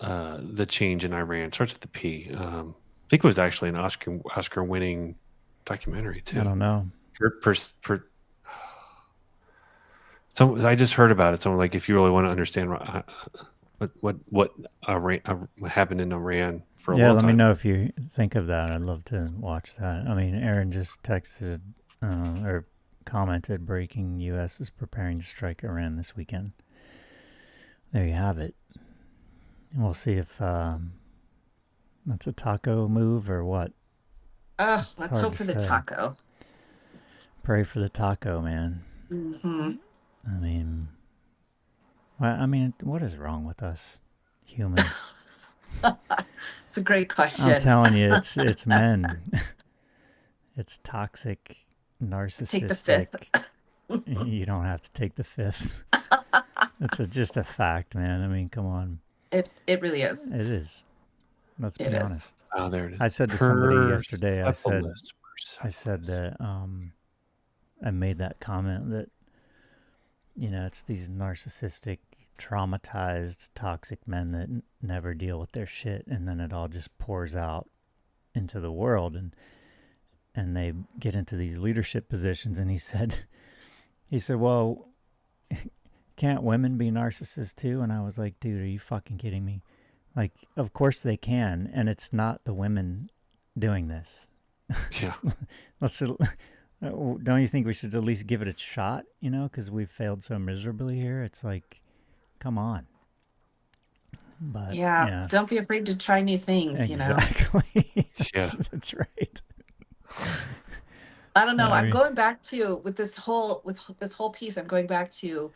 the change in Iran. It starts with the P. I think it was actually an Oscar winning documentary too. I don't know. I just heard about it. Someone like, if you really want to understand what happened in Iran for a Yeah, long let time. me know if you think of that. I'd love to watch that. I mean, Aaron just texted or commented, breaking: U.S. is preparing to strike Iran this weekend. There you have it. And we'll see if That's a taco move or what? Let's hard hope to for the say. taco. Pray for the taco, man. Hmm. I mean, what is wrong with us humans? It's a great I'm question. telling you, it's men. It's toxic, Take the fifth. narcissistic. You don't have to take the fifth. It's just a fact, man. I mean, come on. It really is. It is. Let's It be is. honest. Oh, there it is. I said to somebody yesterday, I said Persepolis. that I made that comment that, it's these narcissistic, traumatized, toxic men that never deal with their shit, and then it all just pours out into the world, and they get into these leadership positions. And he said, well, can't women be narcissists too? And I was like, dude, are you fucking kidding me? Like, of course they can, and it's not the women doing this. Yeah. Don't you think we should at least give it a shot, because we've failed so miserably here? It's like, come on. But Yeah. Don't be afraid to try new things, exactly. Yeah. That's right. I don't know. I'm going back to this whole piece. I'm going back to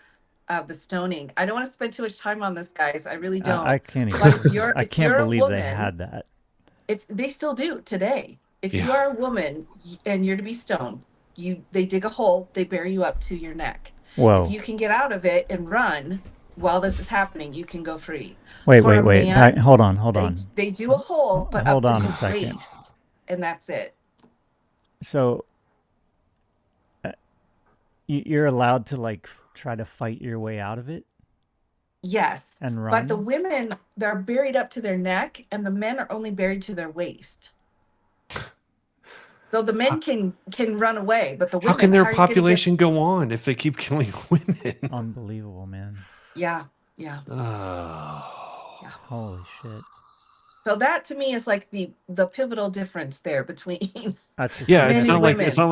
the stoning. I don't want to spend too much time on this, guys. I really don't. I can't even. But I can't believe they had that. If they still do today, if you Yeah. are a woman and you're to be stoned, they dig a hole, they bury you up to your neck. Whoa. If you can get out of it and run while this is happening, you can go free. Wait. Hold on. They do a hole, but hold up on to a his second. waist, and that's it. So you're allowed to like try to fight your way out of it? Yes. And run? But the women, they're buried up to their neck, and the men are only buried to their waist. So the men can run away, but the women... How can their population go on if they keep killing women? Unbelievable, man. Yeah. Oh. Yeah. Holy shit. So that to me is like the pivotal difference there between it's not like women. it's not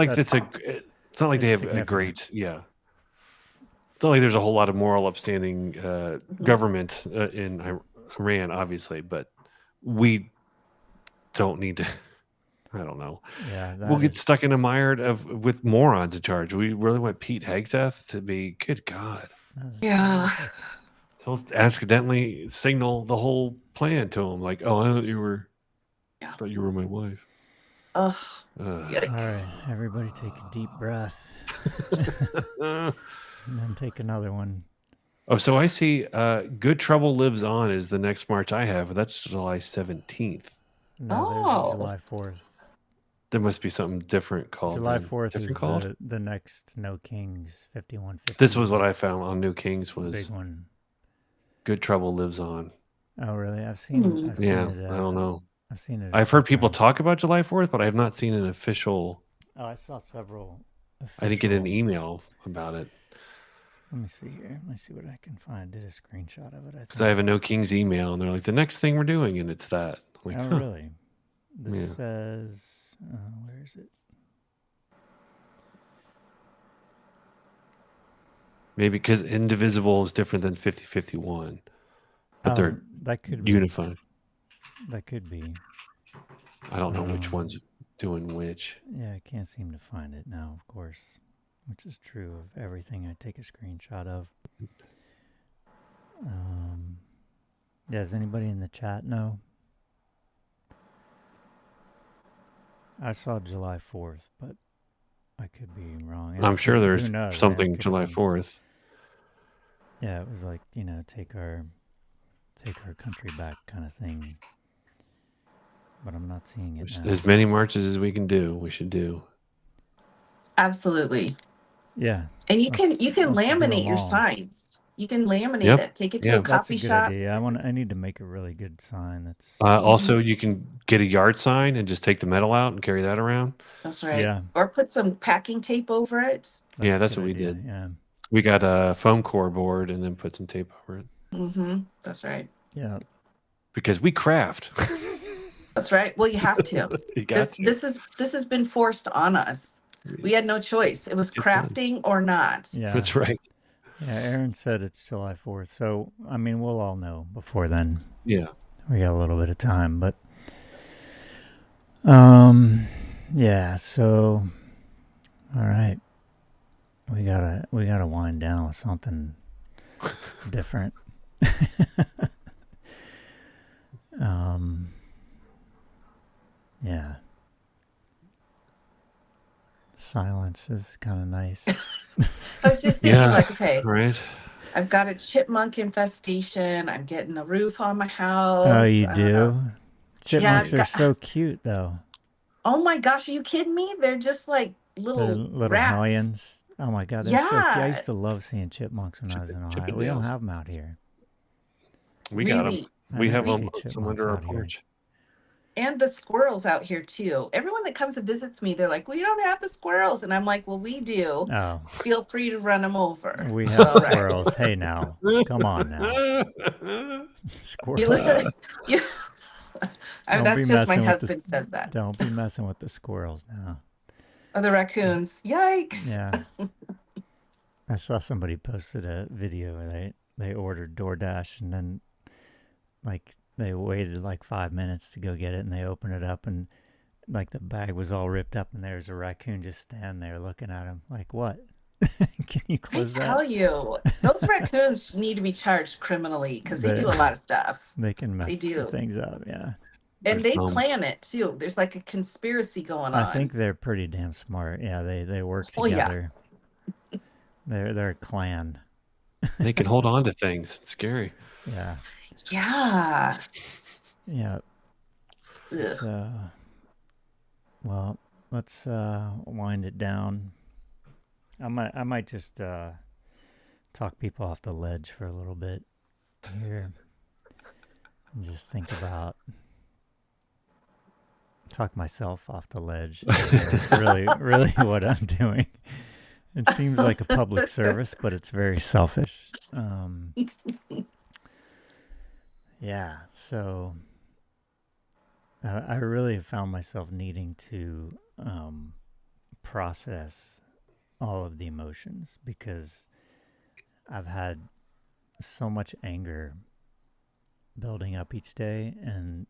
like they have a great It's not like there's a whole lot of moral upstanding government in Iran, obviously, but we don't need to. I don't know. Yeah, we'll get stuck in a mire with morons in charge. We really want Pete Hegseth to be. Good God. Yeah. He'll accidentally signal the whole plan to him, like, "Oh, I thought you were my wife." All right, everybody, take a deep breath, and then take another one. Oh, so I see. Good Trouble Lives On is the next march I have. That's July 17th. No, there's July 4th. There must be something different called. July 4th is the next No Kings 5150. This was what I found on New Kings was big one. Good Trouble Lives On. Oh, really? I've seen it. I don't know. I've seen it. I've heard people talk about July 4th, but I have not seen an official. Oh, I saw several. I didn't get an email about it. Let me see here. Let me see what I can find. I did a screenshot of it. Because I have a No Kings email, and they're like, the next thing we're doing, and it's that. I'm like, oh, really? This says, where is it? Maybe because indivisible is different than 50-51, but they're that could unified. That could be. I don't know which one's doing which. Yeah, I can't seem to find it now, of course, which is true of everything I take a screenshot of. Does anybody in the chat know? I saw July 4th, but I could be wrong. I'm sure there's something July 4th. Yeah, it was like, take our country back kind of thing. But I'm not seeing it now. As many marches as we can do, we should do. Absolutely. Yeah. And you can laminate your signs. You can laminate it. Take it to a coffee shop. Idea. I need to make a really good sign. That's also you can get a yard sign and just take the metal out and carry that around. That's right. Yeah. Or put some packing tape over it. That's what we did. Yeah. We got a foam core board and then put some tape over it. Mm-hmm. That's right. Yeah. Because we craft. That's right. Well, you have to. This has been forced on us. We had no choice. It was crafting or not. Yeah. That's right. Yeah, Aaron said it's July 4th. So, I mean, we'll all know before then. Yeah. We got a little bit of time, but Yeah. So, all right, we gotta wind down with something different. um, yeah. Silence is kind of nice. I was just thinking, Yeah, like, okay, right. I've got a chipmunk infestation. I'm getting a roof on my Oh, house. you do? Yeah, Chipmunks are so cute, though. oh my gosh, are you kidding me? They're just like The little little rats. hellions. Oh my god, they're so cute. I Yeah, used to love seeing chipmunks when I was in Ohio. We don't Chippendales. have them out here. We got them. really. I We have never We them see some chipmunks under our out here. porch. and the squirrels out here too. Everyone that comes and visits me, they're like, "We don't have the squirrels," and I'm like, "Well, we do. Oh, Feel free to run them over." we have All right. squirrels. Hey, now. Come on now. You Squirrels. listen. You, I mean, Don't be that's just my messing with husband says that. don't be messing with the squirrels now. Oh, the raccoons. Yikes. Yeah. I saw somebody posted a video where they ordered DoorDash and then like they waited like 5 minutes to go get it and they opened it up and like the bag was all ripped up and there's a raccoon just standing there looking at him like, what? Can you I close that? tell you, those raccoons need to be charged criminally because they They do a lot of stuff. they can They mess some do. things up. Yeah, And There's they thumbs. plan it too. There's like a conspiracy going I think on. they're pretty damn smart. Yeah, they work Oh yeah. together. They're a clan. They can hold on to things. It's scary. Yeah, Yeah. yeah. Ugh. So, well, let's wind it down. I might just talk people off the ledge for a little bit here and just think about talk myself off the ledge. Really what I'm doing. It seems like a public service, but it's very selfish. Yeah, so I really found myself needing to process all of the emotions because I've had so much anger building up each day and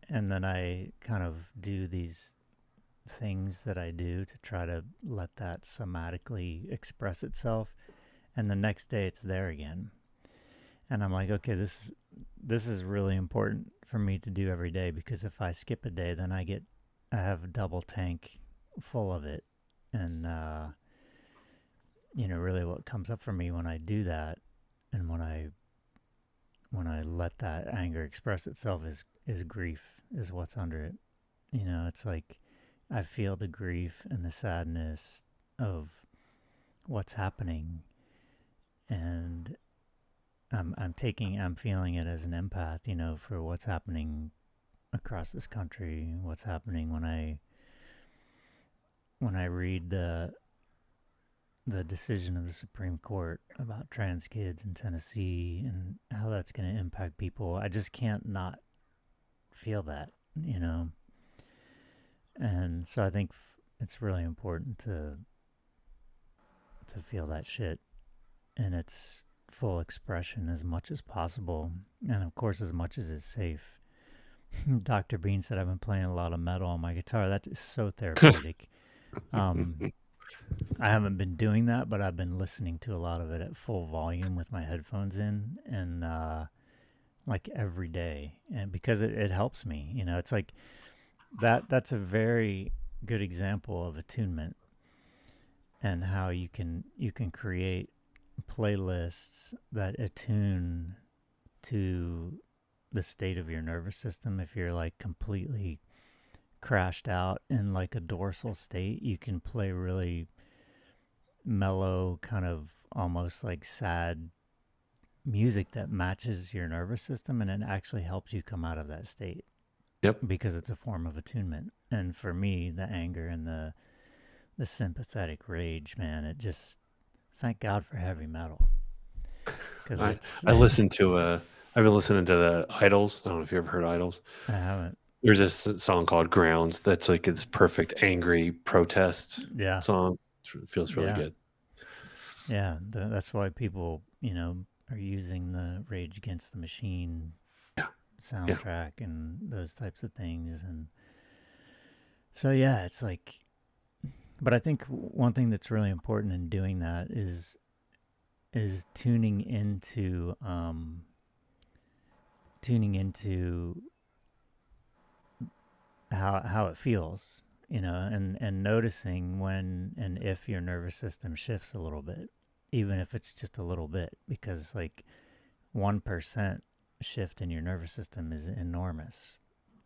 then I kind of do these things that I do to try to let that somatically express itself and the next day it's there again. And I'm like, okay, this is really important for me to do every day because if I skip a day then I have a double tank full of it. And really what comes up for me when I do that and when I let that anger express itself is grief is what's under it. It's like I feel the grief and the sadness of what's happening and I'm feeling it as an empath, for what's happening across this country, what's happening when I read the decision of the Supreme Court about trans kids in Tennessee and how that's going to impact people. I just can't not feel that. And so I think it's really important to feel that shit in its full expression as much as possible, and of course as much as it's safe. Dr. Bean said I've been playing a lot of metal on my guitar. That is so therapeutic. I haven't been doing that, but I've been listening to a lot of it at full volume with my headphones in, and like every day, and because it helps me. It's like that's a very good example of attunement and how you can create playlists that attune to the state of your nervous system. If you're like completely crashed out in like a dorsal state, you can play really mellow, kind of almost like sad music that matches your nervous system, and it actually helps you come out of that state. Yep. Because it's a form of attunement. And for me, the anger and the sympathetic rage, man, it just thank God for heavy metal. Because I listened to I've been listening to the Idols. I don't know if you ever heard Idols. I haven't. There's this song called Grounds that's like this perfect angry protest song. It feels really good. Yeah, that's why people, are using the Rage Against the Machine soundtrack and those types of things. And So yeah, it's like, but I think one thing that's really important in doing that is tuning into how it feels, and noticing when and if your nervous system shifts a little bit, even if it's just a little bit, because like 1% shift in your nervous system is enormous,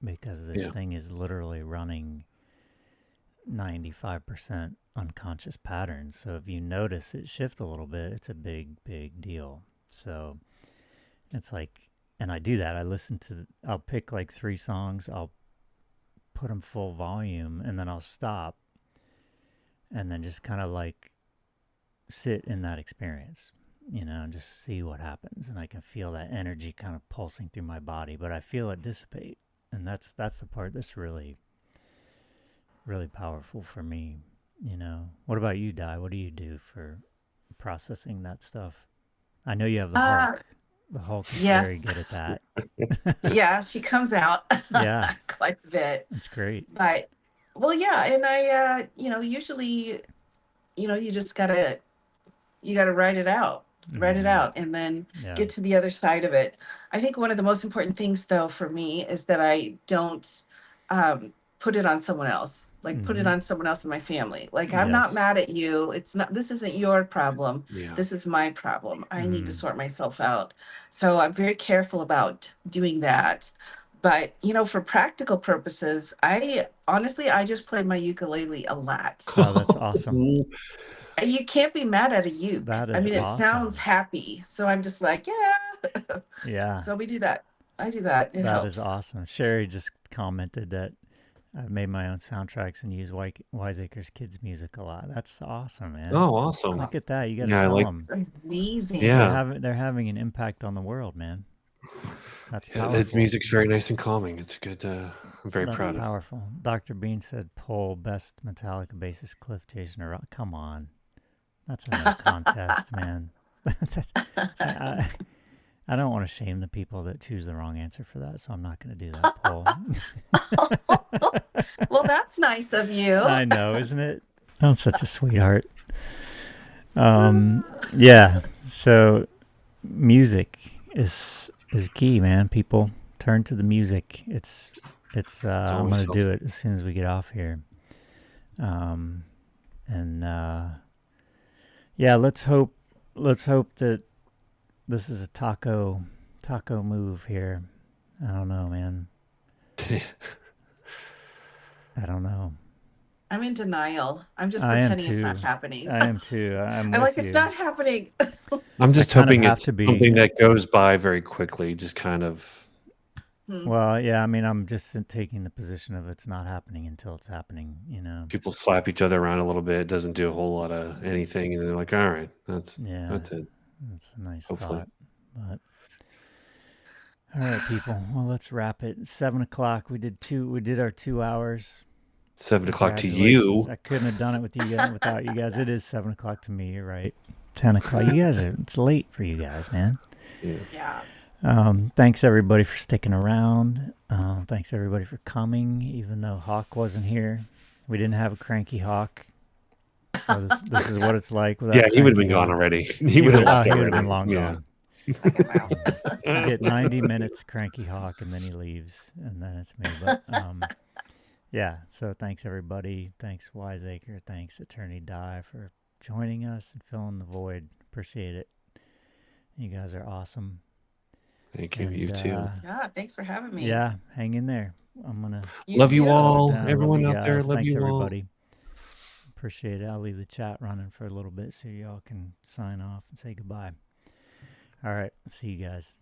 because this Yeah. thing is literally running 95% unconscious patterns. So if you notice it shift a little bit, it's a big deal. So it's like, and I do that. I'll pick like 3 songs, I'll put them full volume, and then I'll stop and then just kind of like sit in that experience, and just see what happens. And I can feel that energy kind of pulsing through my body, but I feel it dissipate. And that's the part that's really, really powerful for me. What about you, Di? What do you do for processing that stuff? I know you have the Uh, Hulk. The Hulk is very yes. good at that. Yeah, she comes out Yeah, quite a bit. it's great. But well, yeah, and I usually, you just gotta write it out, Mm-hmm. and then Yeah. get to the other side of it. I think one of the most important things, though, for me is that I don't put it on someone else. Like put it Mm-hmm. on someone else in my family. Like I'm not Yes. mad at you. It's not. This isn't your problem. Yeah. This is my problem. I need to Mm-hmm. sort myself out. So I'm very careful about doing that. But for practical purposes, I just play my ukulele a lot. Oh, that's awesome. You can't be mad at a uke. That I is mean, it sounds awesome. happy. So I'm just like, yeah. Yeah, So we do that. I do that. It that is helps. awesome. Sherry just commented that I've made my own soundtracks and use Wiseacre's kids' music a lot. That's awesome, man. Oh, awesome. Oh, Look at that. You got to Yeah, I tell like. them. it's amazing. Yeah, They're having an impact on the world, man. That's yeah. Its powerful. music's very nice and calming. It's a good. I'm very That's proud of. powerful. Dr. Bean said, "Poll best Metallica bassist Cliff Jason or Rock." Come on, that's a no contest, man. That's, I, I don't want to shame the people that choose the wrong answer for that, so I'm not going to do that poll. Well, that's nice of you. I know, isn't it? I'm such a sweetheart. Yeah. So music is key, man. People turn to the music. It's It's I'm always gonna do helpful. it as soon as we get off here. Um, and yeah, let's hope that this is a taco move here. I don't know, man. I don't know. I'm in denial. I'm just I am pretending it's not too. happening. I am too. I'm I'm with like, it's you. not happening. I'm I just kind of hoping have it's to be. something that goes by very quickly. Just kind of Hmm. Well, yeah, I mean, I'm just taking the position of it's not happening until it's happening. people slap each other around a little bit. It doesn't do a whole lot of anything, and they're like, "All right, Yeah, that's it." that's a nice Hopefully, thought. But all right, people. Well, let's wrap it. 7 o'clock. We did our 2 hours. 7 o'clock to Congratulations. you. I couldn't have done it with you guys without you guys. It is 7 o'clock to me. You're right. 10 o'clock. You guys are. It's late for you guys, man. Yeah. Yeah. Thanks everybody for sticking around. Thanks everybody for coming, even though Hawk wasn't here. We didn't have a cranky Hawk, so this is what it's like without Yeah, he would have cranky been gone Hawk. already. He would have left He would have already. been long Yeah. gone. Knock him out. You get 90 minutes cranky Hawk, and then he leaves, and then it's me. But yeah. So thanks everybody. Thanks Wiseacre. Thanks Attorney Di for joining us and filling the void. Appreciate it. You guys are awesome. Thank you. And You too. Yeah. Thanks for having me. yeah, hang in there. I'm gonna You Love you too. shut it all. down. Love Everyone you out there, guys. love Thanks you all. everybody. Appreciate it. I'll leave the chat running for a little bit so y'all can sign off and say goodbye. All right. See you guys.